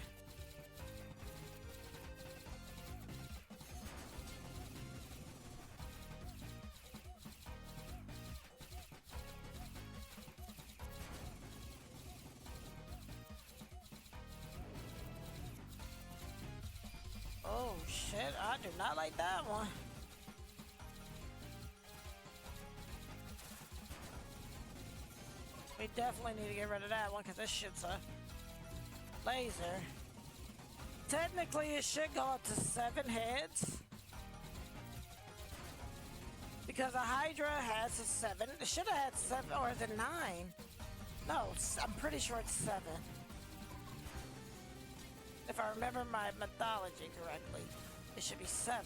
Oh shit, I do not like that one. We definitely need to get rid of that one because this shit's a laser. Technically, it should go up to 7 heads. Because a Hydra has a 7. It should have had 7 or the 9. No, I'm pretty sure it's 7. If I remember my mythology correctly, it should be 7.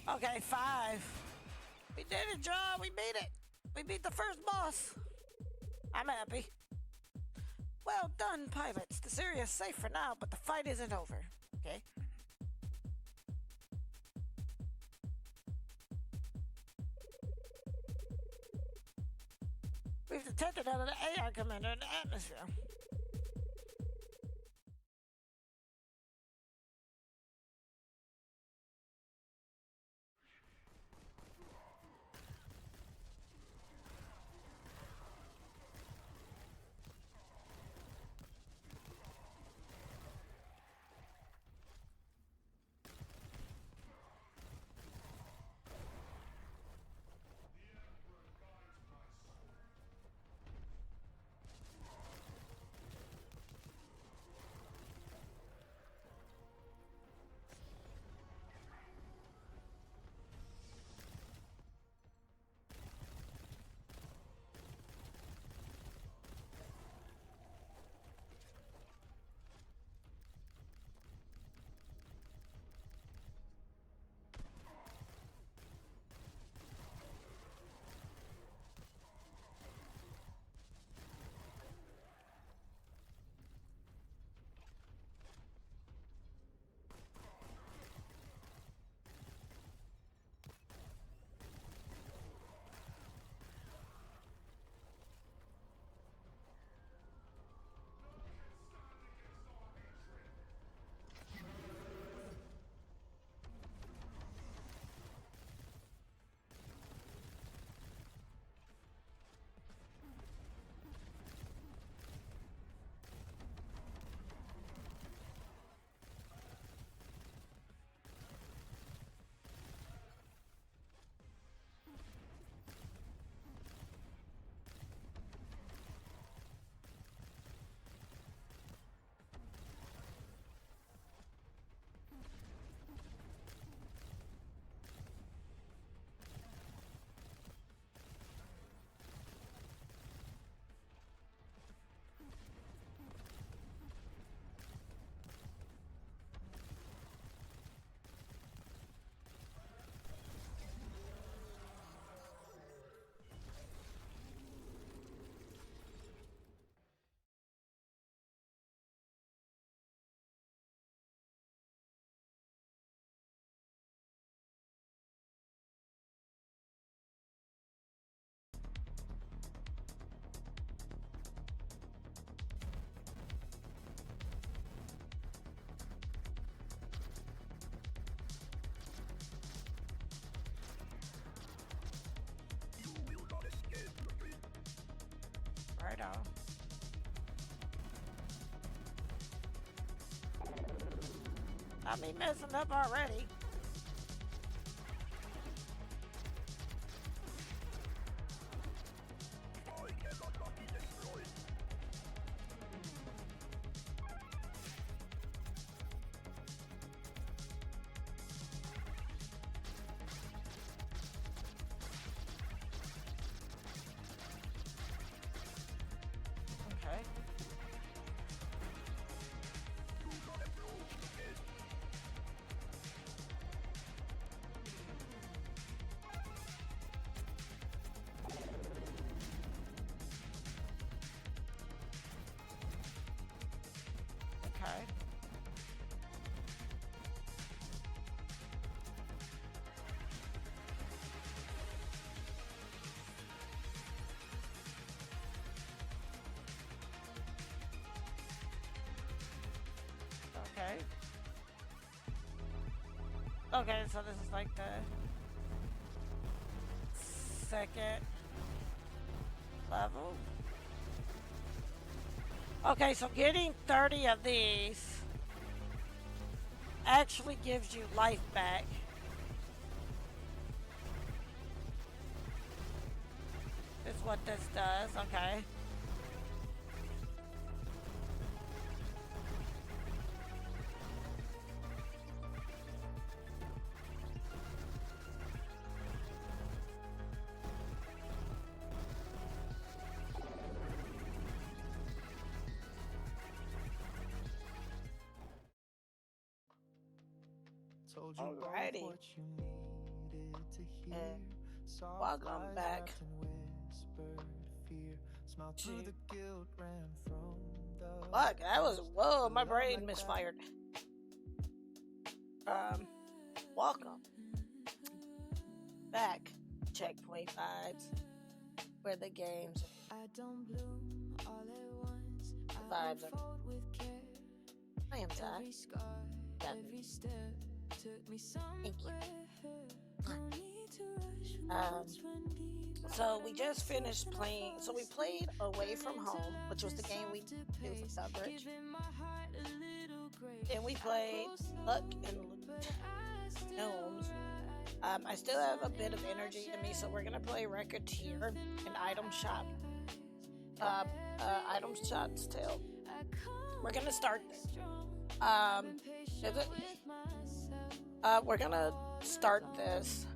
Okay, 5. We did it, John. We beat it. We beat the first boss. I'm happy. Well done, pilots. This area is safe for now, but the fight isn't over. Okay? We've detected another AI commander in the atmosphere. got me messing up already. Okay. Okay. Okay. Okay, so this is like the second level. Okay, so getting 30 of these actually gives you life back. Is what this does, okay. Alrighty. And welcome back to... Fuck, that was... Whoa, my brain misfired. Welcome back, Checkpoint Vibes, where the games... The vibes are... I am Todd. Thank you. So we just finished playing. So we played Away From Home, which was the game we do for coverage. And we played Luck and Gnomes. I still have a bit of energy in me, so we're gonna play Recettear and Item Shop. Item Shop's Tale. We're gonna start this. We're gonna start this.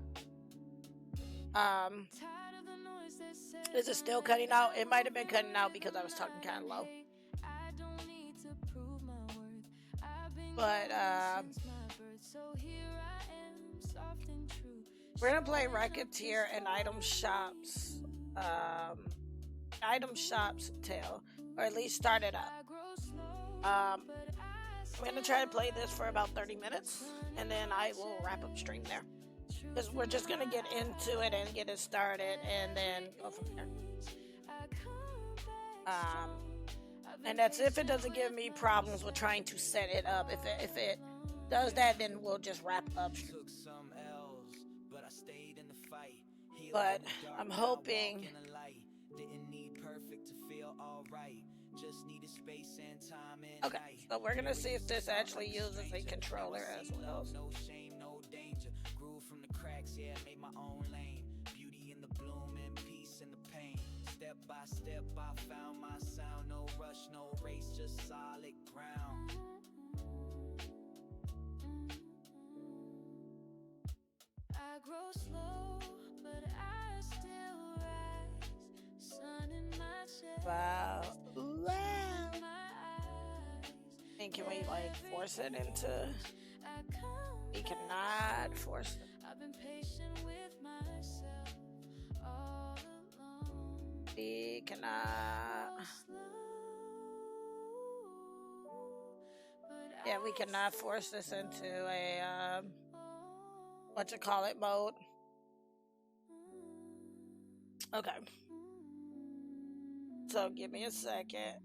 Is it still cutting out? It might have been cutting out because I was talking kind of low. But we're gonna play Recettear and Item Shop's Tale, or at least start it up. I'm gonna try to play this for about 30 minutes, and then I will wrap up stream there. Because we're just gonna get into it and get it started, and then go from there. And that's if it doesn't give me problems with trying to set it up. If it does that, then we'll just wrap up. But I'm hoping. Okay, so we're gonna see if this actually uses a controller as well. No shame, no danger. Grew from the cracks, yeah, made my own lane. Beauty in the bloom and peace in the pain. Step by step, I found my sound. No rush, no race, just solid ground. I grow slow, but I still rise. Sun in my chest. Wow. And can we like force it into? We cannot force it. I've been patient with myself all alone. We cannot. Yeah, we cannot force this into a what you call it mode. Okay. So give me a second.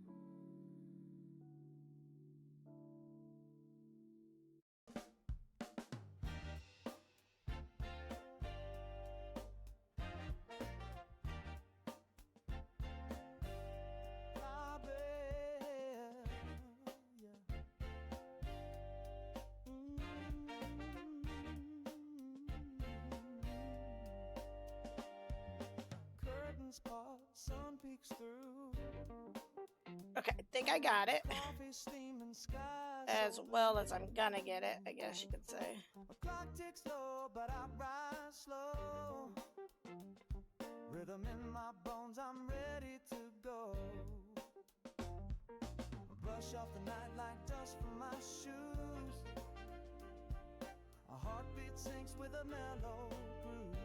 Okay, I think I got it. As well as I'm gonna get it, I guess you could say. Rhythm in my bones, I'm ready to go. Brush off the night like dust from my shoes. A heartbeat sinks with a mellow groove.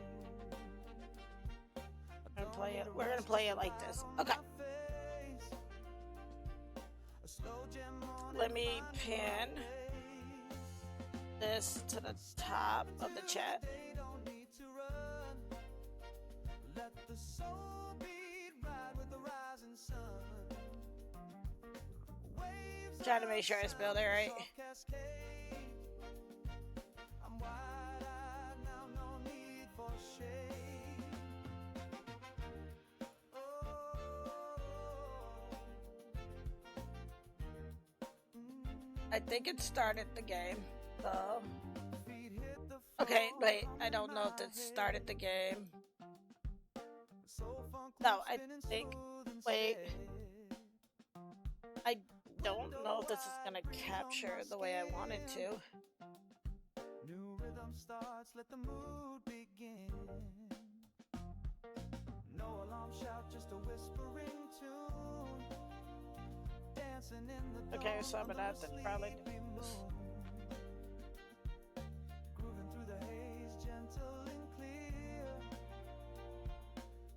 We're gonna play it like this. Okay. Let me pin this to the top of the chat. Let the soul beat right with the rising sun. Trying to make sure I spelled it right. I'm wide-eyed now, no need for shade. I think it started the game. So. Okay, wait, I don't know if it started the game. No, I think. Wait. I don't know if this is gonna capture the way I want it to. New rhythm starts, let the mood begin. No alarm shout, just a whispering tune. Dancing in the okay, so I'm gonna have to probably do this. Grooving through the haze, gentle and clear.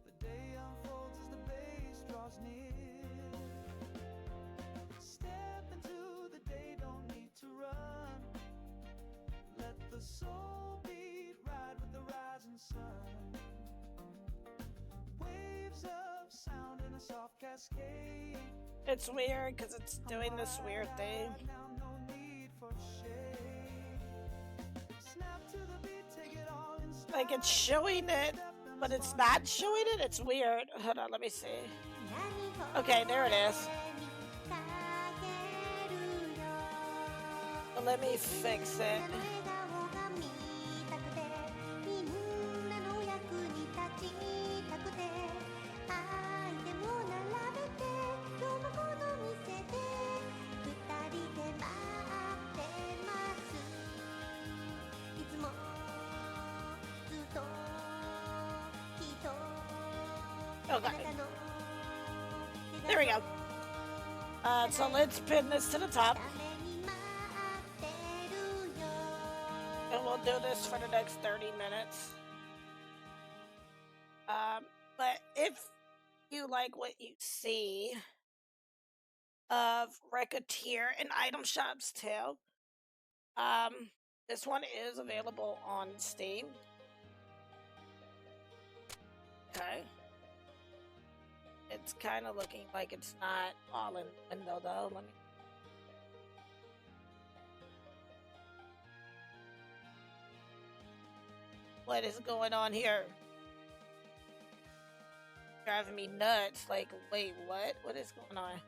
The day unfolds as the bass draws near. Step into the day, don't need to run. Let the soul beat right with the rising sun. Waves of sound in a soft cascade. It's weird because it's doing this weird thing. Like it's showing it, but it's not showing it. It's weird. Hold on, let me see. Okay, there it is. Let me fix it. Okay. There we go. So let's pin this to the top. And we'll do this for the next 30 minutes. But if you like what you see of Recettear and Item Shop's Tale, this one is available on Steam. Okay. It's kind of looking like it's not all in window though. Let me. What is going on here? Driving me nuts. Like, wait, what? What is going on?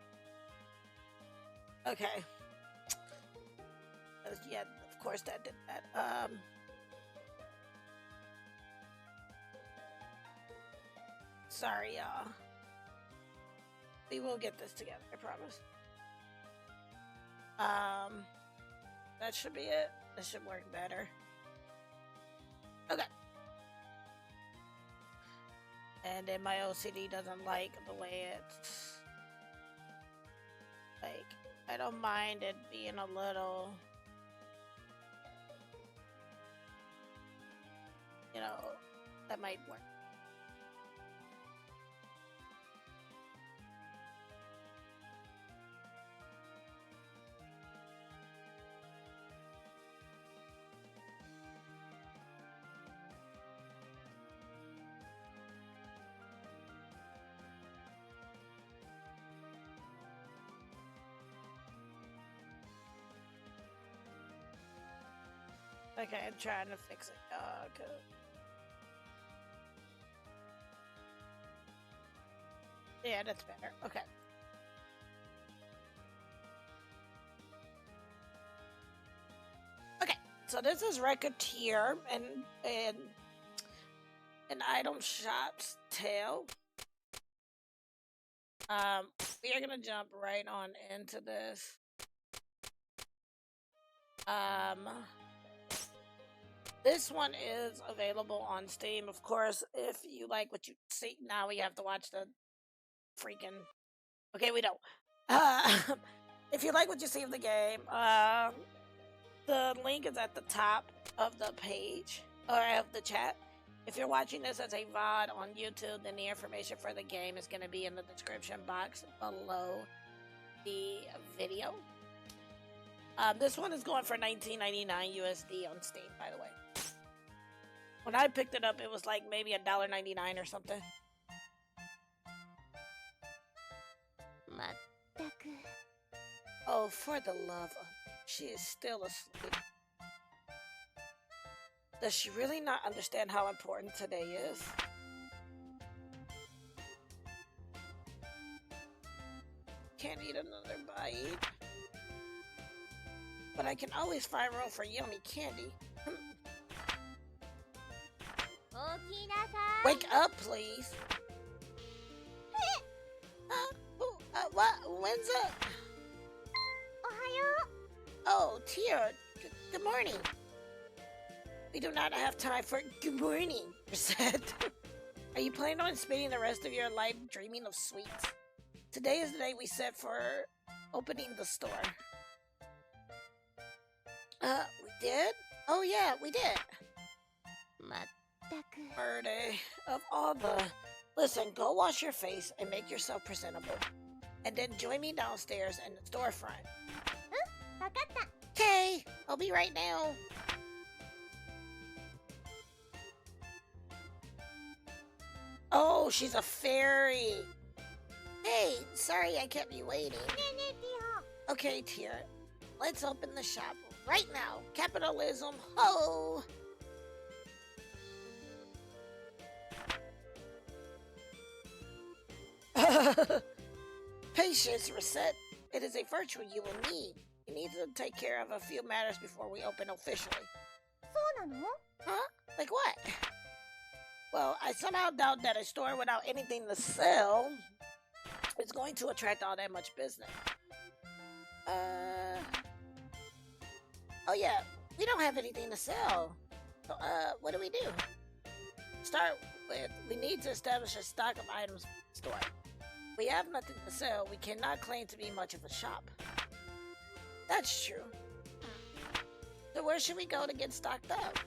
Okay. Yeah, of course that did that. Sorry, y'all. We will get this together, I promise. That should be it. This should work better. Okay. And then my OCD doesn't like the way it's like, I don't mind it being a little, you know, that might work. Okay, I'm trying to fix it. Okay. Yeah, that's better. Okay. Okay, so this is Recettear and an Item Shop's Tale. We are gonna jump right on into this. This one is available on Steam, of course. If you like what you see, now we have to watch the freaking. Okay, we don't. Uh, if you like what you see of the game, the link is at the top of the page or of the chat. If you're watching this as a VOD on YouTube, then the information for the game is going to be in the description box below the video. This one is going for $19.99 USD on Steam, by the way. When I picked it up, it was like maybe $1.99 or something. Oh, for the love of... She is still asleep. Does she really not understand how important today is? Can't eat another bite. But I can always find room for yummy candy. Wake up, please. What? When's up? Oh, Tia. Good morning. We do not have time for good morning, Recette. Are you planning on spending the rest of your life dreaming of sweets? Today is the day we set for opening the store. We did? Oh yeah, we did. Birthday of all the... Listen, go wash your face and make yourself presentable. And then join me downstairs in the storefront. Okay, I'll be right now. Oh, she's a fairy. Hey, sorry I kept you waiting. Okay, Tia, let's open the shop right now. Capitalism, ho! Patience, Recette. It is a virtue you will need. You need to take care of a few matters before we open officially. Huh? Like what? Well, I somehow doubt that a store without anything to sell is going to attract all that much business. Oh yeah, we don't have anything to sell. So, what do we do? Start with, we need to establish a stock of items for the store. We have nothing to sell. We cannot claim to be much of a shop. That's true. So where should we go to get stocked up?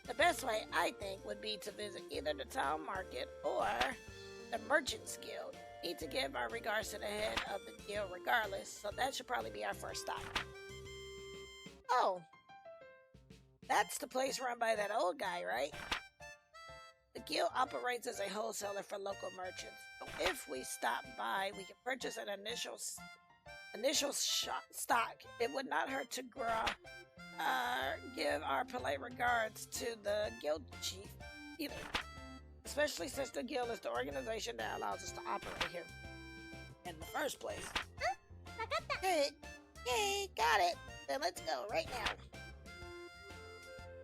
The best way, I think, would be to visit either the town market or the Merchants Guild. We need to give our regards to the head of the guild regardless, so that should probably be our first stop. Oh, that's the place run by that old guy, right? The guild operates as a wholesaler for local merchants. So if we stop by, we can purchase an initial stock. It would not hurt to give our polite regards to the guild chief either. Especially since the guild is the organization that allows us to operate here in the first place. Hey, got it. Then let's go right now.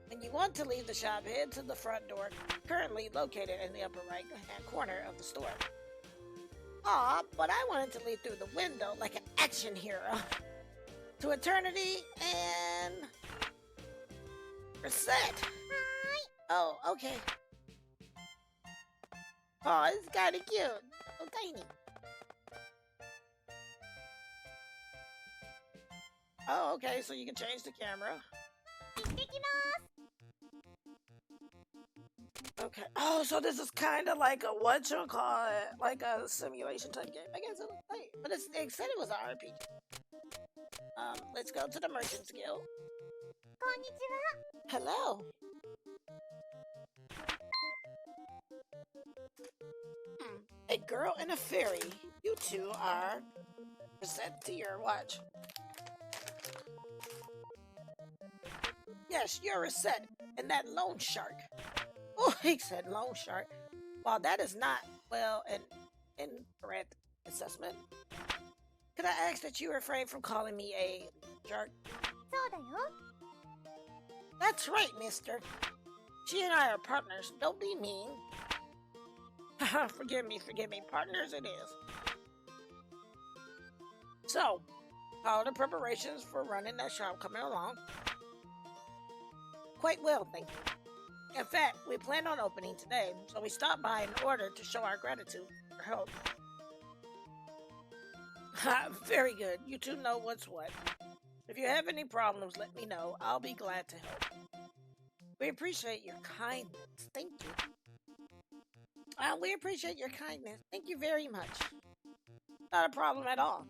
When you want to leave the shop, head to the front door, currently located in the upper right-hand corner of the store. Aw, but I wanted to leave through the window like an action hero. To eternity and... Recette. Oh, okay. Oh, it's kinda cute. So tiny. Oh, okay, so you can change the camera. Okay. Oh, so this is kind of like a whatchamacallit, like a simulation type game. I guess it was like, but it said it was an RPG. Let's go to the Merchants Guild. Hello. A girl and a fairy. You two are Recettear. Watch. Yes, you're Recette, and that loan shark. Oh, he said loan shark. While that is not, well, an incorrect assessment, could I ask that you refrain from calling me a shark? That's right, mister. She and I are partners. Don't be mean. Forgive me. Partners it is. So, how are the preparations for running that shop coming along? Quite well, thank you. In fact, we plan on opening today, so we stopped by in order to show our gratitude for your help. Very good. You two know what's what. If you have any problems, let me know. I'll be glad to help. We appreciate your kindness. Thank you. We appreciate your kindness. Thank you very much. Not a problem at all.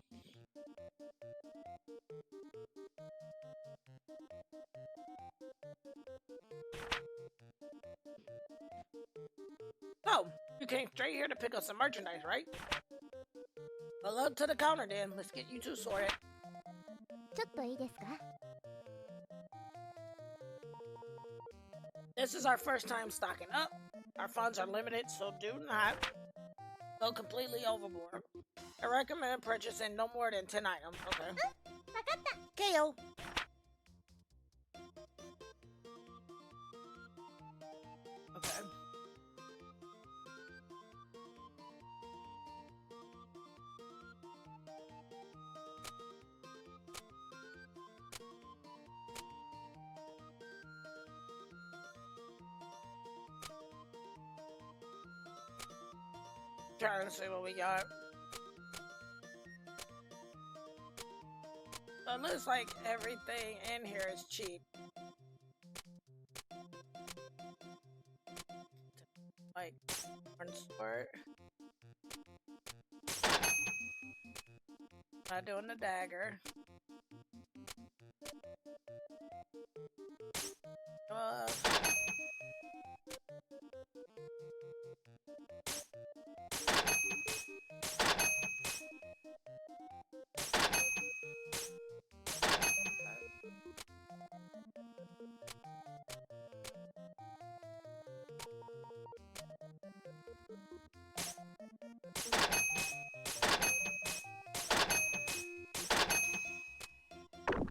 So, you came straight here to pick up some merchandise, right? Well, up to the counter then. Let's get you two sorted. ちょっといいですか? This is our first time stocking up. Our funds are limited, so do not go completely overboard. I recommend purchasing no more than 10 items, okay? わかった. KO. Okay. Trying to see what we got. So it looks like everything in here is cheap. Like, one sword. Not doing the dagger.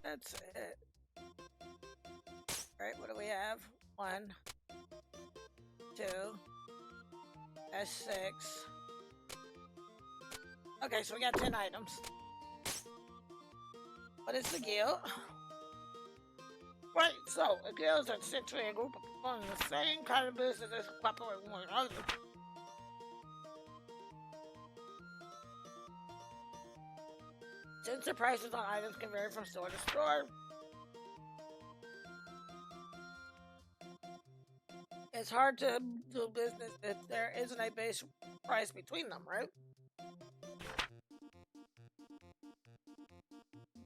That's it. Alright, what do we have? 1, 2, that's 6. Okay, so we got 10 items. What is the guild? Right, so a guild is essentially a group of people in the same kind of business as cooperate with one another. Since the prices on items can vary from store to store, it's hard to do business if there isn't a base price between them, right?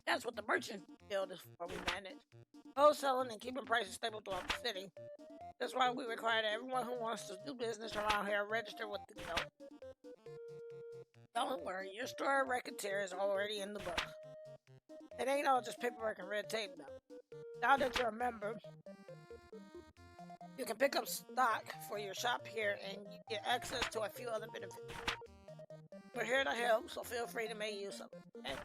That's what the merchant guild is for. We manage wholesaling and keeping prices stable throughout the city. That's why we require that everyone who wants to do business around here register with the guild. Don't worry, your store Recettear is already in the book. It ain't all just paperwork and red tape, though. Now that you're a member, you can pick up stock for your shop here and you get access to a few other benefits. We're here to help, so feel free to make use of it. Okay?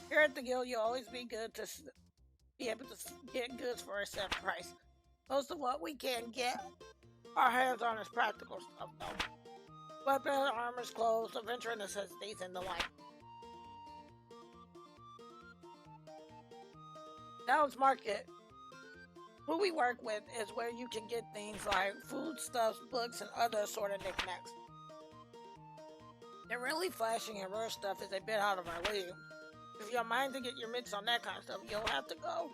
Here at the guild, you'll always be able to get goods for a set price. Most of what we can get our hands on is practical stuff, though. Weapons, armors, clothes, adventure necessities, and the like. Town's Market, who we work with, is where you can get things like foodstuffs, books, and other assorted knickknacks. They're really flashy and rare stuff is a bit out of our league. If you're mind to get your mitts on that kind of stuff, you'll have to go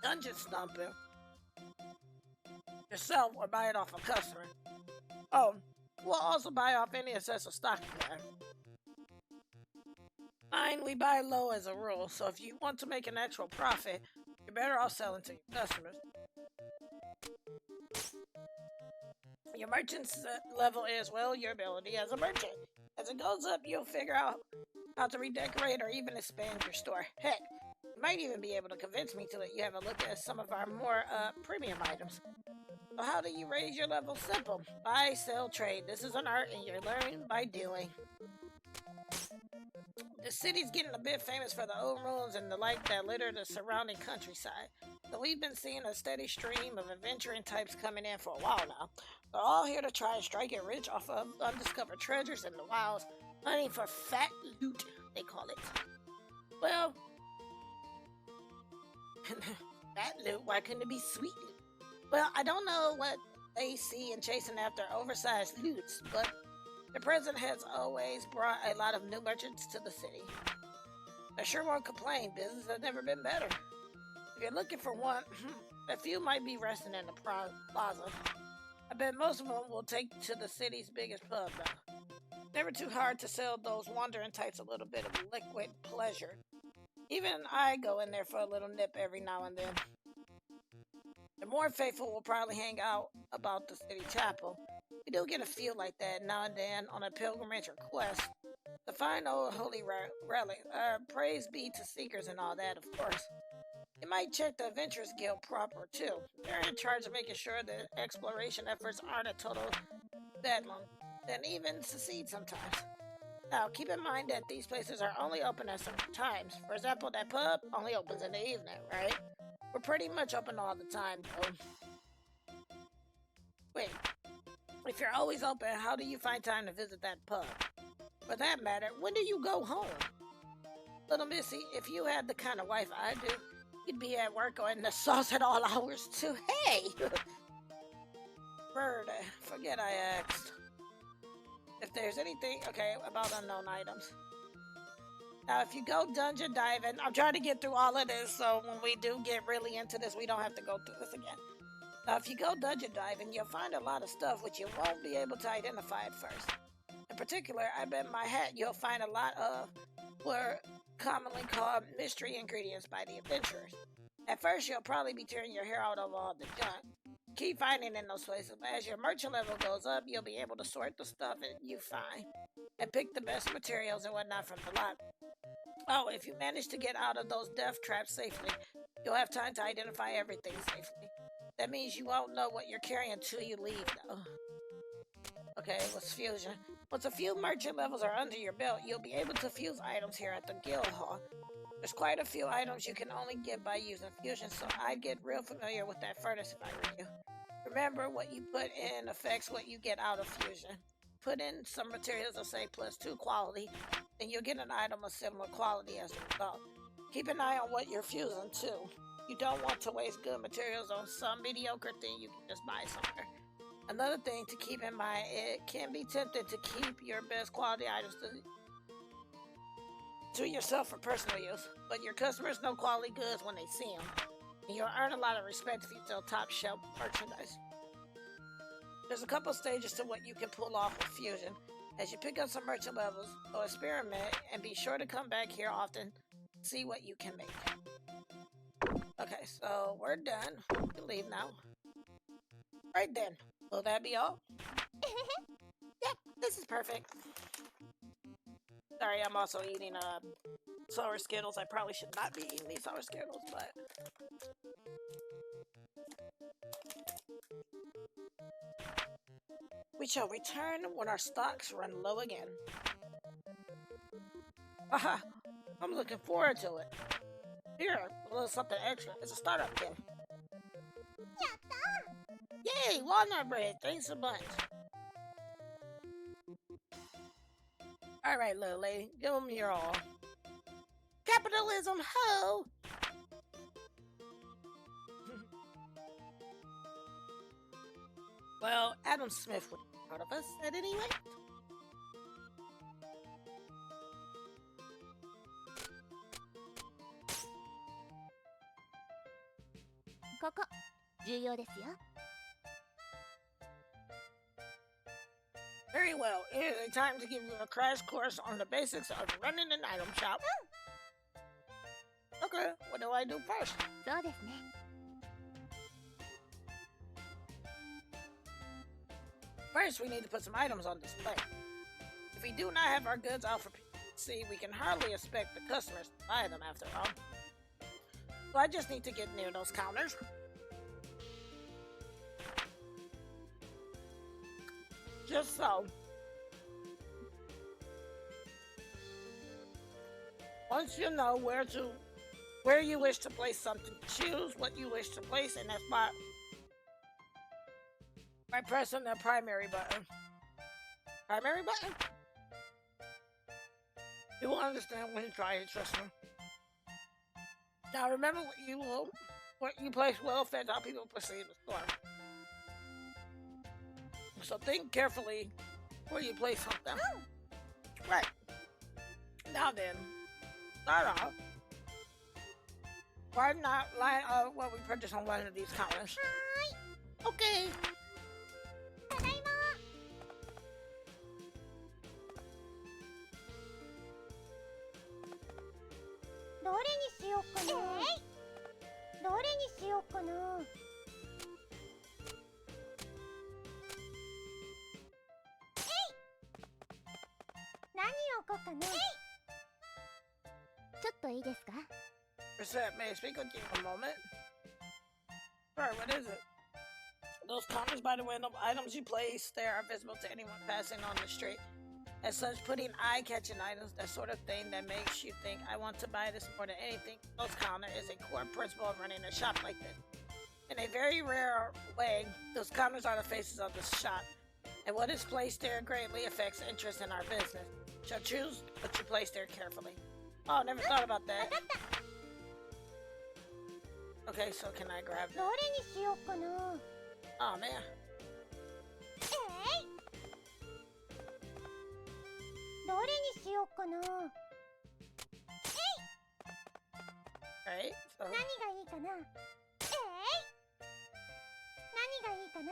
dungeon stomping yourself or buy it off a customer. Oh, we'll also buy off any excessive stock you have. Fine, we buy low as a rule, so if you want to make an actual profit, you're better off selling to your customers. Your merchant's level is, well, your ability as a merchant. As it goes up, you'll figure out how to redecorate or even expand your store. Heck, you might even be able to convince me to let you have a look at some of our more premium items. So how do you raise your level? Simple. Buy, sell, trade. This is an art and you're learning by doing. The city's getting a bit famous for the old ruins and the like that litter the surrounding countryside. So we've been seeing a steady stream of adventuring types coming in for a while now. They're all here to try and strike it rich off of undiscovered treasures in the wilds, hunting for fat loot, they call it. Well, fat loot, why couldn't it be sweet loot? Well, I don't know what they see in chasing after oversized loots, but the president has always brought a lot of new merchants to the city. I sure won't complain, business has never been better. If you're looking for one, a few might be resting in the plaza. I bet most of them will take to the city's biggest pub, though. Never too hard to sell those wandering types a little bit of liquid pleasure. Even I go in there for a little nip every now and then. The more faithful will probably hang out about the city chapel. We do get a few like that now and then on a pilgrimage or quest. The fine old holy relic. Praise be to seekers and all that, of course. You might check the Adventurers Guild proper, too. They're in charge of making sure the exploration efforts aren't a total bedlam, and even succeed sometimes. Now, keep in mind that these places are only open at certain times. For example, that pub only opens in the evening, right? We're pretty much open all the time, though. Wait, if you're always open, how do you find time to visit that pub? For that matter, when do you go home? Little Missy, if you had the kind of wife I do, you'd be at work or in the sauce at all hours, too. Hey! Bird, forget I asked. If there's anything, okay, about unknown items. Now, if you go dungeon diving, I'm trying to get through all of this, so when we do get really into this, we don't have to go through this again. Now, if you go dungeon diving, you'll find a lot of stuff which you won't be able to identify at first. In particular, I bet my hat you'll find a lot of what are commonly called mystery ingredients by the adventurers. At first, you'll probably be tearing your hair out of all the junk. Keep finding in those places, but as your merchant level goes up, you'll be able to sort the stuff that you find and pick the best materials and whatnot from the lot. Oh, if you manage to get out of those death traps safely, you'll have time to identify everything safely. That means you won't know what you're carrying until you leave, though. Okay, what's fusion? Once a few merchant levels are under your belt, you'll be able to fuse items here at the guild hall. There's quite a few items you can only get by using fusion, so I'd get real familiar with that furnace if I were you. Remember, what you put in affects what you get out of fusion. Put in some materials of say +2 quality, and you'll get an item of similar quality as a result. Keep an eye on what you're fusing too. You don't want to waste good materials on some mediocre thing you can just buy somewhere. Another thing to keep in mind, it can be tempting to keep your best quality items to yourself for personal use, but your customers know quality goods when they see them, and you'll earn a lot of respect if you sell top shelf merchandise. There's a couple stages to what you can pull off with fusion. As you pick up some merchant levels, go experiment and be sure to come back here often, see what you can make. Okay, so we're done. We can leave now. Right then, will that be all? Yeah, this is perfect. Sorry, I'm also eating sour Skittles. I probably should not be eating these sour Skittles, but we shall return when our stocks run low again. Haha, I'm looking forward to it. Here, a little something extra. It's a startup kit. Yay, walnut bread. Thanks a bunch. Alright, little lady, give them your all. Capitalism, ho! Well, Adam Smith would be proud of us at any rate. Koko, 重要ですよ. Very well. It is a time to give you a crash course on the basics of running an item shop. Okay, what do I do first? そうですね. First, we need to put some items on display. If we do not have our goods out for people to see, we can hardly expect the customers to buy them after all. So I just need to get near those counters. Just so. Once you know where to where you wish to place something. Choose what you wish to place in that spot by pressing the primary button. Primary button? You will understand when you try it, trust me. Now remember what you place will affect how people perceive the store. So think carefully where you place something. Right. Now then, start off. Why not line up what we purchased on one of these counters? Okay. ただいま。どれにしようかな。どれにしようかな。何を置こうかな。ちょっといいですか。Recette, may I speak with you for a moment? Sure, what is it? Those counters by the window, items you place there are visible to anyone passing on the street. As such, putting eye-catching items, that sort of thing that makes you think, I want to buy this more than anything. Those counters is a core principle of running a shop like this. In a very rare way, those counters are the faces of the shop, and what is placed there greatly affects interest in our business. So choose what you place there carefully. Oh, never thought about that. Okay, so can I grab ど that? れにしようかな。 Oh, man. どれにしようかな。 Right? So, 何がいいかな。何がいいかな。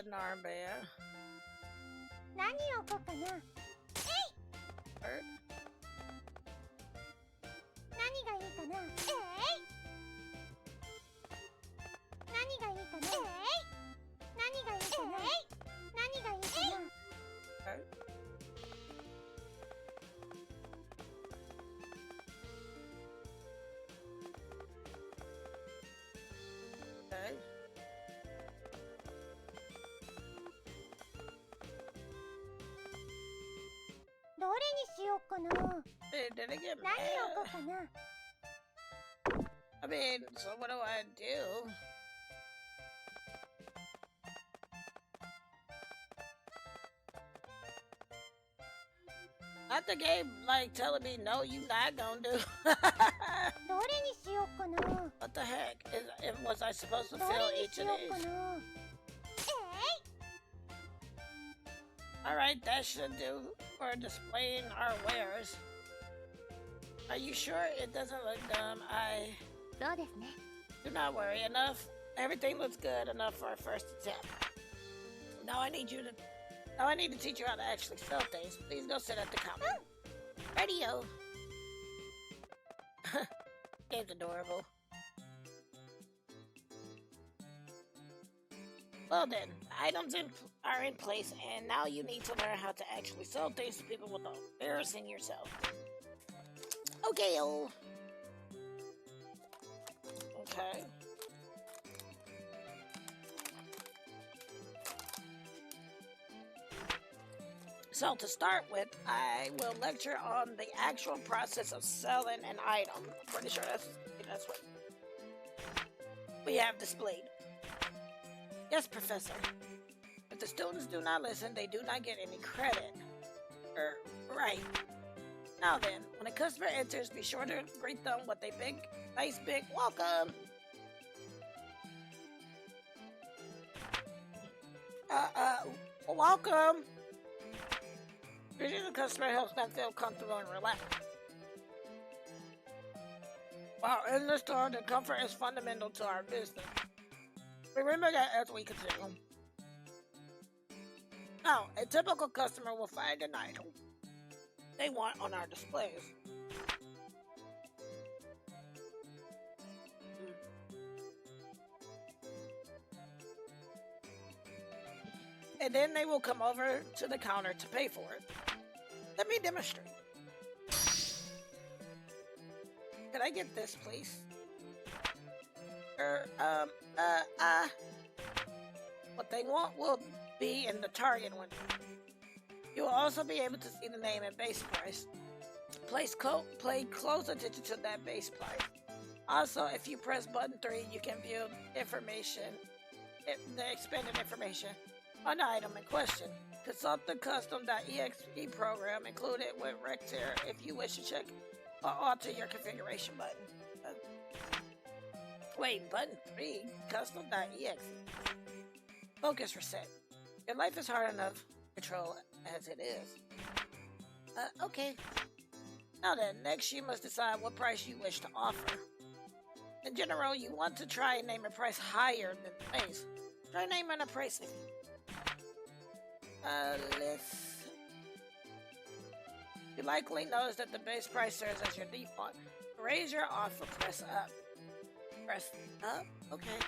an armband. 何を置こうかな。 Or, 何がいいかな。何がいいかな。何がいいかな。何がいいかな。 or, okay. どれにしようかな。 Hey, did it get 何を置こ mad? うかな。 I mean, so what do I do? Not the game, like, telling me, no, you not gonna do. どれにしようかな。 What the heck? Was I supposed to ど fill れに each し of ようか these? な。 Alright, that should do for displaying our wares. Are you sure it doesn't look dumb? そうですね。 Do not worry, enough. Everything looks good enough for a first attempt. Now I need to teach you how to actually sell things. Please go sit at the counter. Radio. Game's adorable. Well then, items are in place, and now you need to learn how to actually sell things to people without embarrassing yourself. Okay, Okay. So to start with, I will lecture on the actual process of selling an item. I'm pretty sure that's what we have displayed. Yes, Professor. If the students do not listen, they do not get any credit. Right. Now then, when a customer enters, be sure to greet them with a nice big welcome. Welcome. Greeting the customer helps them feel comfortable and relaxed. While in the store, the comfort is fundamental to our business. Remember that as we continue. Now, a typical customer will find an item they want on our displays. And then they will come over to the counter to pay for it. Let me demonstrate. Could I get this, please? What they want will be in the target window. You will also be able to see the name and base price. Pay close attention to that base price. Also, if you press button 3, you can view information, the expanded information on the item in question. Consult the custom.exe program included with Recettear if you wish to check or alter your configuration button. Wait, button 3? Custom.exe. Focus reset. Your life is hard enough to control as it is. Okay. Now then, next you must decide what price you wish to offer. In general, you want to try and name a price higher than the base. Try naming a price if you likely notice that the base price serves as your default. To raise your offer, press up. Press up? Okay.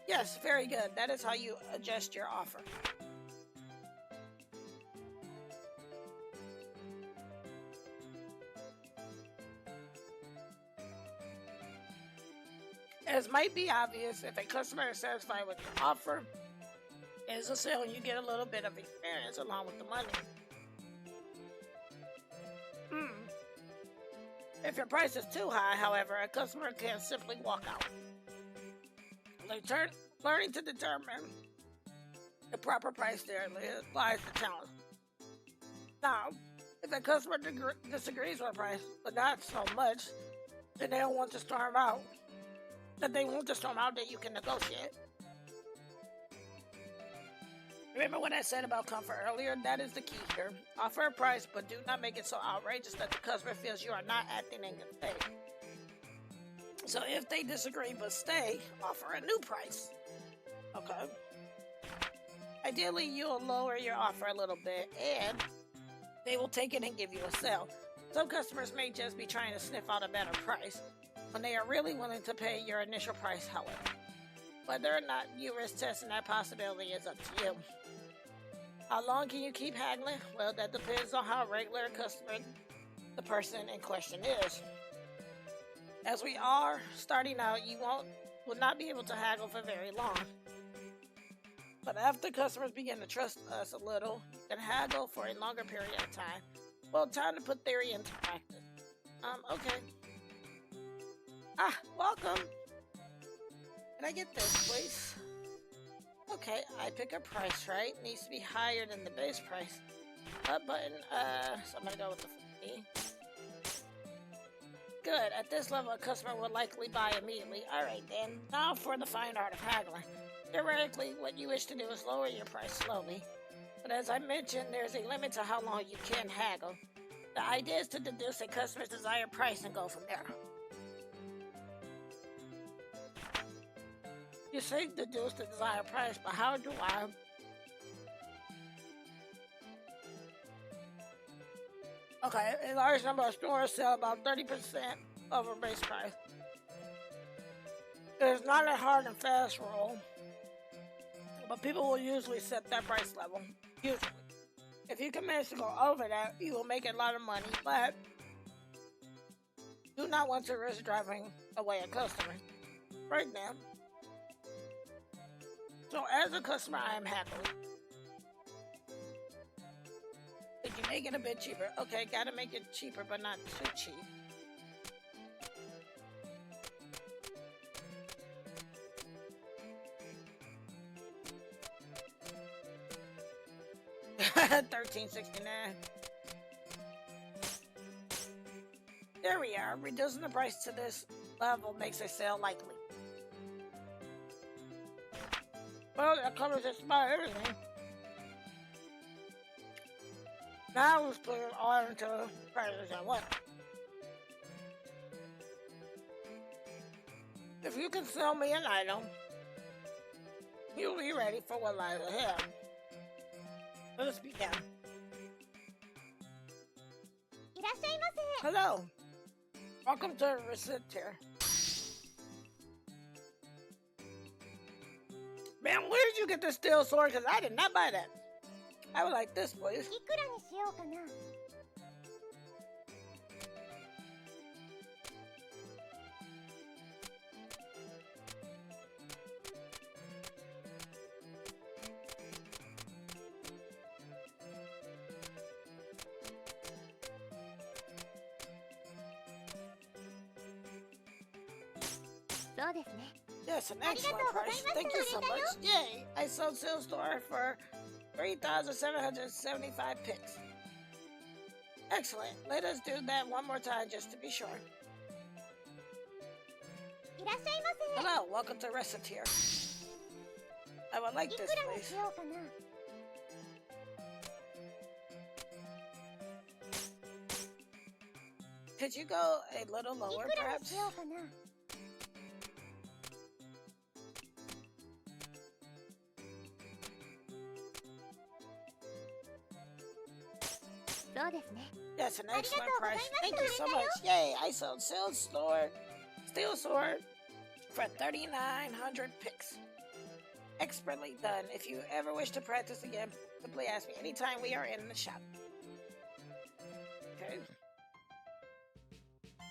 Yes, very good. That is how you adjust your offer. As might be obvious, if a customer is satisfied with your offer, it is a sale and you get a little bit of experience along with the money. If your price is too high, however, a customer can simply walk out. Learning to determine the proper price there lies the challenge. Now, if a customer disagrees with a price, but not so much, then they don't want to storm out. That you can negotiate. Remember what I said about comfort earlier? That is the key here. Offer a price, but do not make it so outrageous that the customer feels you are not acting in good faith. So if they disagree but stay, offer a new price. Okay. Ideally, you'll lower your offer a little bit, and they will take it and give you a sale. Some customers may just be trying to sniff out a better price, when they are really willing to pay your initial price, however. Whether or not you risk testing that possibility is up to you. How long can you keep haggling? Well, that depends on how regular a customer the person in question is. As we are starting out, you will not be able to haggle for very long. But after customers begin to trust us a little, you can haggle for a longer period of time. Well, time to put theory into practice. Okay. Welcome. Can I get this, please? Okay, I pick a price, right? Needs to be higher than the base price. Up button, so I'm gonna go with the 50. Good, at this level, a customer will likely buy immediately. Alright then, now for the fine art of haggling. Theoretically, what you wish to do is lower your price slowly. But as I mentioned, there's a limit to how long you can haggle. The idea is to deduce a customer's desired price and go from there. You say deduce the desired price, but how do I? Okay, a large number of stores sell about 30% over base price. There's not a hard and fast rule, but people will usually set that price level. Usually. If you can manage to go over that, you will make a lot of money, but do not want to risk driving away a customer. Right now. So as a customer, I am happy. Did you make it a bit cheaper? Okay, gotta make it cheaper, but not too cheap. $13.69. There we are. Reducing the price to this level makes a sale likely. Well, that covers just about everything. Now let's put it all into prices I want. If you can sell me an item, you'll be ready for what lies ahead. Let's begin. Hello. Welcome to Recettear. Man, where did you get this steel sword? Because I did not buy that. I would like this, please. いくらにしようかな。そうですね。Yes, an excellent price. Thank you so much. Yay! I sold sales store for 3,775 picks. Excellent. Let us do that one more time just to be sure. いらっしゃいませ。 Hello, welcome to Recettear. I would like いく this, らに please. しようかな。 Could you go a little い lower, くらに perhaps? しようかな。 そうですね。 Yes, an excellent price. Thank you so much. Yay! I sold steel sword for 3,900 picks. Expertly done. If you ever wish to practice again, simply ask me anytime we are in the shop. Okay.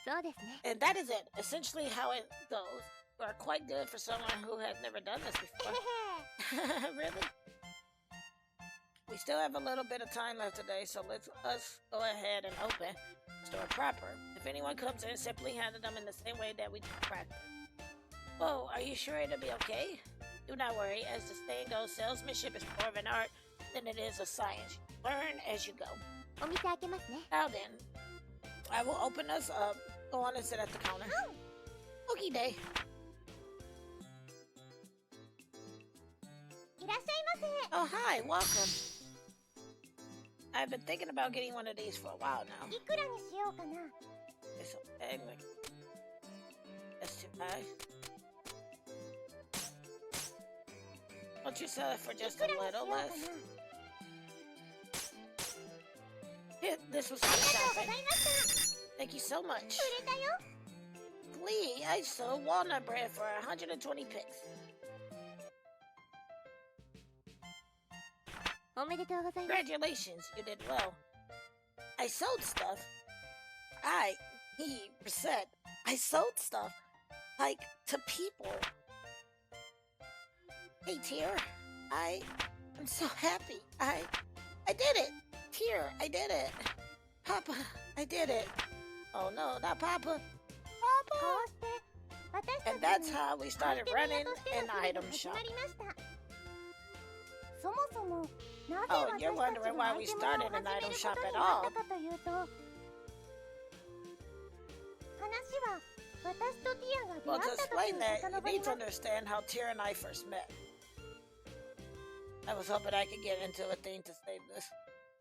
そうですね。 And that is it. Essentially how it goes. You are quite good for someone who has never done this before. Really? We still have a little bit of time left today, so let's go ahead and open the store proper. If anyone comes in, simply handle them in the same way that we do practice. Whoa, are you sure it'll be okay? Do not worry, as the saying goes, salesmanship is more of an art than it is a science. Learn as you go. お店開けますね。 Now then, I will open us up. Go on and sit at the counter. Okay, day. いらっしゃいませ。 Oh, hi, welcome. I've been thinking about getting one of these for a while now. いくらにしようかな。 It's okay. That's too high. Won't you sell it for い just く a らにしよ little うか less? な。 Here, this was あ for りがとうご shopping. ざいました。 Thank you so much. 売れたよ。 Glee, I sold walnut bread for 120 picks. おめでとうございます。 Congratulations, you did well. I sold stuff. Reset. I sold stuff. Like, to people. Hey, Tier. I'm so happy. I did it. Tier, I did it. Papa, I did it. Oh no, not Papa. こ Papa. うして私た And ち that's に how we アイ started テム屋 running として an の日 item 々が始 shop. まりました。そもそもなぜ Oh, 私 you're たち wondering が why ア we イテム屋を started 始 an める item こ shop とに at な all. ったかというと、話は私とティアが出 Well, 会 to った時 explain に that, you 遡り need ま to す。 understand how Tier and I first met. I was hoping I could get into a thing to save this.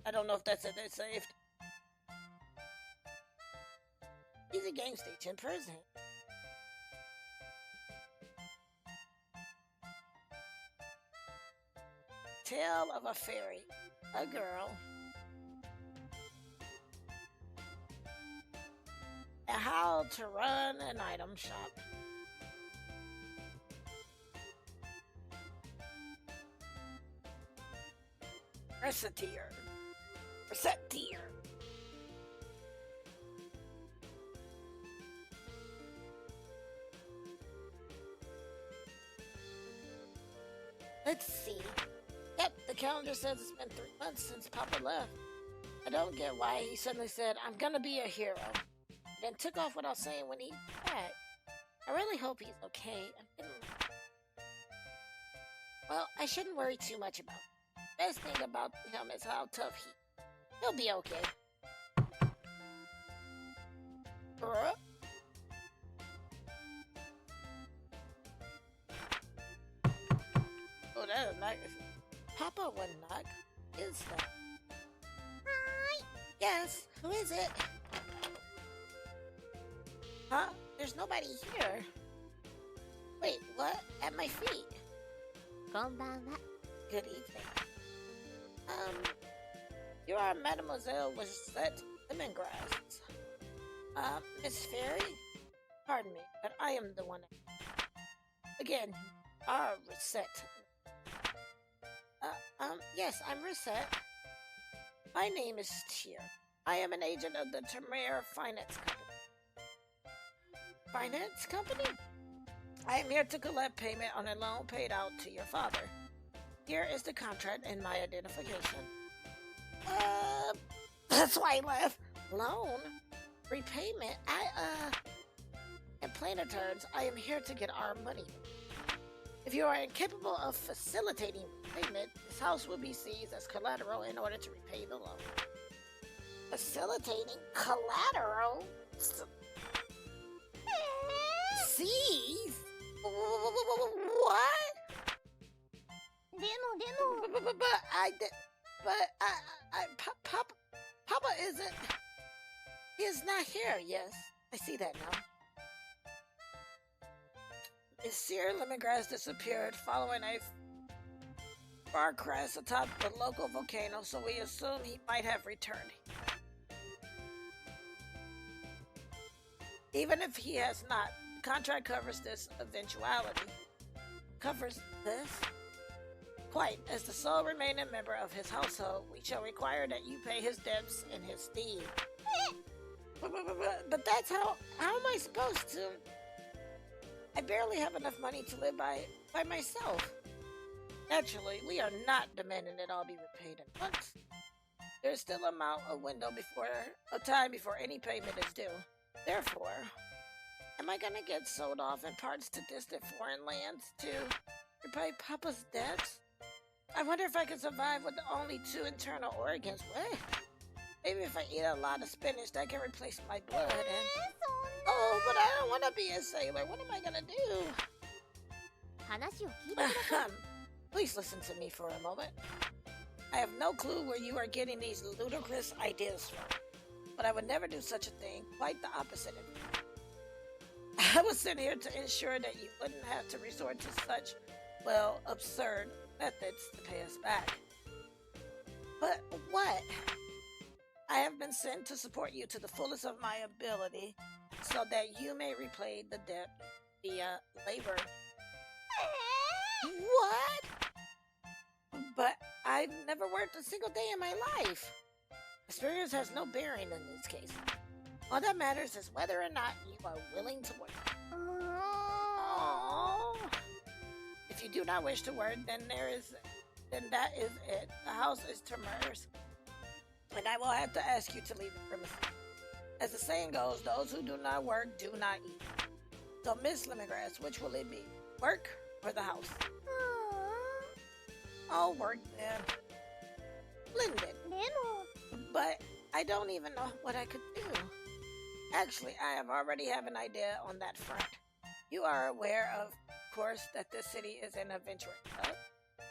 I don't know if that's it. It's saved. Easy Game Station present. Tale of a fairy, a girl, and how to run an item shop. Recettear. Let's see. Yep, the calendar says it's been 3 months since Papa left. I don't get why he suddenly said, I'm gonna be a hero, then took off without saying when he's back. I really hope he's okay. Well, I shouldn't worry too much about it. Best thing about him is how tough he'll be okay. Bruh. Oh, that is nice. Papa would knock. Is that? Hi. Yes, who is it? Huh? There's nobody here. Wait, what? At my feet. こんばんは。 Good evening. You are Mademoiselle Recette Lemongrass. Miss Fairy? Pardon me, but I am the one. Again, Recette. Yes, I'm Recette. My name is Tier. I am an agent of the Tremere Finance Company. Finance Company? I am here to collect payment on a loan paid out to your father. Here is the contract and my identification. That's why I left. Loan? Repayment? In plainer terms, I am here to get our money. If you are incapable of facilitating payment, this house will be seized as collateral in order to repay the loan. Facilitating collateral? Seize? What? でも Papa isn't. He is not here. Yes, I see that now. Monsieur Lemongrass disappeared following a far crash atop the local volcano, so we assume he might have returned. Even if he has not, the contract covers this eventuality. Covers this? Quite. As the sole remaining member of his household, we shall require that you pay his debts in his stead. But that's how am I supposed to? I barely have enough money to live by myself. Naturally, we are not demanding it all be repaid at once. There's still a window of time before any payment is due. Therefore, am I gonna get sold off in parts to distant foreign lands to repay Papa's debts? I wonder if I can survive with only 2 internal organs. What? Maybe if I eat a lot of spinach, that can replace my blood and... Oh, but I don't want to be a sailor. What am I gonna do? 話を聞いてください Please listen to me for a moment. I have no clue where you are getting these ludicrous ideas from, but I would never do such a thing. Quite the opposite of you. I was sent here to ensure that you wouldn't have to resort to such, well, absurd methods to pay us back. But what? I have been sent to support you to the fullest of my ability, so that you may repay the debt via labor. What? But I've never worked a single day in my life. Experience has no bearing in this case. All that matters is whether or not you are willing to work. Aww. If you do not wish to work, then that is it. The house is Tamur's, and I will have to ask you to leave the premises. As the saying goes, those who do not work do not eat. So, Miss Lemongrass, which will it be? Work or the house? I'll work then. Splendid. でも But I don't even know what I could do. Actually, I already have an idea on that front. You are aware, of course, that this city is an adventurous hub.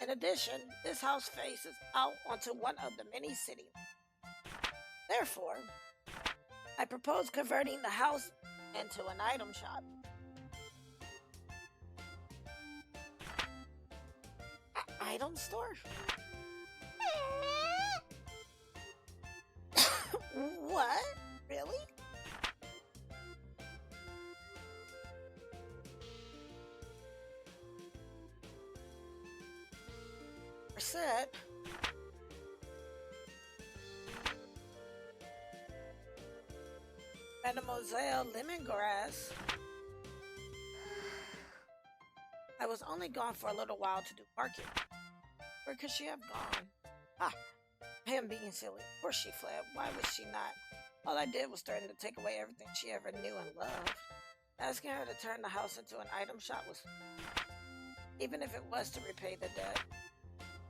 In addition, this house faces out onto one of the many cities. Therefore, I propose converting the house into an item shop. Item store? What? Really? Recette. Mademoiselle Lemongrass. I was only gone for a little while to do market. Where could she have gone? I am being silly. Of course she fled. Why would she not? All I did was threaten to take away everything she ever knew and loved. Asking her to turn the house into an item shop was... Even if it was to repay the debt.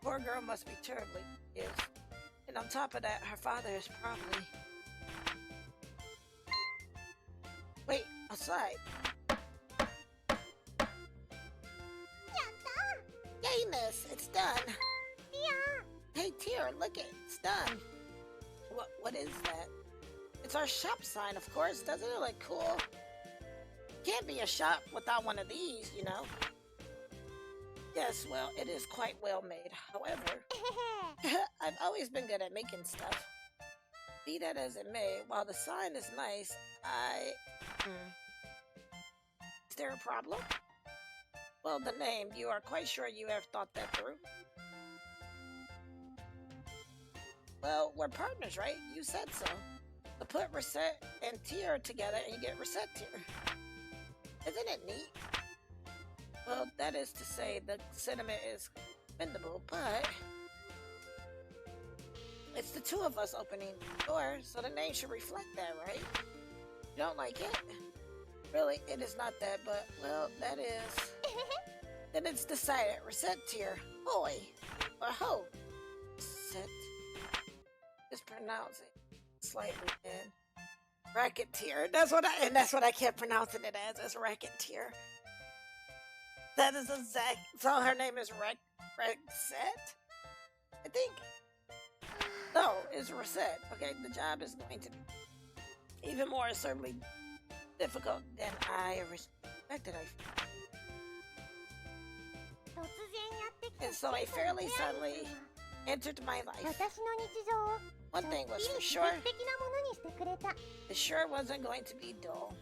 Poor girl must be terribly confused. And on top of that, her father is probably... Wait, outside. やった Gayness, it's done. いや Hey, Tear, look it, it's done. What is that? It's our shop sign, of course. Doesn't it look cool? Can't be a shop without one of these, you know. Yes, well, it is quite well made. However, I've always been good at making stuff. Be that as it may, while the sign is nice, Is there a problem? Well, the name, you are quite sure you have thought that through? Well, we're partners, right? You said so. So put Recette and Tier together and you get Recettear. Isn't it neat? Well, that is to say, the sentiment is commendable, but... It's the two of us opening the door, so the name should reflect that, right? You don't like it? Really, it is not that, but well, that is. Then it's decided. Recettear, hoy, or ho. Set. Just pronounce it slightly in. Recettear. That's what I kept pronouncing it as Recettear. That is exact. So her name is Recette, I think. No, it's Recette. Okay, the job is going to be even more certainly difficult than I expected. And so I fairly suddenly entered my life. 私の日常を One ちょ thing っ was ぴ for り刺 sure, 激的なものにしてくれた。 it sure wasn't going to be dull.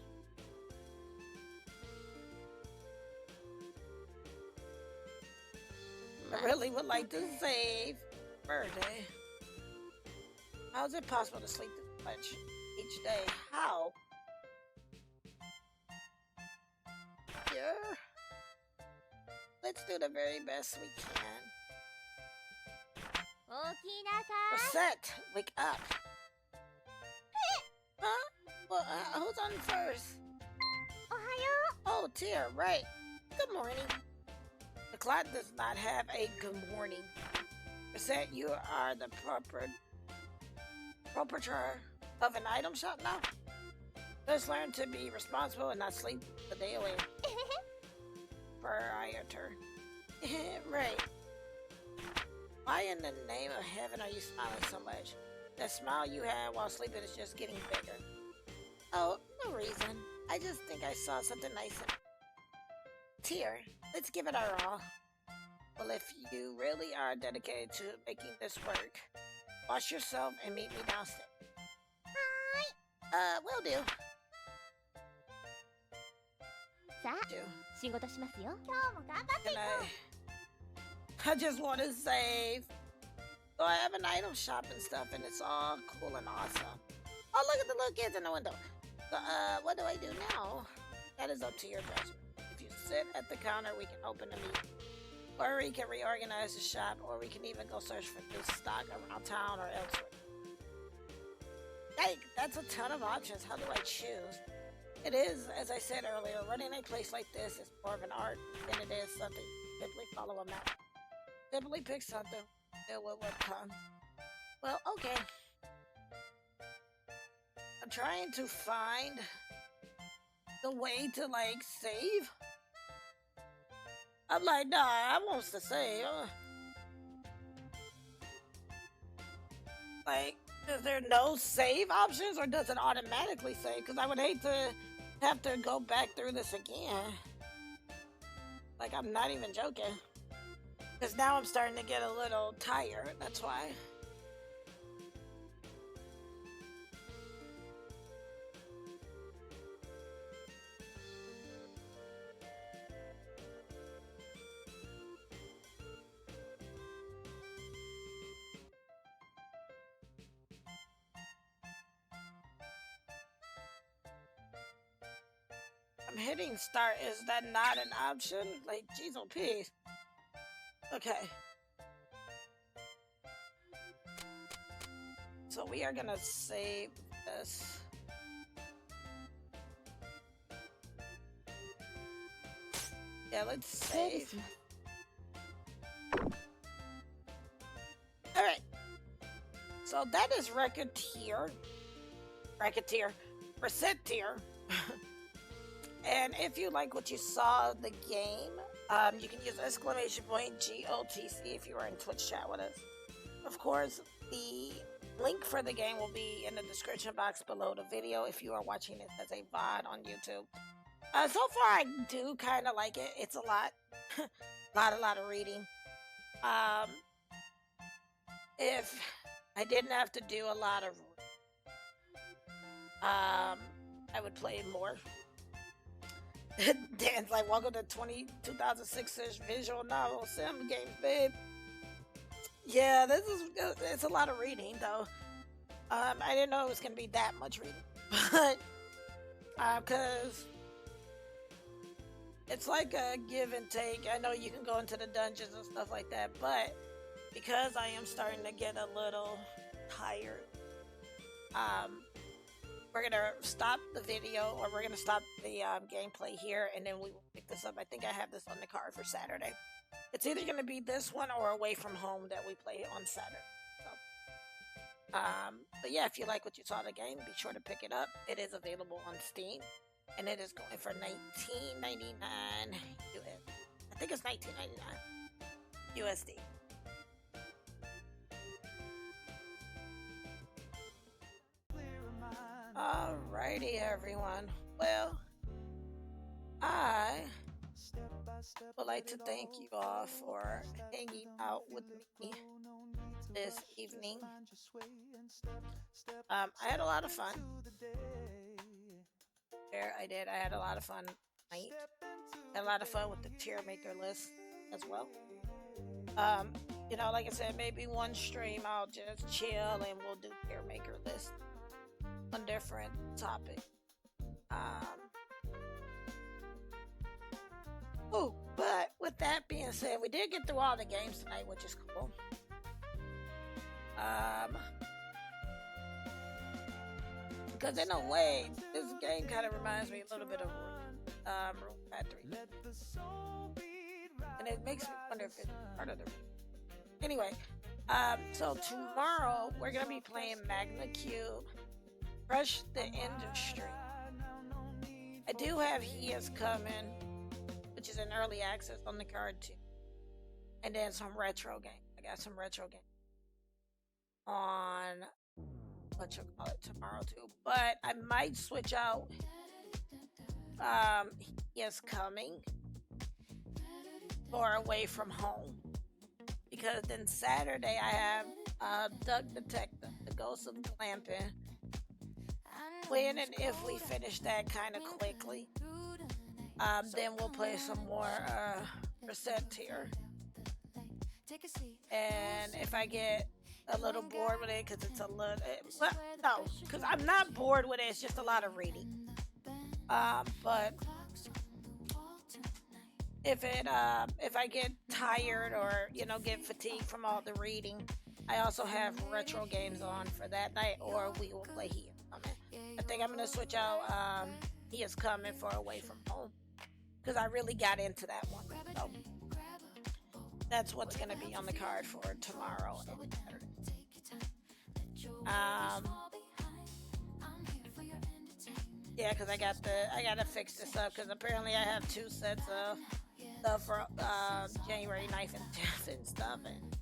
I really would like to save birthday. How is it possible to sleep this much each day? How? Yeah. Let's do the very best we can. 起きなさい。 Recette, wake up. Huh? Well, who's on first? おはよ Oh, dear, right. Good morning. The clock does not have a good morning. Recette, you are the proprietor of an item shop now? Let's learn to be responsible and not sleep the day away. う。 Proprietor. Right. Why in the name of heaven are you smiling so much? That smile you had while sleeping is just getting bigger. Oh, no reason. I just think I saw something nice in Tear. Let's give it our all. Well, if you really are dedicated to making this work, wash yourself and meet me downstairs. Will do. さあ、 Do. 仕事しますよ。今日も頑張ってい Can こ I just want to save. So I have an item shop and stuff, and it's all cool and awesome. Oh, look at the little kids in the window. So, what do I do now? That is up to your judgment. If you sit at the counter, we can open a meeting. Or we can reorganize the shop, or we can even go search for new stock around town or elsewhere. Hey, that's a ton of options. How do I choose? It is, as I said earlier, running a place like this is more of an art than it is something. Simply follow a map. Simply pick something. Deal with what comes. Well, okay. I'm trying to find the way to, like, save. I'm like, nah, I want to save. Like, is there no save options, or does it automatically save? Because I would hate to have to go back through this again. Like, I'm not even joking. Because now I'm starting to get a little tired, that's why. I'm hitting start. Is that not an option? Like, jeez, oh, peace. Okay. So we are gonna save this. Yeah, let's う。整理 save. します。 Alright. So that is Recettear. Recettear. And if you like what you saw of the game, you can use exclamation point GOTC if you are in Twitch chat with us. Of course, the link for the game will be in the description box below the video if you are watching it as a VOD on YouTube. So far, I do kind of like it. It's a lot. a lot of reading. If I didn't have to do a lot of I would play more. Dan's like, welcome to 2006-ish visual novel sim games, babe. Yeah, it's a lot of reading, though. I didn't know it was going to be that much reading. But, because it's like a give and take. I know you can go into the dungeons and stuff like that, but because I am starting to get a little tired, we're gonna stop the video, or we're gonna stop the gameplay here, and then we will pick this up. I think I have this on the card for Saturday. It's either gonna be this one or Away From Home that we play on Saturday. So, but yeah, if you like what you saw in the game, be sure to pick it up. It is available on Steam, and it is going for $19.99 US. I think it's $19.99 USD. Alrighty, everyone. Well, I would like to thank you all for hanging out with me this evening. I had a lot of fun. There, I did. I had a lot of fun tonight. Had a lot of fun with the tier maker list as well. You know, like I said, maybe one stream I'll just chill and we'll do tier maker list on different topic. Oh, but with that being said, we did get through all the games tonight, which is cool. Because in a way, this game kind of reminds me a little bit of Room Factory. And it makes me wonder if it's part of the... Anyway, so tomorrow, we're going to be playing Magna Cube, Crush the Industry. I do have He Is Coming, which is an early access on the card too. And then some retro game. I got some retro game on what you call it tomorrow too. But I might switch out He Is Coming or Away From Home. Because then Saturday I have Duck Detective, The Ghost of Glamping. When and if we finish that kind of quickly, then we'll play some more Recettear. And if I get a little bored with it, because it's a little... Well, no, because I'm not bored with it. It's just a lot of reading. But if I get tired or, you know, get fatigued from all the reading, I also have retro games on for that night, or we will play He Is Coming. I think I'm going to switch out He Is Coming for Away From Home, because I really got into that one. So that's what's going to be on the card for tomorrow and Saturday. Yeah, because I gotta fix this up, because apparently I have 2 sets of stuff for January 9th and 10th and stuff, and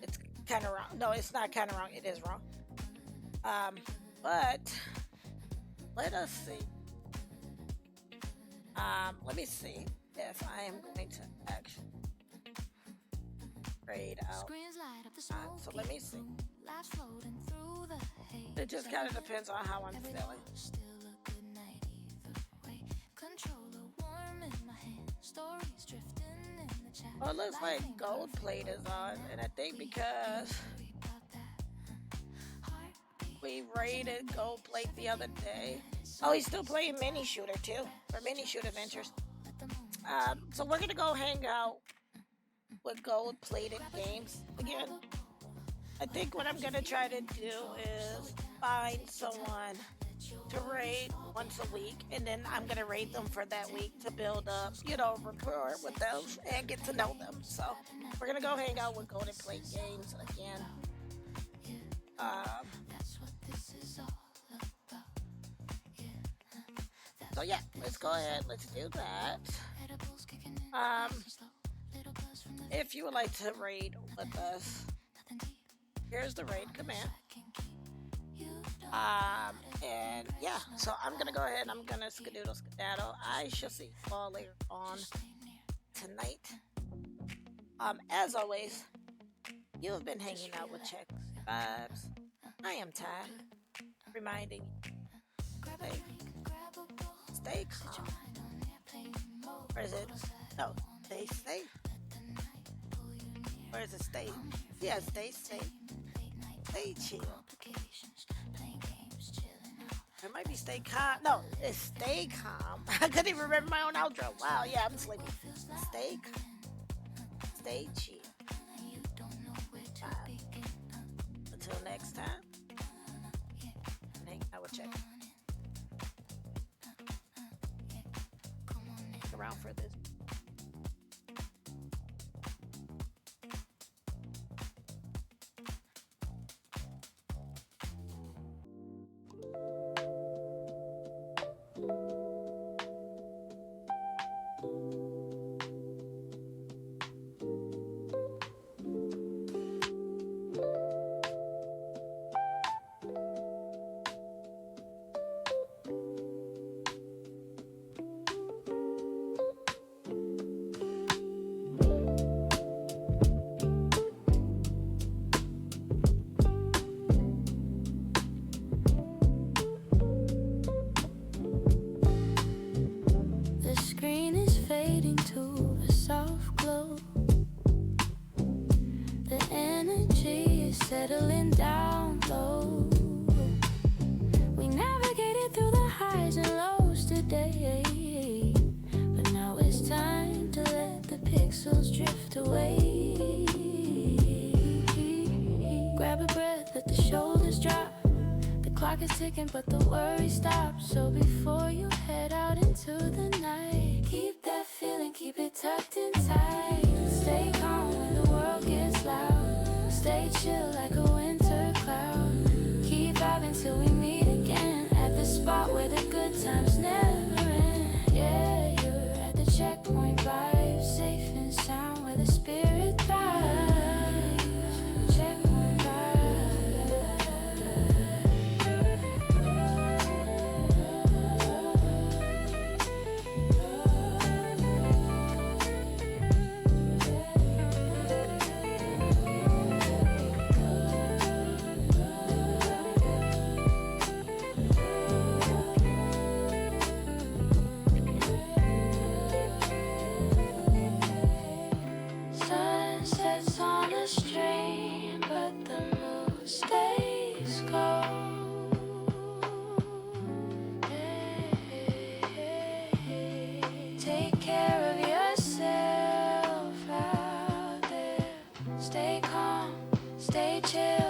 it's kind of wrong. No, it's not kind of wrong. It is wrong. But let us see. Let me see if I am going to actually grade out. So let me see. It just kind of depends on how I'm feeling. Well, it looks like Gold Plate is on, and I think because we raided Gold Plate the other day. Oh, he's still playing Mini Shooter too, or Mini Shoot Adventures. So we're gonna go hang out with Gold Plated games again. I think what I'm gonna try to do is find someone to raid once a week, and then I'm gonna raid them for that week to build up, you know, rapport with them and get to know them. So we're gonna go hang out with Golden Plate games again. So yeah, let's go ahead. Let's do that. If you would like to raid with us, here's the raid command. And yeah, so I'm gonna go ahead and I'm gonna skedaddle. I shall see you all later on tonight. As always, you have been hanging out with CheckpointVibes. I am Ty, reminding you, stay calm. Or is it? No, stay safe. Or is it stay? Yeah, stay safe. Stay chill. It might be stay calm. No, it's stay calm. I couldn't even remember my own outro. Wow, yeah, I'm sleepy. Stay calm. Stay chill. Until next time. Hang out with check. Stick around for this. The screen is fading to a soft glow. The energy is settling down low. We navigated through the highs and lows today, but now it's time to let the pixels drift away. Grab a breath, let the shoulders drop. The clock is ticking, but the worry stops. So before you head out into the night, keep that feeling, keep it tucked in tight. Stay calm when the world gets loud. Stay chill like a winter cloud. Keep vibing till we meet again at the spot where the good times never end. Yeah, you're at the checkpoint vibes, safe and sound where the spirit thrives. Checkpoint Sunsets on the stream, but the mood stays cold. Take care of yourself out there. Stay calm, stay chill.